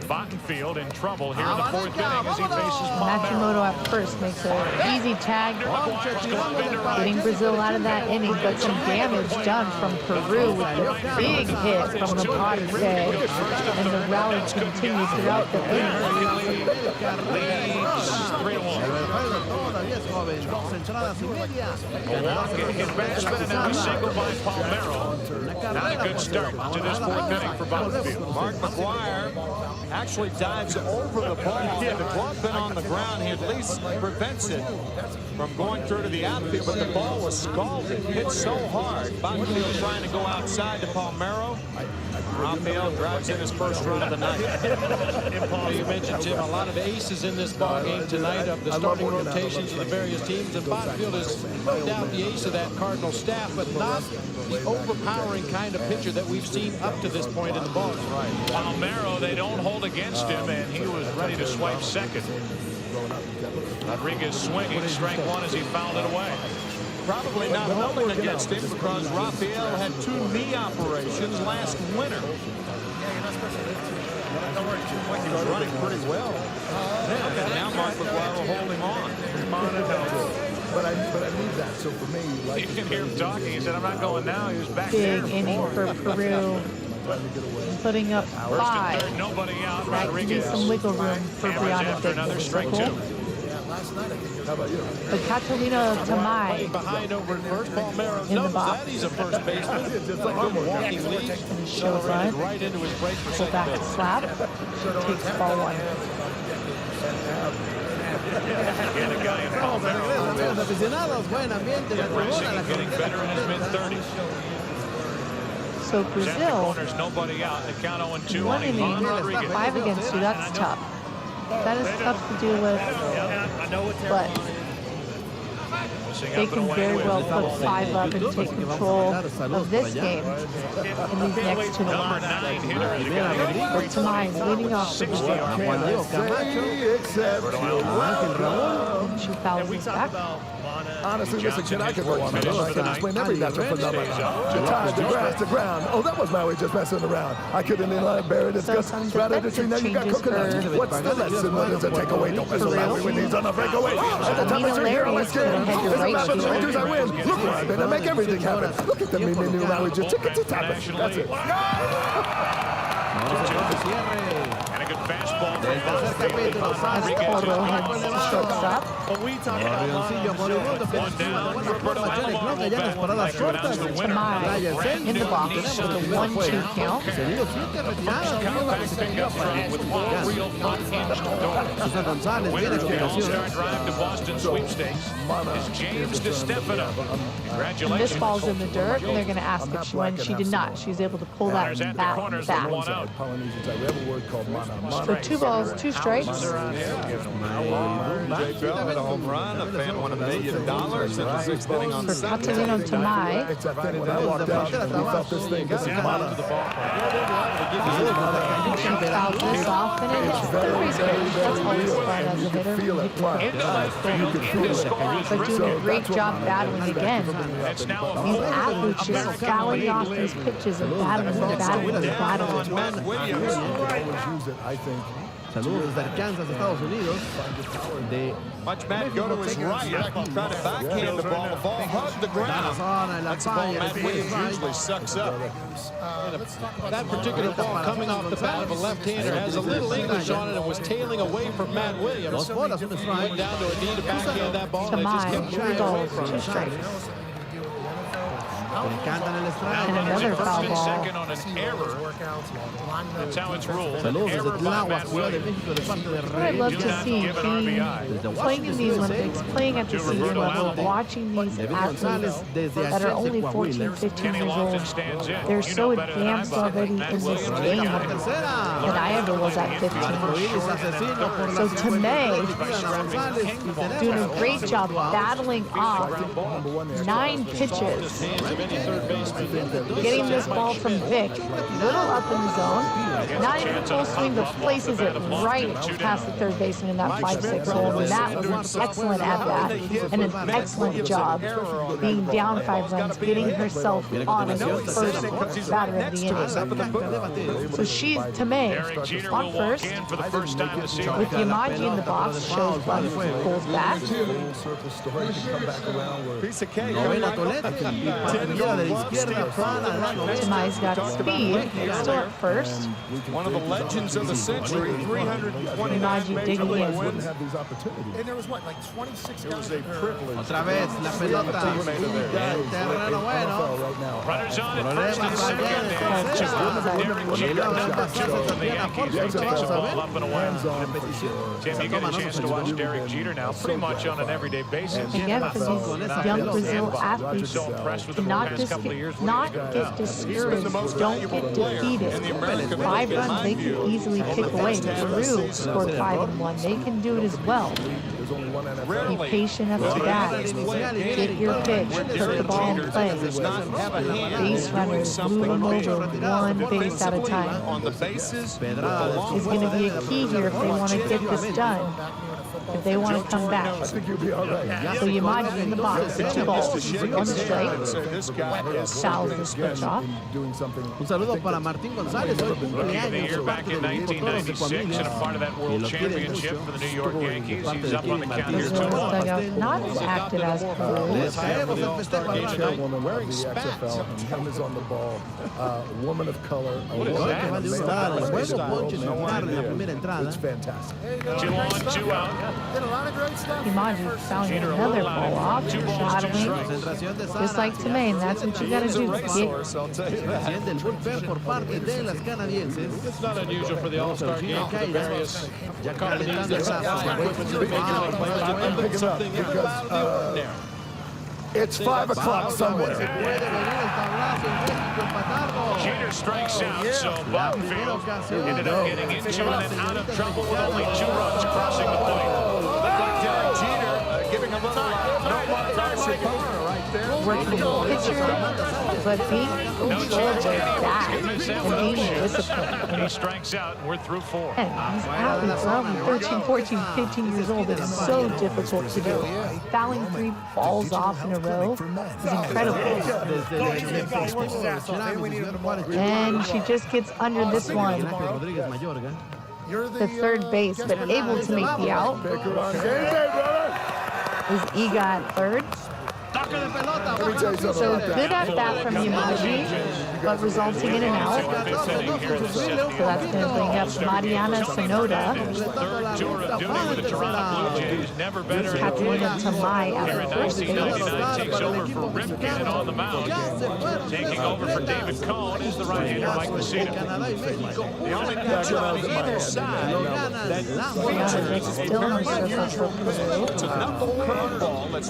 Bottenfield in trouble here in the 4th inning as he faces Matsumoto at first makes an easy tag, getting Brazil out of that inning, but some damage done from Peru with the big hit from the Ponce, and the rally continues throughout the inning. hit batsman and then a single by Palmero. Not a good start to this 4th inning for Bottenfield. Mark McGuire actually dives over the ball. Had the glove been on the ground, he at least prevents it from going through to the outfield, but the ball was scalded, hit so hard. Bottenfield trying to go outside to Palmero. Rafael drives in his first run of the night. You mentioned, Jim, a lot of aces in this ball game tonight of the starting rotations of the various teams, and Bottenfield is no doubt the ace of that Cardinal staff, but not the overpowering kind of pitcher that we've seen up to this point in the ball game. Palmero, they don't hold against him, and he was ready to swipe second. Rodriguez swinging, strike 1 as he fouled it away. Probably not holding against him because Rafael had 2 knee operations last winter. He was running pretty well. And now Mark McGuire will hold him on. But I need that. So for me, like, You can hear him talking. He said, I'm not going now. He was back Big there. inning for Peru. putting up 5. Nobody out. That can be some wiggle room for Brianna Biggs. Cool. But Catalina Tamai behind over at first. Palmeiro in the knows box. that he's a first baseman. Good walking lead. Show front. Right into his break for Pull second back to base. slap. Takes ball 1. Getting better in his mid-30s. So Set the Brazil, corners, nobody out. The count 0-2 one on inning, Ivan Rodriguez. 5 against 2. That's tough. That is tough to deal with, but they can very well put 5 up and take control of this game in these next 2 Number innings. 9 hitter is the guy But Tamai is leading off for Brazil. And she fouls us back. Honestly, listen, kid, I could go on and on. I could explain every natural phenomenon. The tide, the grass, the ground. Oh, that was Maui just messing around. I couldn't inline, bury, discuss, sprout at the tree. Now you got coconut. What's the lesson? What is the takeaway? Don't mess with Maui when he's on a breakaway. At the top of the tree, here on my skin. It's a match of strangers, I win. Look where I've been. I make everything happen. Look at the me, Maui just ticket to tap it. That's it. And a good fastball from Shortstop. Tamai in the box with a 1-2 count. One-star drive to Boston sweepstakes is James DeStefano. And Congratulations. this ball's in the dirt, and they're going to ask if she won. She did not. She was able to pull that Runners at the bat corners, back. one out. So 2 balls, 2 strikes. Jay Bell hit a home run. A fan won $1 million in the 6th inning on For Sunday. Catalina Tamai. It's that thing when I walked out, we felt this thing. This is mana. She fouls this off, and it hits the third base coach. That's always fun as a hitter. Feel it. But doing a great job battling again. It's now a These athletes just scouring off these pitches and battling and battling and battling. Matt Williams always use it, I think. Saludos desde Arkansas, Estados Unidos. Watch Matt go to his right, trying to backhand the ball. The ball hugged the ground. That's a ball Matt Williams usually sucks up. That particular ball coming off the bat of a left-hander has a little English on it and was tailing away from Matt Williams. Went down to a knee to backhand that ball, and it just kept Tamai, 3 moving away balls, from 2 him. strikes. And another foul ball. Second on an error. That's how it's ruled. An Saludos error desde by Tláhuac, Matt Ciudad de Williams. México, de parte de What I'd love to see, playing in these Olympics, playing at the senior level, watching these athletes that are only 14, 15 years old. They're so advanced already in this game than I ever was at 15. So Tamai doing a great job battling off 9 pitches, getting this ball from Vic, little up in the zone, not even full swing, but places it right past the third baseman in that 5-6 hole. And that was an excellent at-bat and an excellent job being down 5 runs, getting herself on as the first batter of the inning. So she's Tamai on first, with Yamaji in the box, shows bunt, pulls back. Piece of cake. Tamai's got speed, still at first. One of the legends of the century, 320 Yamaji digging in. And there was what, like 26 guys? It was a privilege. Otra vez la pelota. Terreno bueno. Runners on at first and second. Derek Jeter, number 2 from the Yankees, who takes the ball up and away. Tim, you get a chance to watch Derek Jeter now pretty much on an everyday basis. Again, for these young Brazil athletes, So impressed with the not past couple of years. get discouraged, don't get defeated. 5 runs they can easily pick away. Peru scored 5 in 1. They can do it as well. Be patient after that. Get your pitch, put the ball in play. Base runners, move them over 1 base at a time. On the bases, Is going to be a key here if they want to get this done. if they want to come back. So Yamaji in the box with 2 balls, 1 strike. Fouls the switch off. Un saludo para Martín González, hoy cumpleaños por parte del equipo Toros de Coahuila. Y lo quiere mucho. Parte de Kevin Martínez. Not as active as Les caemos el festejo al Chairwoman of the XFL, her name is on the ball. Woman of color. It's fantastic. 2 on, 2 out. Imaji found another ball off, shadowing, just like Tamain. That's what you gotta do. Siente el bullpen por parte de las canadienses. It's not unusual for the All-Star game for the various companies that It's 5 o'clock somewhere. Jeter strikes out, so Buttonfield ended up getting into and then out of trouble with only 2 runs crossing the plate. Derek Jeter giving a little right there. Working the pitcher, but being controlled with that and being disciplined. And he strikes out, and we're through 4. And these athletes are only 13, 14, 15 years old. It's so difficult to do. Fouling 3 balls off in a row is incredible. And she just gets under this one. The third base, but able to make the out. Is Iga at third. So good at that from Yamaji, but resulting in an out. So that's going to bring up Mariana Sonoda. Katarina Tamai at first base. Takes over for Ripken and on the mound. Taking over for David Cohn is the right-hander Mike Messina. The only pitcher on the other side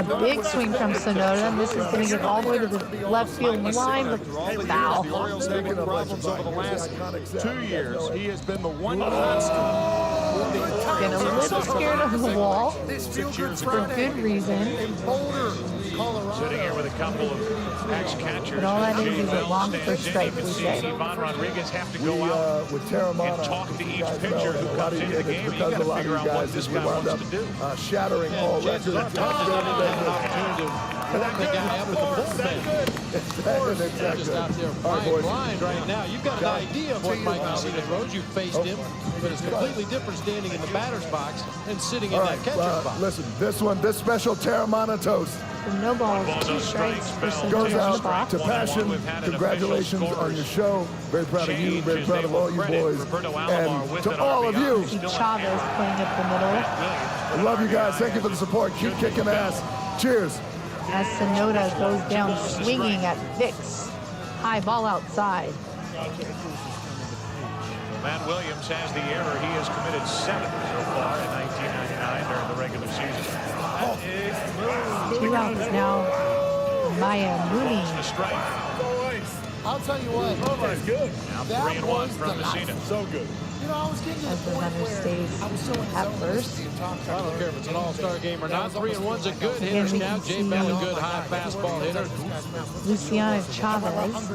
a big swing from Sonoda. This is going to get all the way to the left field line, but foul. The Orioles having problems over the last 2 years. He has been the one constant. Getting a little scared of the wall for good reason. Sitting here with a couple of ex-catchers. But all that is a long first strike, we say. Ivan Rodriguez have to go out and talk to each pitcher who comes into the game. You got to figure out what this guy wants to do. Shattering all records. The guy up at the bullpen. Just out there blind right now. You've got an idea of what Mike Messina throws. You've faced him, but it's completely different standing in the batter's box and sitting in that catcher's box. Listen, this special Terramana toast. No balls, 2 strikes for Sonoda goes in the out box. to Passion. Congratulations on your show. Very proud of you. Very proud of all you boys. And to all of you. Chavez playing up the middle. I love you guys. Thank you for the support. Keep kicking ass. Cheers. As Sonoda goes down swinging at Vicks. High ball outside. Matt Williams has the error. He has committed 7 so far in 1999 during the regular season. 2 outs now. Maya Mooney. I'll tell you what. Oh, my good. Now 3-1 from Messina. So good. You know, I was getting As the runner stays at first. I don't care if it's an all-star game or not. 3-1's a good hitter scout. Jay Bell, a good high fastball hitter. Luciano Chavez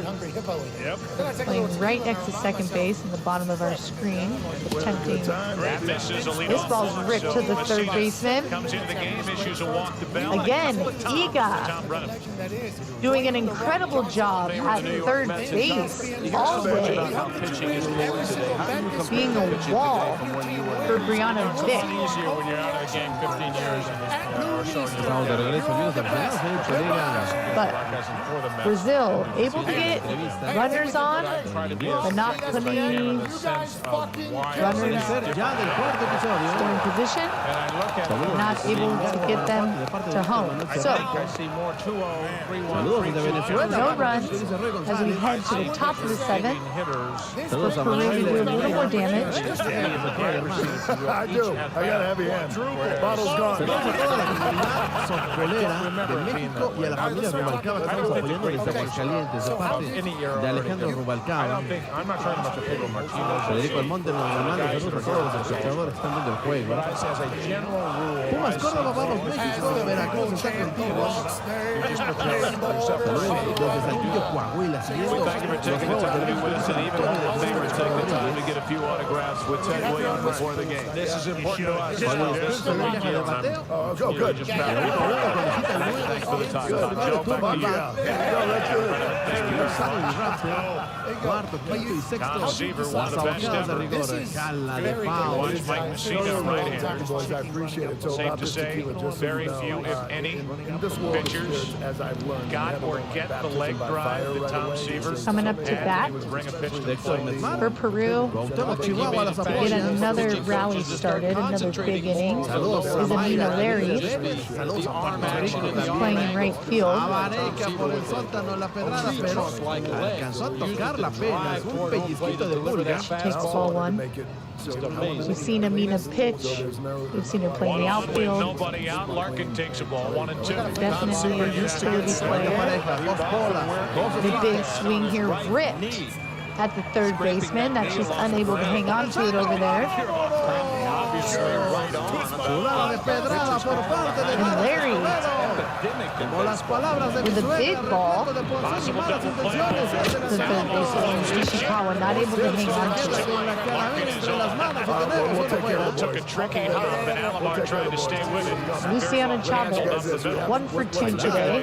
playing right next to second base in the bottom of our screen. Attempting. This ball's ripped to the third baseman. Comes into the game, issues a walk to Bell. Again, Iga doing an incredible job at third base all day. Being a wall for Brianna Vick. Easier when you're out of the game 15 years. But Brazil able to get runners on, but not putting runners in position, not able to get them to home. So, no runs as we head to the top of the 7th. Look for Ray to do a little more damage. I do. I got a heavy hand. Bottle's gone. Softbolera de México y a la familia Rubalcaba que estamos apoyando desde Aguascalientes, de parte de Alejandro Rubalcaba. Federico Almonte nos manda saludos a todos los espectadores que están viendo el juego. Pumas Córdoba, vamos México, Veracruz está contigo. Saludos desde Saltillo, Coahuila, siguiendo los juegos del us with Ted Williams before the game. This is important to us. Oh, good. Thanks for the time. Joe, back to you. Cuarto, quinto y sexto. Con Seaver, one of the best ever. Cala de Pau. Watch Mike Messina right here. Boys, I appreciate it. So Safe to say, very few, if any, pitchers got or get the leg drive that Tom Seaver Coming up to bat bring a pitch to the plate. for Peru. Get another rally started, another big inning. Is Amina Larry. He's playing in right field. Abareca por el sótano la pedrada, pero alcanzó a tocar la pena. Un pellizquito de pulga. Takes ball one. We've seen Amina pitch. We've seen her play in the outfield. Nobody out. Larkin takes a ball, 1 and 2. Definitely a utility player. The big swing here ripped at the third baseman. That she's unable to hang on to it over there. And Larry with a big ball. The third baseman, Ishikawa, not able to hang on to it. Took a tricky hop, and Alomar tried to stay with it. Luciano Chavez, 1 for 2 today.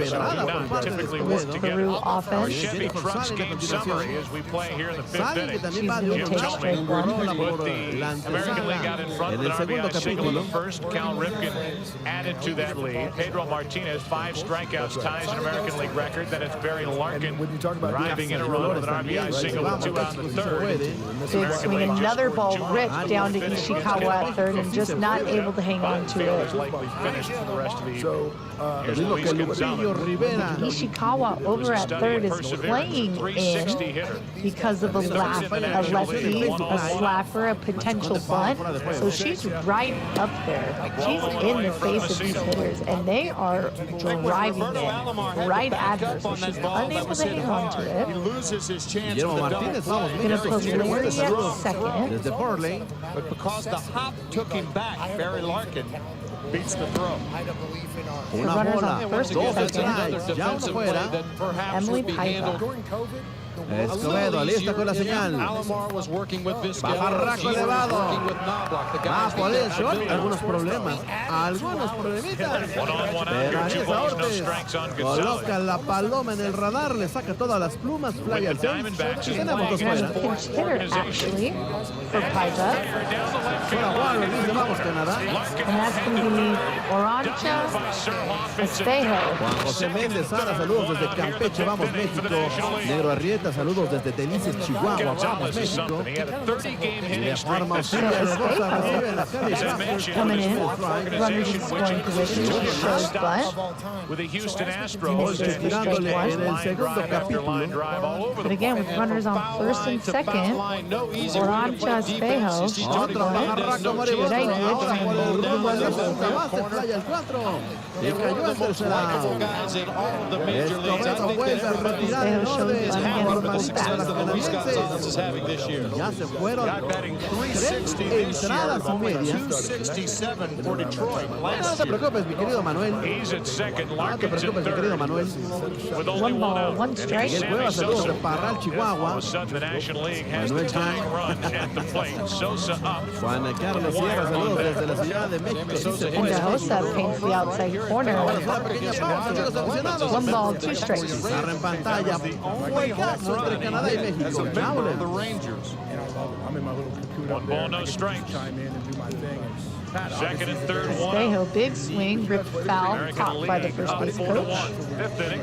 Typically This work together. Peru Our offense. Chevy Trucks game summary as we play here in the 5th inning. She's going to take straight one. Put the American League out in front with an RBI single in the first. Cal Ripken added to that lead. Pedro Martinez, 5 strikeouts, ties an American League record. Then it's Barry Larkin driving in a run with an RBI single with 2 out in the 3rd. Big swing, another ball ripped down to Ishikawa at third and just not able to hang on to it. Likely finished for the rest of the evening. Here's Luis Gonzalez. Ishikawa over at third is playing in because of a lefty, a slapper, a potential bunt. So she's right up there. She's in the face of these hitters, and they are driving it right at her. So she's unable to hang on to it. Guillermo Martínez, vamos, Gonna put Larry at second. desde Portland. But because the hop took him back, Barry Larkin beats the throw. Una Runners bola, on first and dos second. strikes, ya uno fuera. Emily Paiva. Escobedo alista con la señal. Alomar was working with Vizquel. Bajarraco elevado. Working with Knobloch. The Va guys por el short. Algunos problemas. Algunos problemitas. Pero Ariza Ortiz coloca la paloma en el radar. Le saca todas las plumas. Fly al centro. Y tenemos dos fuera. Pinch hitter, actually, for Paiva. Fuera Warren. Dice, vamos Canadá. And that's going to be Orancha Espejo. Juan José Méndez, Sara, saludos desde Campeche, vamos México. Negro Arrieta, saludos desde Delicias, Chihuahua, vamos México. Y de forma auxiliar, Rosa recibe la Coming in, runners in scoring position, shows butt. With the Houston Astros tirándole en el segundo capítulo. But again, with runners on first and second, Orancha Espejo. Otro bajarraco moribundo, ahora por el rumbo de la segunda base, fly al 4. Y cayó el tercer out. Escobedo vuelve a retirar el orden. Ya se fueron 3 entradas y media. No te preocupes, mi querido Manuel. No te preocupes, mi querido Manuel. 1 ball, 1 strike. Miguel Cuevas, saludos de Parral, Chihuahua. Manuel Chan. Juan Carlos Sierra, saludos desde la Ciudad de México. Sí se And fue. Dahosa paints the outside corner. Una pequeña pausa, chicos aficionados. 1 ball, 2 strikes. Agarra en pantalla. Un juegazo entre Canadá y México. Chaulen. I'm in my little cocoon up 1 there. ball, no strikes. Chime in and do my thing. Second and third, 1 out. Espejo, big swing, ripped foul, caught by the first base coach. 5th inning.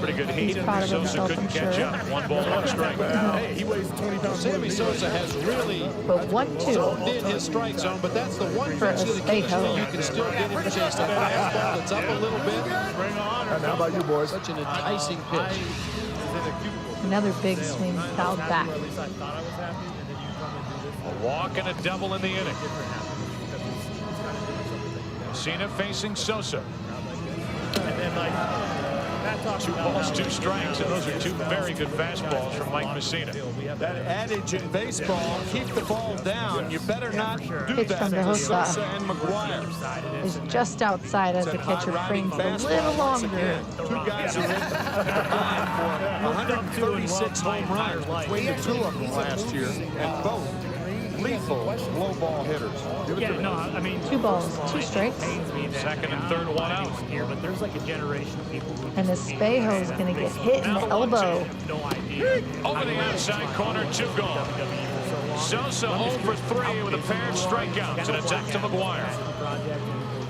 Pretty good heat. proud of Sosa himself, couldn't I'm catch sure. up. 1 ball, 1 strike. Hey, he weighs 20 pounds. Sammy Sosa has really But 1-2 zoned in his strike zone, but that's the one for pitch that occasionally Espejo. you can still get him chased. That fastball that's up a little bit. And how about you boys? Such an enticing pitch. Another big swing, fouled back. A walk and a double in the inning. Cena facing Sosa. And then, like, 2 balls, 2 strikes, and those are 2 very good fastballs from Mike Messina. That adage in baseball, keep the ball down. You better not do Pitch that from to Sosa Sosa and McGuire. is just outside as the catcher frames it a little longer. 2 guys who hit for 136 home runs between the 2 of them last year, and both lethal low ball hitters. Yeah, no, I mean, 2 balls, 2 strikes. Second and third, 1 out. Here, but there's like a generation of people who And Espejo is going to get hit in the elbow. no idea. Over the outside corner, 2 gone. Sosa 0 for 3 with a pair of strikeouts, and it's back to McGuire.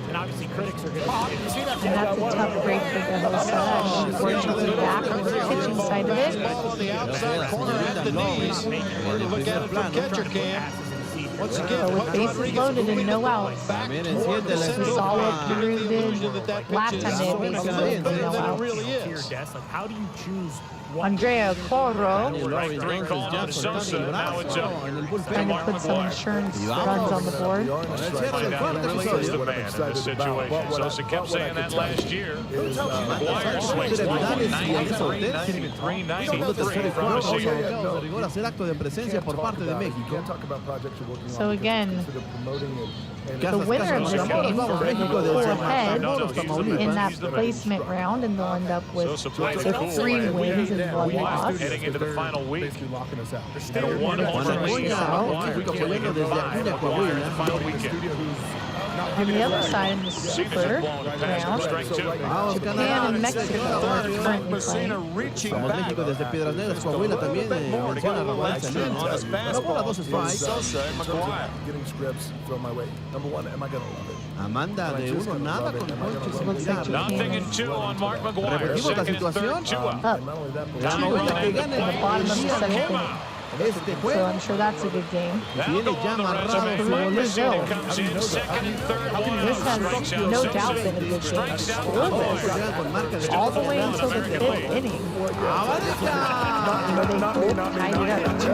And obviously critics are going to And that's a tough break for De Rosa. She's working back on the pitching side of it. Ball on the outside corner at the knees. And you look at it from catcher cam. Once again, So with bases loaded and no outs, we saw what Peru did last time they had bases loaded and no outs. How do you choose Andrea Corro Right, 3 called on Sosa, now it's up. trying to put some insurance runs on the board. Find out who really is the man in this situation. Sosa kept saying that last year. McGuire swings 193, 93 from the single. Rigor hacer acto de presencia por parte de México. So again, the winner of this game will go ahead in that placement round, and they'll end up with 3 wins and 1 loss. Heading into the final week. And a 1 home run lead final weekend. On the other side, in the super round, Japan and Mexico are currently playing. Vamos México desde Piedras Negras, Coahuila también menciona Rafael Sánchez. Pero por las 2 strikes. Getting scripts from my way. Number 1, am I going to love it? Amanda de 1 nada con ponches y milagros. Nothing in 2 on Mark McGuire. Repetimos la Second and third, situación. 2 up. Up. Ganó que gane The bottom of the 7th inning. este So juego. I'm sure that's a good game. Now go on the resume. Mike Messina comes in second and third, 1 This out. has Strikes out no Sosa. doubt been a good game. Strikes out Scoreless all the way until the 5th inning, where they both tied it up 2-2.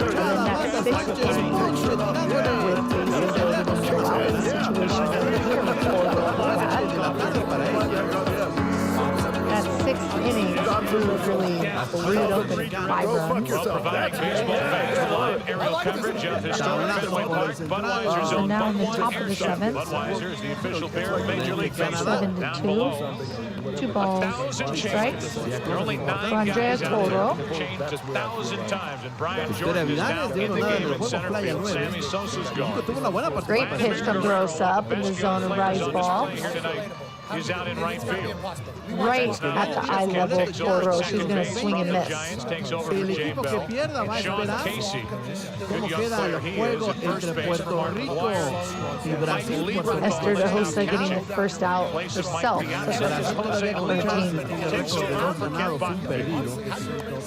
And then that 6th inning, with bases loaded and no out, the situation over here before that 6th inning, we really blew it open 5 runs. We'll provide baseball fans with live aerial coverage of historic Fenway Park. Budweiser's So own now in the Budweiser top of the Airship. 7th. Budweiser is the official beer of Major League Baseball. 7-2. Down below, 2 balls, 2 1,000 strikes. changes. There are only 9 For Andrea guys out there Corro. who have changed 1,000 times, and Brian Jordan is now in the game in center field. Sammy Sosa's gone. Great pitch from Rosa up in the zone of rise ball. He's out in right field. Right at the eye level of Corro. She's going to swing and miss. Giants takes over El for Jay equipo Bell. que pierda va a And Sean esperar Casey, cómo good young queda player el he is, juego at first entre base for Puerto Mark Rico McGuire. y Brasil. Por Esther favor. DeHosa getting the first out herself. Brasil todavía con Her team. récord de 2 ganados, 1 perdido.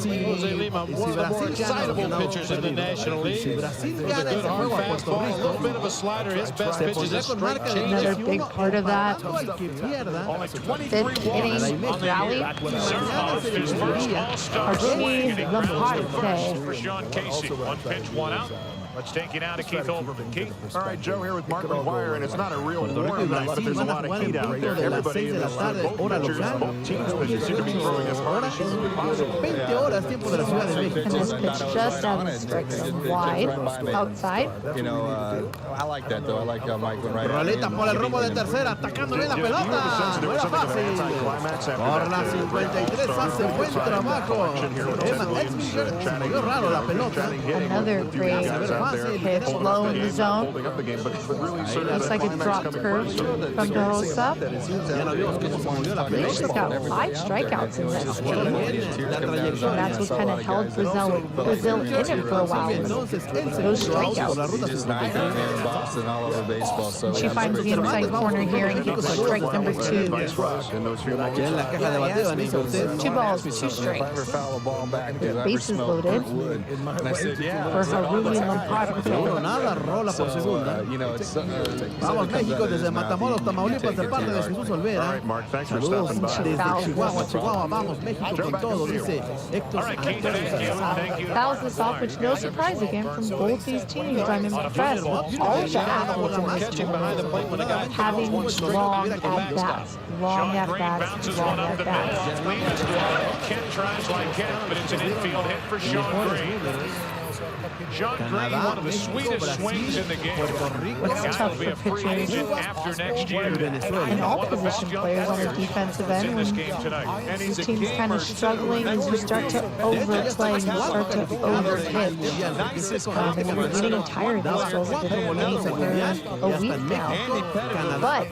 Jose Lima, one of the more excitable pitchers in the National League. Si Brasil With a gana good este hard juego a Puerto fastball, a little Rico, bit of a slider. His best se pitch is a pondrá con straight marca de change. Another big part of that. que pierda. 5th inning rally. His first All-Star Archie Lamparte. for Sean Casey. 1 pitch, 1 out. Let's take it now to Keith Olbermann. Keith? All right, Joe here with Mark McGuire, and it's not a real war, but there's a lot of heat out there. Everybody in this both pitchers, both teams, but they seem to be throwing as hard as humanly possible. 20 horas, tiempo de la Ciudad de México. And this pitch just out of the strike zone wide, outside. You know, I like that though. I like how Mike went right at Rolita por el rumbo de tercera, atacando bien la pelota. No era fácil. Por la 53 hace buen trabajo. Emma Edsminger se movió raro la pelota. Another great pitch, low in the zone. Looks like a drop curve from De Rosa. She's got 5 strikeouts in this game. And that's what kind of held Brazil in it for a while. Those strikeouts. And she finds the inside corner here and gets strike number 2. 2 balls, 2 strikes. Bases bases loaded for Harumi Lampard. Seguro nada, rola por segunda. Vamos México desde Matamoros, Tamaulipas, de parte de Jesús Olvera. Saludos desde Chihuahua, Chihuahua. Vamos México con todo, dice Héctor. Fouls this off, which no surprise again from both these teams. I'm impressed with all the athletes in this tournament having long at-bats. Long at-bats, long at-bats. Kent tries like Kent, but it's an infield hit for Sean Green. Sean Green, one of the sweetest swings in the game. It's tough for pitchers after next year. and all position players on the defensive end when these teams kind of struggling as you start to overplay and you start to overhit. And we're getting tired of these drills that have been playing for a week now. But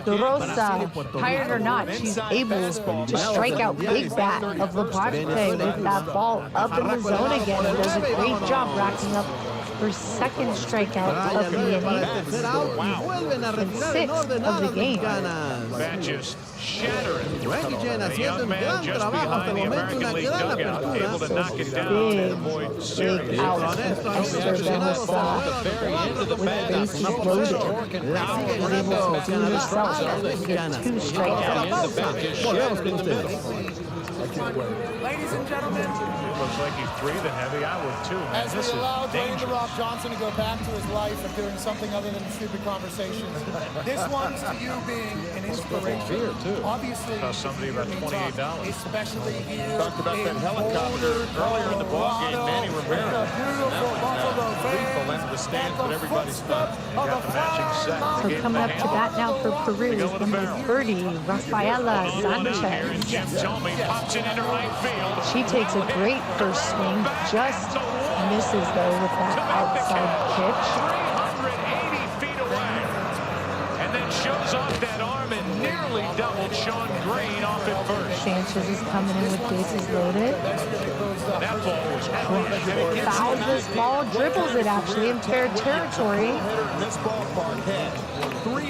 De Rosa, tired or not, she's able to strike out big bat of Lampard with that ball up in the zone again and does a great job racking up her second strikeout of the inning and 6 of the game. That just shattering. The young man just behind the American League dugout, able to knock it down and avoid serious. Out Esther Benosa with bases loaded. Was able to do herself and get 2 strikeouts. Ladies and gentlemen, Looks like he's breathing heavy. I would too, man. as we allow Dwayne "The Rock" Johnson to go back to his life of doing something other than stupid conversations, this one's to you being an inspiration. Obviously, cost somebody about $28. especially here. Talked about that helicopter earlier in the ballgame. Manny Rivera. Lethal into the stands, but everybody's not. Got the matching set. So coming up to bat now for Peru is number 30, Rafaela Sanchez. Jim Thome pops it into right field. She takes a great first swing, just misses though with that outside pitch. 380 feet away. And then shows off that arm and nearly doubled Sean Green off at first. Sanchez is coming in with bases loaded. That ball was heavy. Fouls this ball, dribbles it actually in fair territory.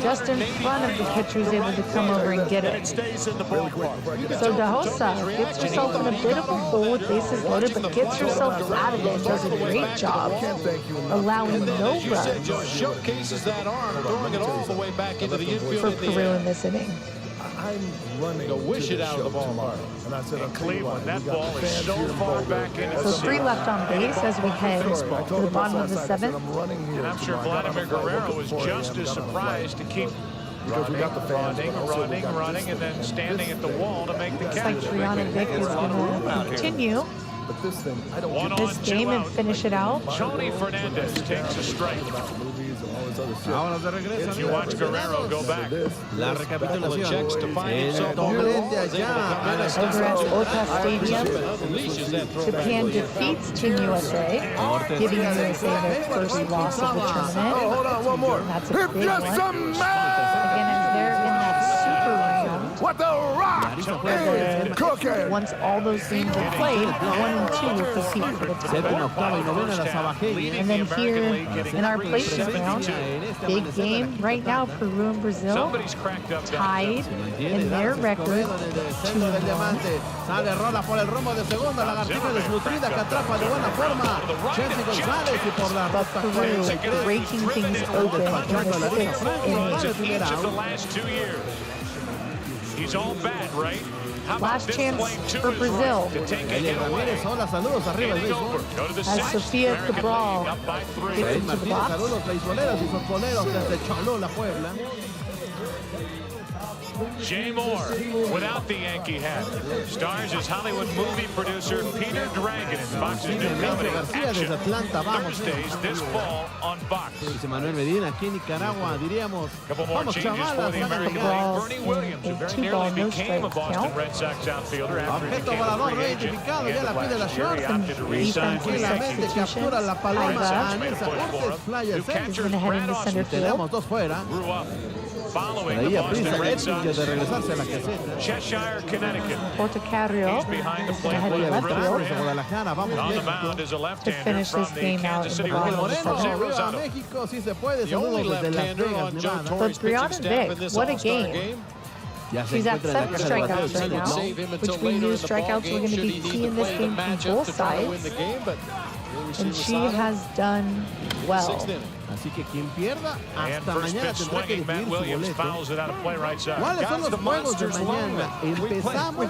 Just in front of the pitcher who's able to come over and get it. So De Rosa gets herself in a bit of a hole with bases loaded, but gets herself out of it and does a great job, allowing no runs Showcases that arm, throwing it all the way back into the infield for in the Peru air. in this inning. I'm running to wish it out of the ballpark. And I said, In Cleveland, that ball is so far back into the So 3 left on base as we head to the bottom of the 7th. And I'm sure Vladimir Guerrero was just as surprised to keep running, and then standing at the wall to make the Looks like catch. Brianna Vick is going to continue But this thing, I don't One this on, game two and out. finish it out. Tony Fernandez takes a strike. Ahora de regreso. You watch Guerrero go back. La recapitulación. Checks to find El himself doblete allá a la Over at Ota Stadium, Unleashes that throw Japan defeats Team USA, giving USA their first loss of the tournament. Oh, hold on, one more. That's a big one. Some Again, as they're in that super round, What the Rock where is cooking. once all those games are played, 1 and 2 will compete for the Séptima, title. octava y novena, la Sabajeña. And then here in our placement round, big game right now, Peru and Brazil Somebody's cracked up down tied in their record Centro del 2-1. diamante. Sale rola por el rumbo de segunda. Lagartija desnutrida que atrapa de buena forma. Chelsea González y por la But ruta Peru breaking things open in the 6th inning. each of the last 2 years. He's all bat, right? How about Last this chance play to for his Brazil. right to take a Eli hit away? Ramírez, hola, saludos arriba el Inning béisbol. over. Go to the As 6th. Sofía American Cabral League up by 3. gets Freddy into the Martínez, box. saludos beisboleros y futboleros desde Cholula, Puebla. Jay Moore without the Yankee hat. Stars as Hollywood movie producer Peter Dragon in Fox's new comedy García desde Action. Atlanta, vamos. Thursdays this fall on Fox. Dice Manuel Medina, aquí en Nicaragua, diríamos, Couple more vamos changes for chavalas, the van a American llegar. League. Bernie Williams, who very 2-ball, nearly no became a strikes Boston count. Red Sox outfielder after he Objeto became a volador no free agent. identificado, At ya the la end of pide la last year, he short. opted to resign with the Tranquilamente Yankees. captura la paloma Aiva. a Nessa Cortes, Playa New Center. catcher Gonna head into Brad center Austin field. Tenemos dos fuera. grew up following the Traía Boston prisa Red épica Sox. de regresarse a la caseta. Cheshire, Connecticut. Portocarrio He's behind the is going to head plate to with left Brian field Desde Guadalajara, vamos On the México. mound is a to left-hander finish from this the game out Kansas in City the bottom of the Royals, Moreno, Jose 7th. arriba Rosado. México, si se puede. The only Saludos desde Las left-hander Vegas, on Joe Nevada. Torre's But Brianna pitching staff in Vick, this what a All-Star game. game. She's at 7 strikeouts right now, which we knew strikeouts were going to be key in this game from both sides. And she has done well. Así que quien pierda hasta mañana tendrá que definir su boleto. ¿Cuáles son los juegos de mañana? Empezamos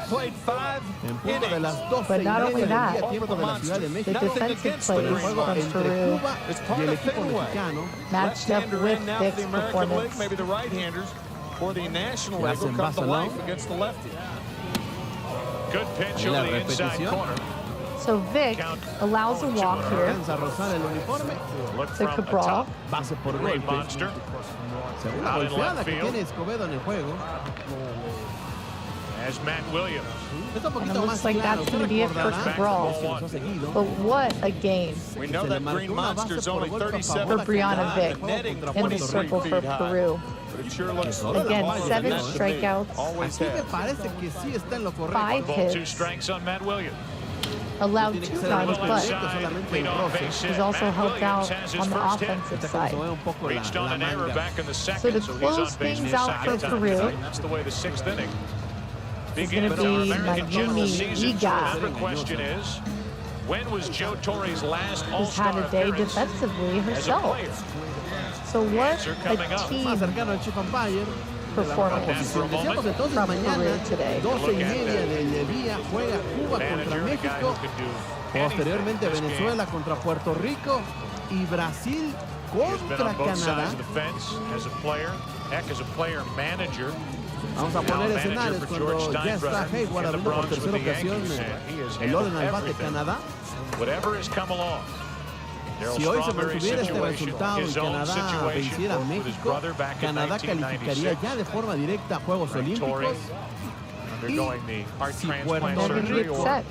en punto de las 12:30 del día, tiempo de la Ciudad de México. The defensive plays El juego from entre Peru Cuba y el equipo mexicano. matched up with Vic's performance. Maybe the right-handers for the National Ya League se will come to envasa life against the lefty. Good pitch En la over the inside repetición. corner. So Vic allows a walk here Alcanza a rozar el uniforme. Look to from Cabral. atop. Base por Green golpe. Monster. Segunda Out in golpeada left que field. tiene Escobedo en el juego. As Matt Williams. Está un And it poquito más looks like claro. that's Usted going to be it for recordará Cabral. que nos ha seguido. But what a game We know Se le that marcó Green una base Monster's por only golpe a 37 favor for Brianna de Vic Canadá in the 23 circle for feet high. Peru. But it sure looks Again, Always 7 has. strikeouts, Always Aquí me has. parece que sí está en lo correcto. 5 Ball 2 hits, strikes on Matt Williams. allowed Tiene que 2 ser runs, el but lanzamiento, solamente el Leadoff roce. base hit. he's also Matt helped Williams out has his on the first hit. offensive Esta side. se mueve un poco Reached la on an error manga. back in the So second, to so he's close on base things the out second for time Peru tonight. That's the way the 6th inning is began. going to But our be American General Mayumi season to Iga, remember question is, when was Joe Torre's last who's All-Star had a day appearance defensively as a herself. player? So what Answer coming a up. Más team cercano al Chief Umpire. performance Decíamos entonces from mañana, Peru today. 12:30 del día, juega Cuba contra Manager, the guy México. who could do Posteriormente anything this game. Venezuela contra Puerto Rico y Brasil He's been contra on both Canadá. sides of the fence as a player, heck, as a player manager. Vamos a Now poner manager escenarios for cuando George ya está Steinbrenner Hayward in the abriendo por Bronx with tercera the ocasión Yankees, and he has el orden al handled bate everything. Canadá. Whatever has come along. Daryl Si hoy se Strawberry's mantuviera este situation, resultado y his own Canadá situation venciera a with his México, brother back in Canadá calificaría 1996. ya de forma directa a Juegos Frank Torrey Olímpicos. undergoing the heart Si transplant Puerto They're going to surgery get or set.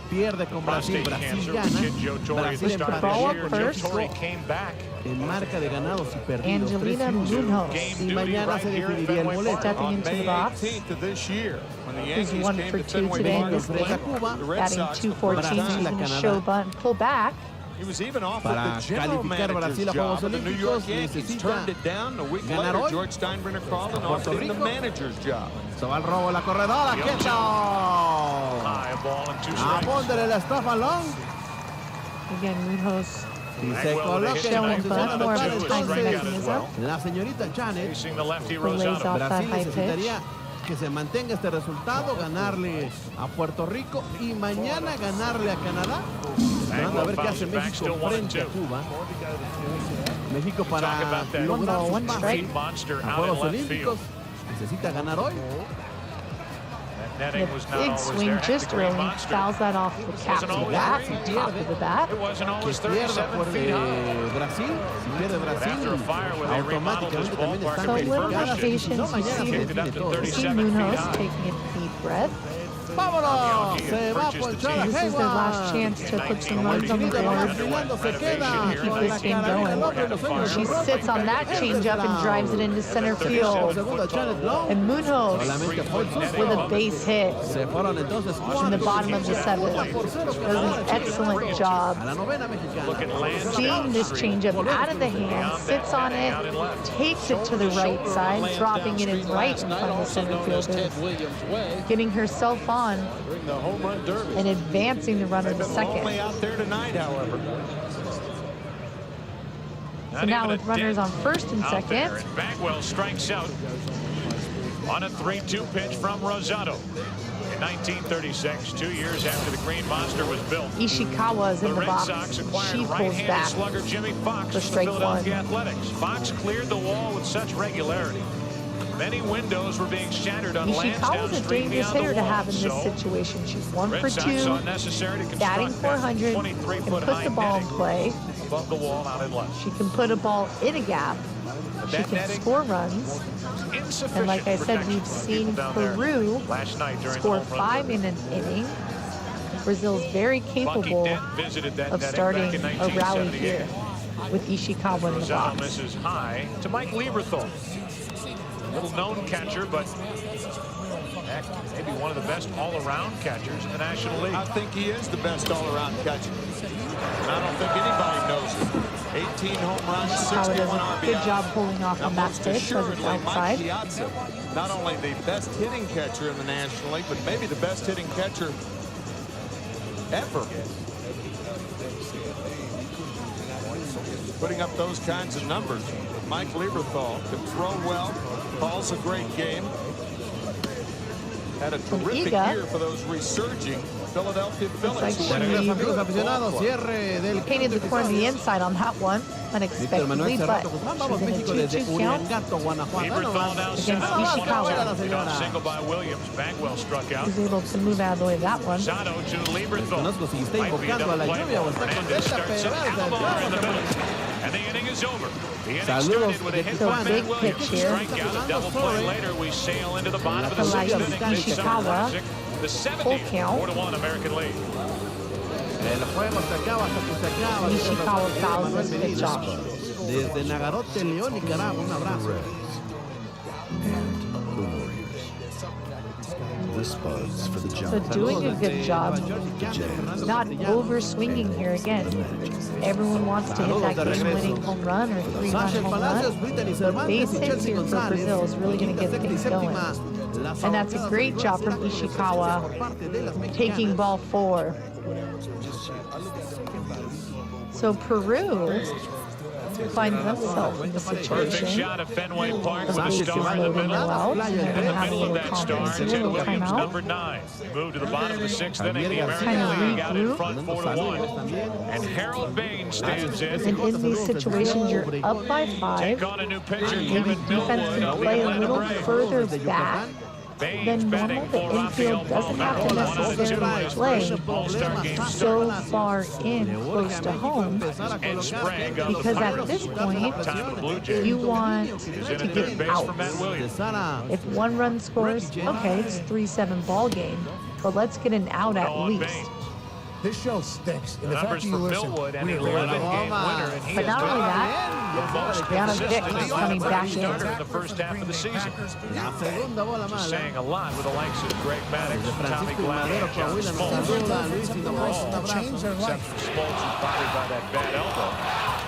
Pierde con Brasil, prostate Brasil cancer, gana. which hit Joe Torrey at the Brasil start of Ball this up year. first. Joe Torrey came back. En marca de ganados y perdidos. Angelina 3-1. Munoz Game Y duty mañana right se here at definiría el Fenway boleto. Park. Stepping On into the May box. 18th of this year, when the He's Yankees 1 came for to 2 Fenway today. Park to Enfrenta play a Cuba. the Red Batting Sox, the 214, Brasil, he's la going to Canadá. show bunt, pull back. He was even offered Para the general calificar manager's Brasil a job Juegos of the New Olímpicos, York Yankees. necesita Turned it down. A week ganar later, hoy. George Steinbrenner called and Puerto offered him the Rico. manager's job. Se va al robo la corredora. ¡Quieto! High ball and 2 A strikes. Bondere la estafa long. Again, Munoz Y se coloca en showing posición bunt, more of anotar a time entonces mechanism. la señorita Janet. Facing the lefty Who lays Rosado. off that Brasil high pitch. necesitaría que se mantenga este resultado, ganarle a Puerto Rico y mañana ganarle a Canadá. Esperando a ver qué hace México frente a Cuba. México para Talk about that. lograr su One pase strike. Monster a out Juegos in left Olímpicos field. necesita ganar hoy. That The netting was not big always swing there. just The Green early, Monster. fouls that off the cap to the bat, top of the bat. It wasn't Que always pierda 37 por feet high. Brasil, si pierde Brasil, After a fire where they remodeled this automáticamente también ballpark están So a little calificadas. patience, Si no, you mañana see se Kicked it up define to todo. 30. See 37 feet Munoz high. taking a deep breath. ¡Vámonos! He Se had va a purchased the ponchar a team. This is their last Hayward. chance to put some runs on the Chinita board. nomás brillando se queda Keep con this la game carabina going. al hombro, los sueños She rotos. sits on that changeup and drives it into center field. Segunda Janet Long. And Munoz Solamente fue el susto. with a base hit Se fueron entonces in the bottom of the seventh. Does an excellent job a la novena mexicana. seeing this changeup out of the hand, sits on it, takes it to the right side, dropping it in right in front of the center fielders, getting herself on During the home run derby. and advancing the runner to second. Only out there tonight, however. So now with runners on first and Out there, second, and Bagwell strikes out on a 3-2 pitch from Rosado. In 1936, 2 years after the Green Monster was built, Ishikawa is the in the Red box. Sox She acquired pulls right-handed back. slugger Jimmy Fox for from strike Philadelphia one. Athletics. Fox cleared the wall with such regularity. Many windows were being shattered on Lansdowne Ishikawa's a Street dangerous beyond the hitter to wall. have in this So, situation. She's 1 Red for Sox 2, saw it necessary to batting construct that 400, and 23-foot put high the ball in netting play. above the wall out in left. She can put a ball in a gap. She that can netting score runs. Insufficient And like I said, protection we've from seen people down there Peru last night during score the home run 5 derby. in an inning. Brazil's very Bucky capable Dent visited that of netting starting back in a rally 1978. here with Ishikawa in the Rosado box. misses high to Mike Lieberthal. Little known catcher, but heck, maybe one of the best all-around catchers in the National League. I think he is the best all-around catcher. And I don't think anybody knows it. 18 home runs, Ishikawa 61 does a RBI. good job holding off on that Most pitch as it's assuredly, Mike outside. Piazza, not only the best hitting catcher in the National League, but maybe the best hitting catcher ever. Putting up those kinds of numbers. Mike Lieberthal can throw well, calls a great game. Had a terrific year for those resurging Philadelphia Phillies. Like she painted the corner to the inside on that one unexpectedly, but she's in a 2-2 count against Ishikawa. Single by Williams. Bagwell struck out. He's able to move out of the way of that one. Sato to Lieberthal. Conozco si está invocando a la lluvia o está contenta, pero and the inning is over. The inning Saludos started with a hit So by big Matt Williams. pitch here. Strikeout, a double play later. We sail into the bottom of the Like sixth inning. Ishikawa, The full 17th, count. 4-1 American lead. el juego se acaba hasta que se acaba. Ishikawa fouls this pitch off. Desde Nagarote, León, Nicaragua, un abrazo. So doing a good job, not over swinging here again. Everyone wants to hit that game-winning home run or three-run home run. But base hits here for Brazil is really going to get things going. And that's a great job from Ishikawa, taking ball 4. So Peru finds themselves in the Perfect situation. shot of Fenway Park with a Bases star in the loaded middle. well, so they're In going the to have a middle of little that star, confidence, a Ted little Williams, timeout. number 9. We move to the bottom of the 6th inning. The Kind American of League out in regroup. front 4-1. And Harold Bain stands in. And in these situations, you're up by 5. Take on a new pitcher, Maybe Kevin defense Millwood can of the play a Atlanta little Braves. further back than normal. The infield doesn't have to necessarily play so far in, close to home, because at this point, you want to get out. If one run scores, okay, it's 3-7 ball game, but let's get an out at least. This show stinks. And The the fact numbers that you for listen, Millwood and we 11-game winner, and he But has not only been that, the most Brianna Vick consistent is coming back in. starter in the first half of the season. Just saying a lot with the likes of Greg Maddox, Tommy Glavine, John Smoltz. change their life. Except for Smoltz, who's bothered by that bad elbow.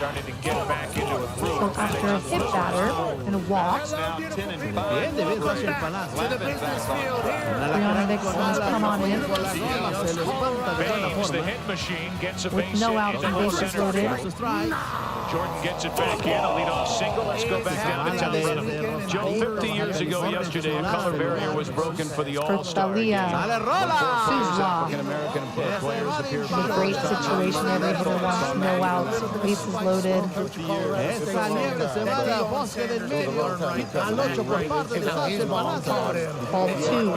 Starting to get back into a So groove. after a hit batter and a walk, Bien, de vez hacia el palacio. Brianna Vick has come on in Baines, the hit machine, gets a with base no hit outs into and bases center loaded. field. Jordan gets it back in, a leadoff single. Let's go back down to Televisa. Joe, 50 years ago yesterday, a color barrier was broken for the For All-Star game. Thalia Suzwa. American players appear A great situation. Every hitter wants no outs, bases loaded. Esa liebre se va del bosque del medio. Al 8 por parte de Sánchez Palacio. Ball 2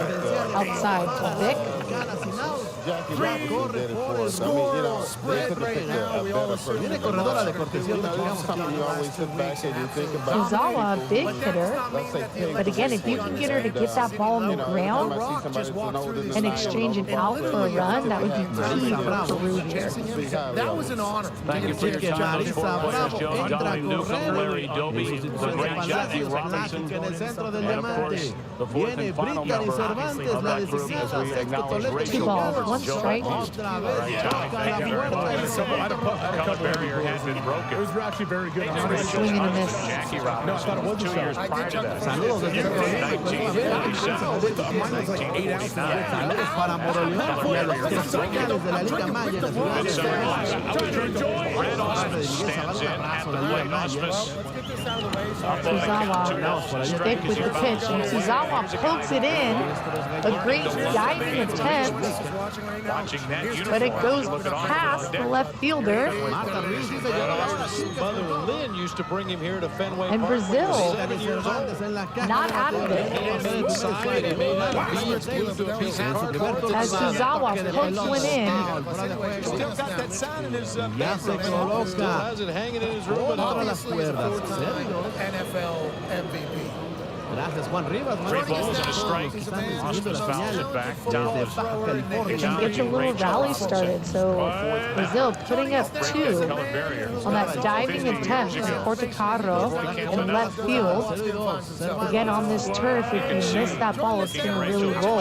outside to Vic. Viene corredora de cortesía. Suzawa, a big hitter. But again, if you can get her to get that ball on the ground and exchange an out for a run, that would be key for Peru here. That was an honor. Thank you for your time, those four players, Joe. Dominic Newcomb, Larry Doby, the great Jackie Robinson, and of course, the fourth and final member of that group as we acknowledge 2 Rachel balls, Barnes. 1 strike. All right, Tommy, thank you very much. Color barrier had been broken. It was actually very good. Swing and a miss. Jackie Robinson was 2 years prior to that. Saludos desde el 1947. Saludos para Moroleón y a los principales de la Liga Maya. Brad Ausmus stands in at the plate. Ausmus Suzawa, Vic with the pitch, and Suzawa pokes it in. A great diving attempt, but it goes past the left fielder. Mother Lynn used to bring him here to Fenway And Park Brazil, when he was 7 years old. not out of it. Inside, he made that be glued to a piece of cardboard. As Suzawa pokes one in, Still got that sound in his Ya se Still coloca has it hanging in his room. todas las cuerdas. NFL MVP. Gracias, Juan Rivas. 3 balls and a strike. Ausmus fouls it back. and gets a little rally started. So Brazil putting up 2 on that diving attempt from Portocarro in left field. Again, on this turf, if you miss that ball, it's going to really roll.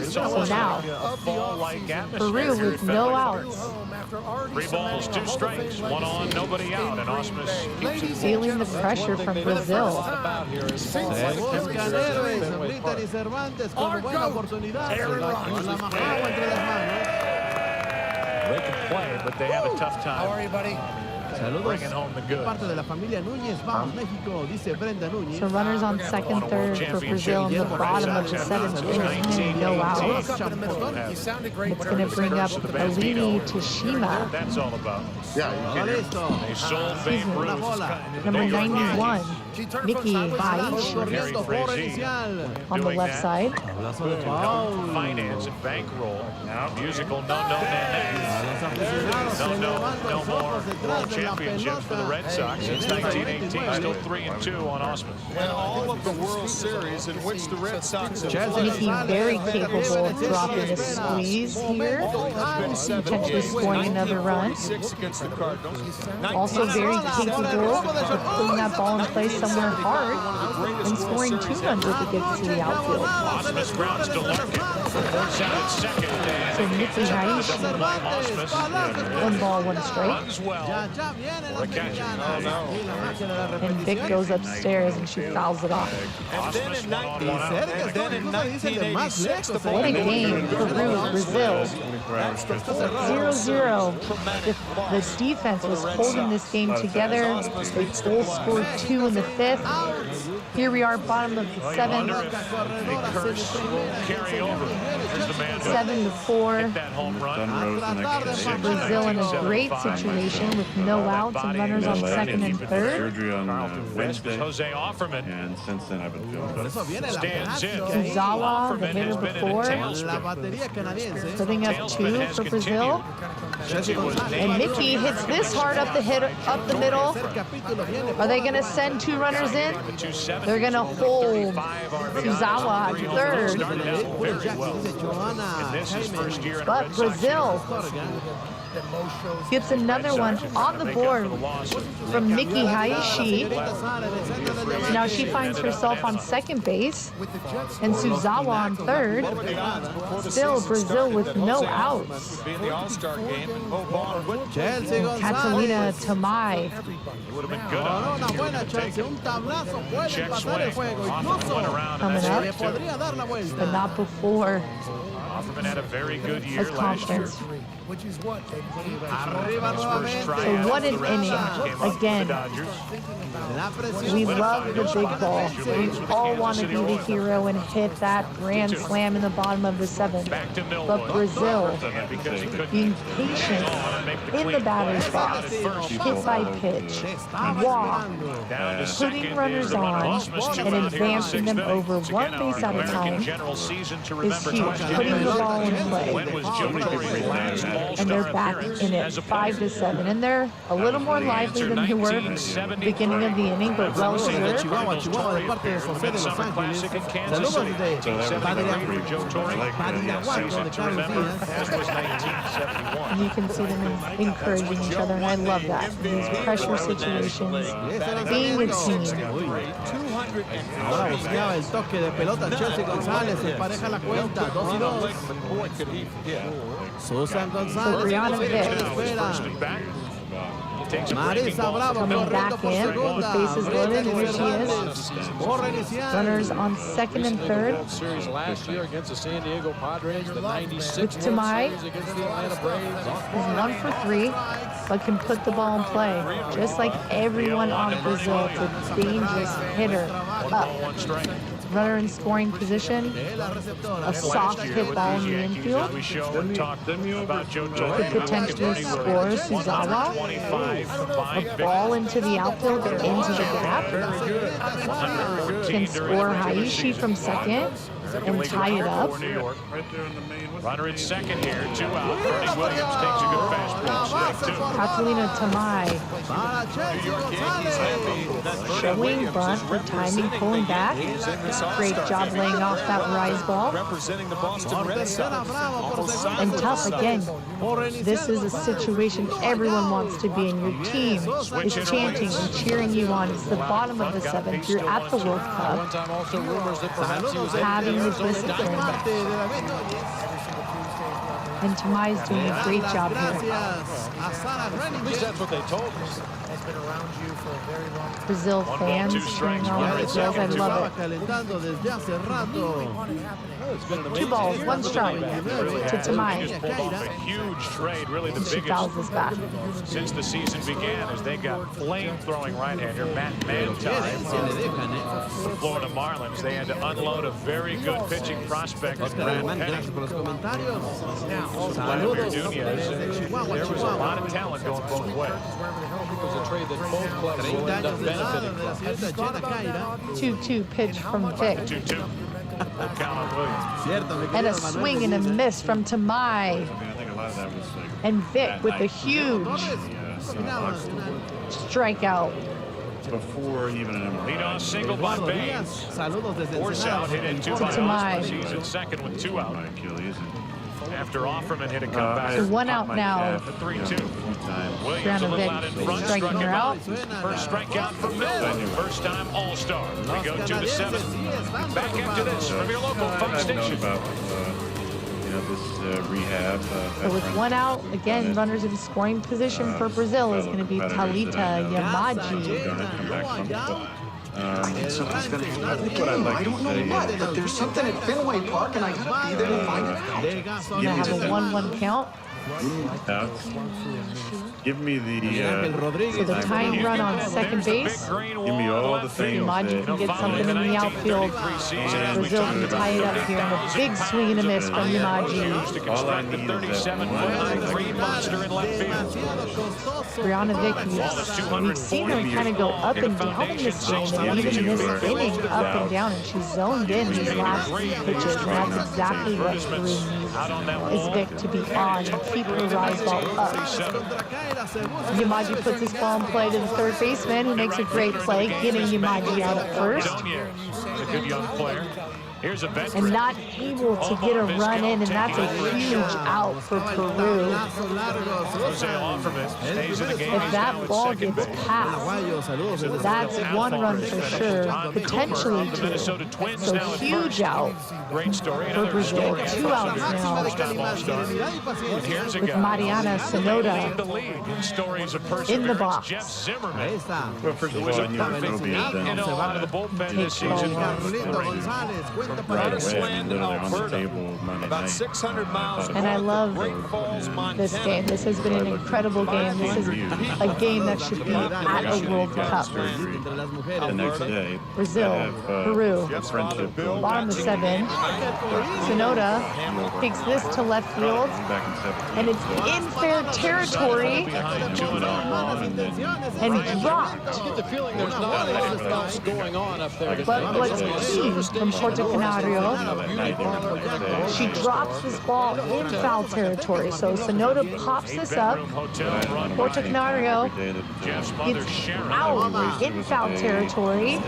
So now, Peru with no outs 3 balls, 2 strikes, 1 on, nobody out, and Osmus keeps it. Feeling the pressure from Brazil. Se buscan héroes, Brittany Cervantes con buena oportunidad. Con la majagua entre las manos. They can play, but they have a tough time. How are you, buddy? Saludos de parte de la familia Núñez. Vamos, México, dice Brenda Núñez. So runners on second, third for Brazil in the bottom of the 7th inning, no out. You sounded great. It's going to bring up Alini Tashima. That's all about. Listo. They sold Babe Ruth. Number 91, Nikki Baich Corriendo por inicial. on the left side. Finance and bankroll. Musical no more world championships for the Red Sox since 1918. Still 3-2 on Osmus. And all of the World Series in which the Red Sox have Nikki very capable of dropping a squeeze here, potentially scoring another run. Also very capable of putting that ball in place somewhere hard and scoring 2 runs if it gets to the outfield. Osmus grounds to Larkin. Works out at second. So Nikki Haishi, 1 ball, 1 strike. Runs well. For a catcher. And Vic goes upstairs and she fouls it off. And then in 1986, the What a game for Brazil. 0-0. The defense was holding this game together. They both scored 2 in the 5th. Here we are, bottom of the 7th. Carry over. Here's the man. 7-4. Hit that home run. Brazil in a great situation with no outs and runners on second and third. Surgery on Wednesday. Jose Offerman. And since then, I've been feeling better. Stands in. Suzawa, the hitter before, putting up 2 for Brazil. And Mickey hits this hard up the middle. Are they going to send 2 runners in? They're going to hold Suzawa at third. But Brazil gets another one on the board from Nikki Haishi. Now she finds herself on second base and Suzawa on third. Still Brazil with no outs. Catalina Tamai. Coming up, but not before. Offerman had a very good year last year. Which is what? So what an inning. Again, we love the big ball. We all want to be the hero and hit that grand slam in the bottom of the 7th. But Brazil, being patient in the batter's box, hit by pitch, walk, putting runners on, and advancing them over 1 base at a time is huge. Putting the ball in play. And they're back in it, 5-7. And they're a little more lively than they were beginning of the inning, but well deserved. And you can see them encouraging each other, and I love that. These pressure situations, being a team. Ahora buscaba el toque de pelota. Chelsea González empareja la cuenta. 2-2. Susan González. Brianna Vick. Marisa Bravo Coming corriendo back por in with segunda. bases loaded, and here she is. Borra inicial. Runners on second and third. Series last year against the San Diego Padres, the 96 With Tamai. Series against the Atlanta Braves. Is 1 for 3, but can put the ball in play. Just like everyone on Brazil, it's a dangerous hitter. Up. Runner in scoring position. A soft hit ball in the infield. Could potentially score Suzawa. A ball into the outfield or into the gap. Can score Haishi from second and tie it up. Runner at second here, 2 out. Bernie Williams takes a good fastball, strike 2. Catalina Tamai showing bunt for timing, pulling back. Great job laying off that rise ball. Representing the Boston Red Sox. And tough again. This is a situation everyone wants to be in. Your team is chanting and cheering you on. It's the bottom of the 7th. You're at the World Cup. Having the discipline. And Tamai's doing a great job here. At least that's what they told us. Has been around you for a very long time. Brazil fans cheering on Brazil. I love it. calentando desde hace rato. It's been an 2 amazing balls, year. 1 strike to Tamai. Just pulled off a huge trade, really the She biggest fouls this back. since the season began, as they got flame-throwing right-hander Matt Mantine from the Florida Marlins. They had to unload a very good pitching prospect in Brad Penny. Gracias por los comentarios. Vladimir Saludos Nunez. desde Chihuahua, There was a lot of Chihuahua. talent going both ways. It was a trade that both clubs 30 will end up años de edad benefiting de la from. señorita Jenna Caira. 2-2 pitch from Vic. 2-2. Calvin Williams. Cierto, mi And a querido Manuel swing and a Rodríguez. miss from Tamai. I think a lot of that was like And Vic with a huge strikeout. before even an MLB. Leadoff single by Eduardo Díaz, Baines. saludos desde Force out, hit in 2 by Tamai. Osmond. He's in second with 2 out. My Achilles. After Offerman hit a comeback. So 1 out now. The 3-2. Williams a little out in Granovic front, striking struck her him out. out. First strikeout for Miller. First time All-Star. We go to the 7th. Back after this from your local Fox I've known station. about this rehab. So with 1 out, again, runners in scoring position for Brazil is going to be Thalita Yamaji. Something's gonna happen in the game. I don't know what, but there's something at Fenway Park, and I gotta be there to find it out. Going to have a 1-1 count. Give me the So the tying run on second base. Give me all the things. Yamaji can get something in the outfield. Brazil can tie it up here. And a big swing and a miss from Yamaji. All I need is that one. Green monster in left field. Granovic, we've seen her kind of go up and down in this game, and even in this inning, up and down, and she's zoned in these last 3 pitches, and that's exactly what Peru needs, is Vic to be on and keep her rise ball up. Yamaji puts his ball in play to the third baseman, who makes a great play, getting Yamaji out at first. A good young player. Here's a veteran. And not able to get a run in, and that's a huge out for Peru. Jose Offerman stays in the game. If that ball gets passed, that's 1 run for sure, potentially 2. So huge out for Brazil. 2 outs now with Mariana Sonoda in the box. Well, first of all, I knew it would be a done. Out of the bullpen this season. Graceland, Alberta, about 600 miles And I love this game. This has been an incredible game. This is a game that should be at a World Cup. The next day, Brazil, Peru, friendship bottom of 7. Sonoda takes this to left field, and it's in fair territory, and dropped. I get the feeling there's not a lot else going on up there. But what's key from Porto Canario, she drops this ball in foul territory. So Sonoda pops this up. Porto Canario gets out in foul territory,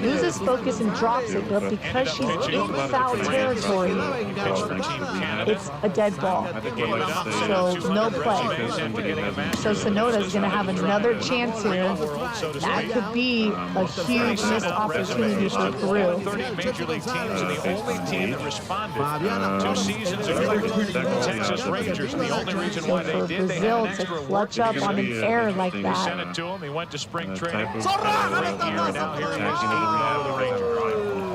loses focus and drops it. But because she's in foul territory, it's a dead ball. So no play. So Sonoda's going to have another chance here. That could be a huge missed opportunity for Peru. Major League teams, and the only team that responded 2 seasons ago, the Texas Rangers, and the only reason why they did, they had an extra work to up on an error like They that. sent it to him. He went to spring training. Now here he is with the Rangers.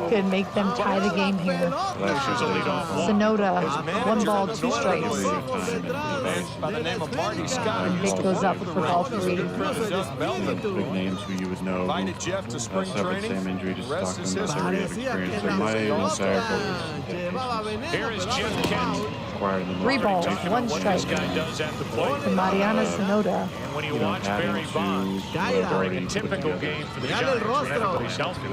Could make them tie the game here. Sonoda, 1 ball, 2 strikes. by the name of Marty Scott. And Vic goes up for ball 3. big names who you would know. Invited Jeff to spring Suffered training. same injury, just Rest talking is about history. their experience. So my entire focus Here is Jim Kent. acquired them. 3 balls, 1 strike. This guy does at the plate. To Mariana Sonoda. And when you watch Barry Bonds during a typical game for the Giants, when everybody's healthy,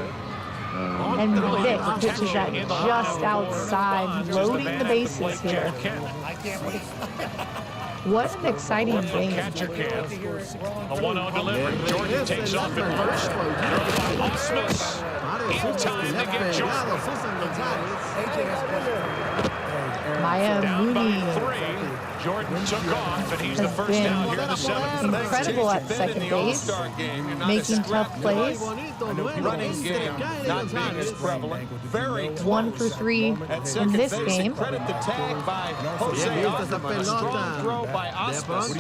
And Vic pitches that just outside, loading the bases here. What an exciting game. Catcher can. A 1-0 delivery. Jordan takes off at first. Throw by Smith. In time to get Jordan. Maya Down by Mooney. 3. Jordan took off, and he's the has first been down here in the seventh. incredible at second base, making tough plays. Running game not being as prevalent. Very 1 for 3 in this game. Credit the tag by Jose Ackerman. A strong throw by Osmus.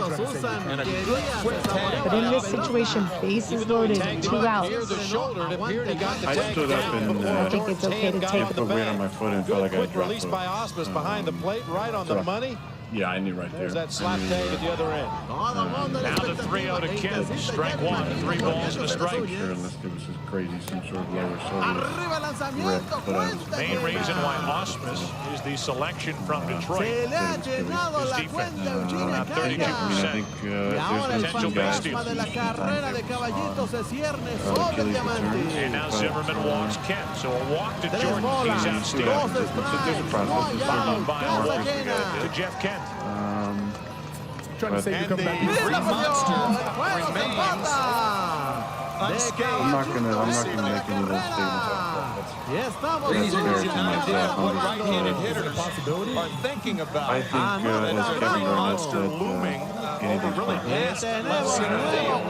And a good quick tag. But in this situation, bases loaded, 2 outs. I stood up and I think it's okay to take put weight on my foot and felt like I Quick dropped release it. by Osmus behind the plate, right on the money. Yeah, I knew right there. There's that slap tag at the other end. Now the 3-0 to Kent. Strike one, 3 balls and a strike. Sure, unless there was some crazy, some sort of lower shoulder rip. But Main reason why Osmus is the selection from Detroit. His defense, about 32%. I think there's Potential base steals. And now Zimmerman walks Kent. So a walk to Jordan. He's outstanding. There's a process. Followed by a walk to Jeff Kent. Trying to say you come back. I'm not gonna make any of those statements. Ladies and gentlemen, what right-handed hitters are thinking about. I think there's a Kevin monster Garnett looming over really past left center field.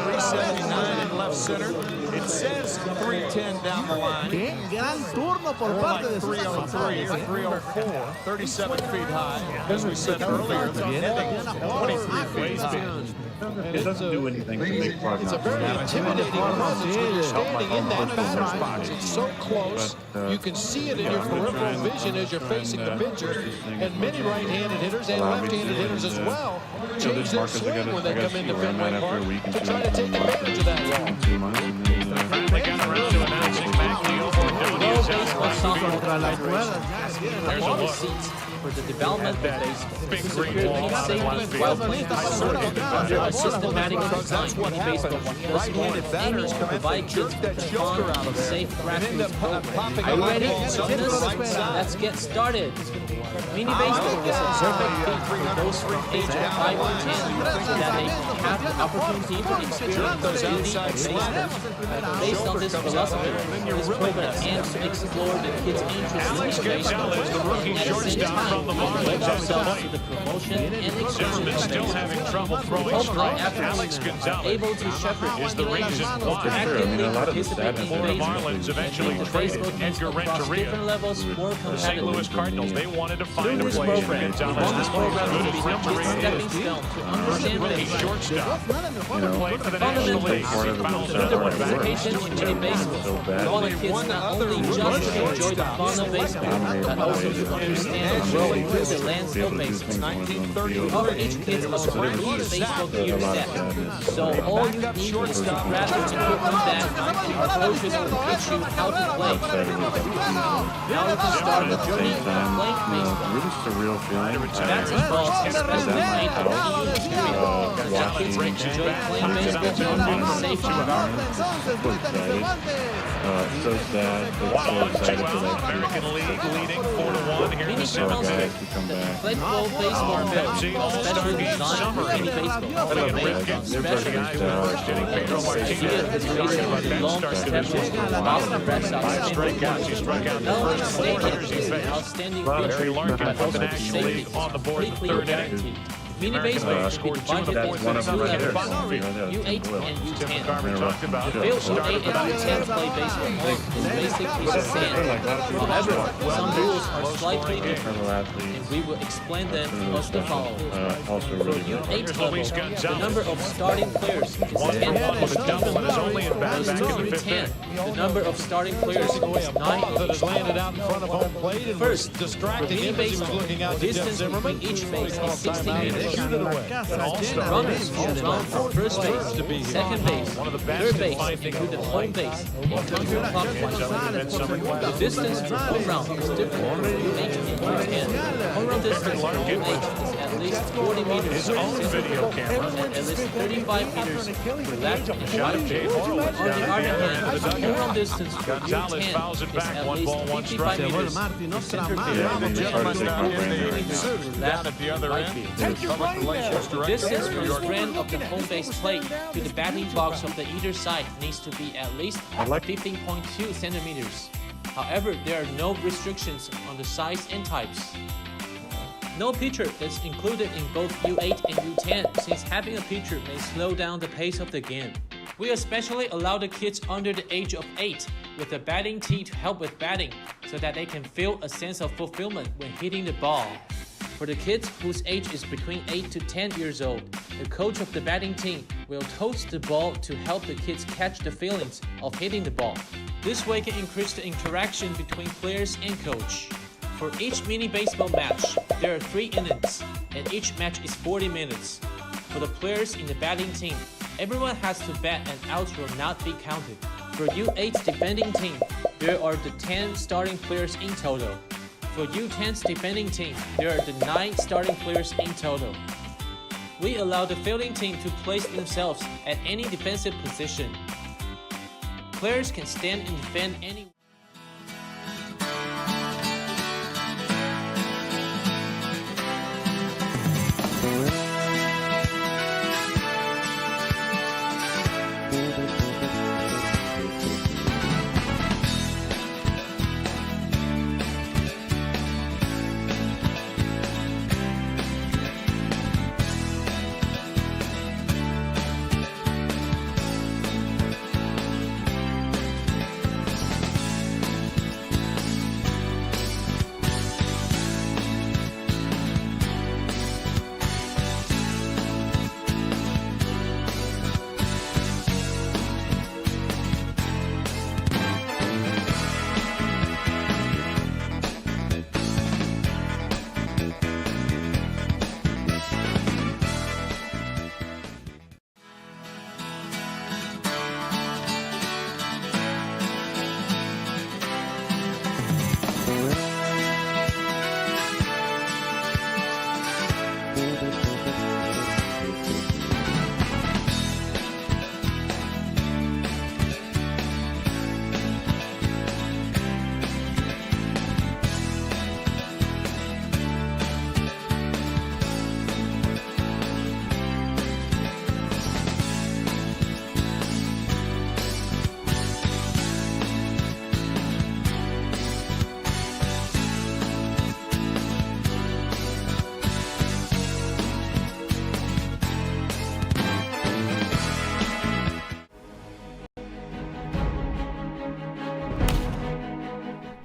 379 in left center. It says 310 down the line. Qué gran turno por parte de 303 or 304, 37 feet high. As we said earlier, they're hitting 23 feet high. It doesn't do anything to make progress. It's a very intimidating approach. Standing in that batter's box, it's so close. You can see it in your peripheral vision as you're facing the pitcher. And many right-handed hitters and left-handed hitters as well change their swing when they come into Fenway Park to try to take advantage of that wall. Finally got around to announcing Maglio Bordoni is out. There's a look. For the development of baseball. Big green wall on the left field. Under a systematic design, baseball Right-handed batters come in and jerk that shoulder out of there safe and end up popping Are you a ready? ball to the right side. Let's get started. Mini baseball is a perfect fit for those from age 5 to 10 that they have the opportunity to experience the beauty of baseball. Based on this philosophy, this program aims to explore the kids' interest in baseball Gonzalez, the rookie and at the same shortstop time from the Marlins devote at the ourselves plate. to the promotion and Zimmerman expansion still of having baseball. trouble throwing Hopefully, strikes. after Alex able Gonzalez to shepherd is the reason to why actively a lot of the participate in sadness the baseball. Marlins eventually And make the traded baseball Edgar teams across Renteria. different levels more The St. Louis competitive. Cardinals, they wanted to find a Through this place for program, Gonzalez. this program will Good be as not just a Renteria stepping is. stone to understand Rookie baseball. shortstop. Played for the National Fundamentally, League. He bounced through the forward back. participation in mini baseball, we want the kids not only just to enjoy the fun of baseball, but also to understand and grow into the landscape of baseball. However, each kid's own baseball gear set. So all you need is to grab the equipment that our coaches will teach you how to play. Now we can start the journey of playing baseball. Really surreal feeling. That involves special mind of the experience. That kids can enjoy playing baseball in a safe environment. So sad. It's so excited for that. American League leading 4-1 here in the seventh inning. Flexible baseball field, special design for any baseball. Special First inning, Pedro Martinez. long Boston Red Sox Strikeouts. He struck out the first 4 hitters he faced. outstanding Larry pitcher, Larkin but from also the National League safety. on the board in the third inning. Mini baseball scored should be 2 in the divided fourth into inning. two levels, Right U8 and Tim U10. McCarver talked about The field started U8 about and U10 play baseball is basically the same. However, some rules are slightly different, and we will explain them as the following. Also For really good. U8 level, the number of starting players is 10. With a double and is only in back in the fifth 10. inning. The number of starting players is 9. That has landed out in front of home plate and First, was distracting him as he was looking out to Jeff distance Zimmerman. between each base is 60 meters. Shoot it away. Runners should run from first base, second base, third base, including home base, counterclockwise. The distance for home run is different from U8 and U10. Home run distance for U8 is at least 40 meters His own video camera. and at least 35 meters for left and Shot of Jay right. Horowitz On the down other at the hand, end of the home dugout. run distance for Gonzalez U10 fouls it is back, at 1 least ball, 1 55 strike. meters to center Yeah, field. they Gentlemen started down in taking the over suit down at the other end. Public relations The director. distance from the strand of the home base plate to the batting box of the either side needs to be at least 15.2 centimeters. However, there are no restrictions on the size and types. No pitcher is included in both U8 and U10 since having a pitcher may slow down the pace of the game. We especially allow the kids under the age of 8 with a batting tee to help with batting so that they can feel a sense of fulfillment when hitting the ball. For the kids whose age is between 8 to 10 years old, the coach of the batting team will toss the ball to help the kids catch the feelings of hitting the ball. This way can increase the interaction between players and coach. For each mini baseball match, there are 3 innings, and each match is 40 minutes. For the players in the batting team, everyone has to bat and outs will not be counted. For U8's defending team, there are the 10 starting players in total. For U10's defending team, there are the 9 starting players in total. We allow the fielding team to place themselves at any defensive position. Players can stand and defend any.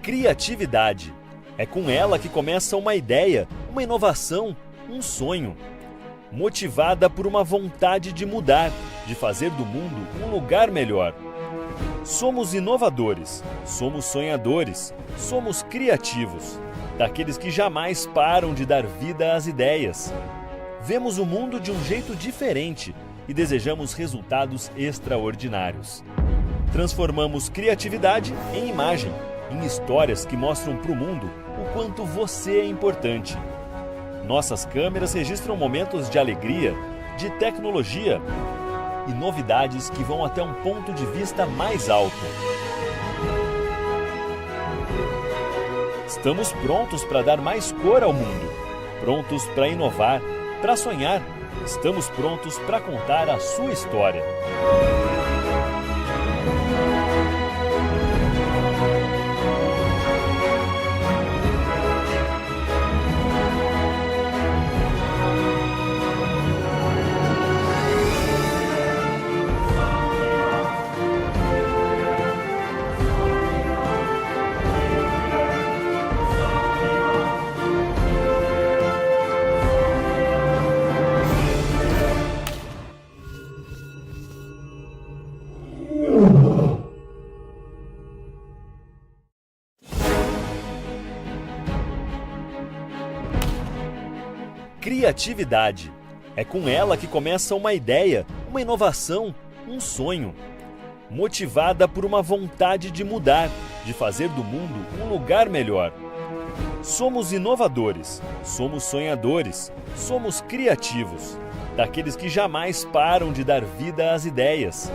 Criatividade. É com ela que começa uma ideia, uma inovação, um sonho. Motivada por uma vontade de mudar, de fazer do mundo um lugar melhor. Somos inovadores, somos sonhadores, somos criativos, daqueles que jamais param de dar vida às ideias. Vemos o mundo de um jeito diferente e desejamos resultados extraordinários. Transformamos criatividade em imagem, em histórias que mostram para o mundo o quanto você é importante. Nossas câmeras registram momentos de alegria, de tecnologia e novidades que vão até um ponto de vista mais alto. Estamos prontos para dar mais cor ao mundo, prontos para inovar, para sonhar. Estamos prontos para contar a sua história. Criatividade. É com ela que começa uma ideia, uma inovação, um sonho. Motivada por uma vontade de mudar, de fazer do mundo um lugar melhor. Somos inovadores, somos sonhadores, somos criativos, daqueles que jamais param de dar vida às ideias.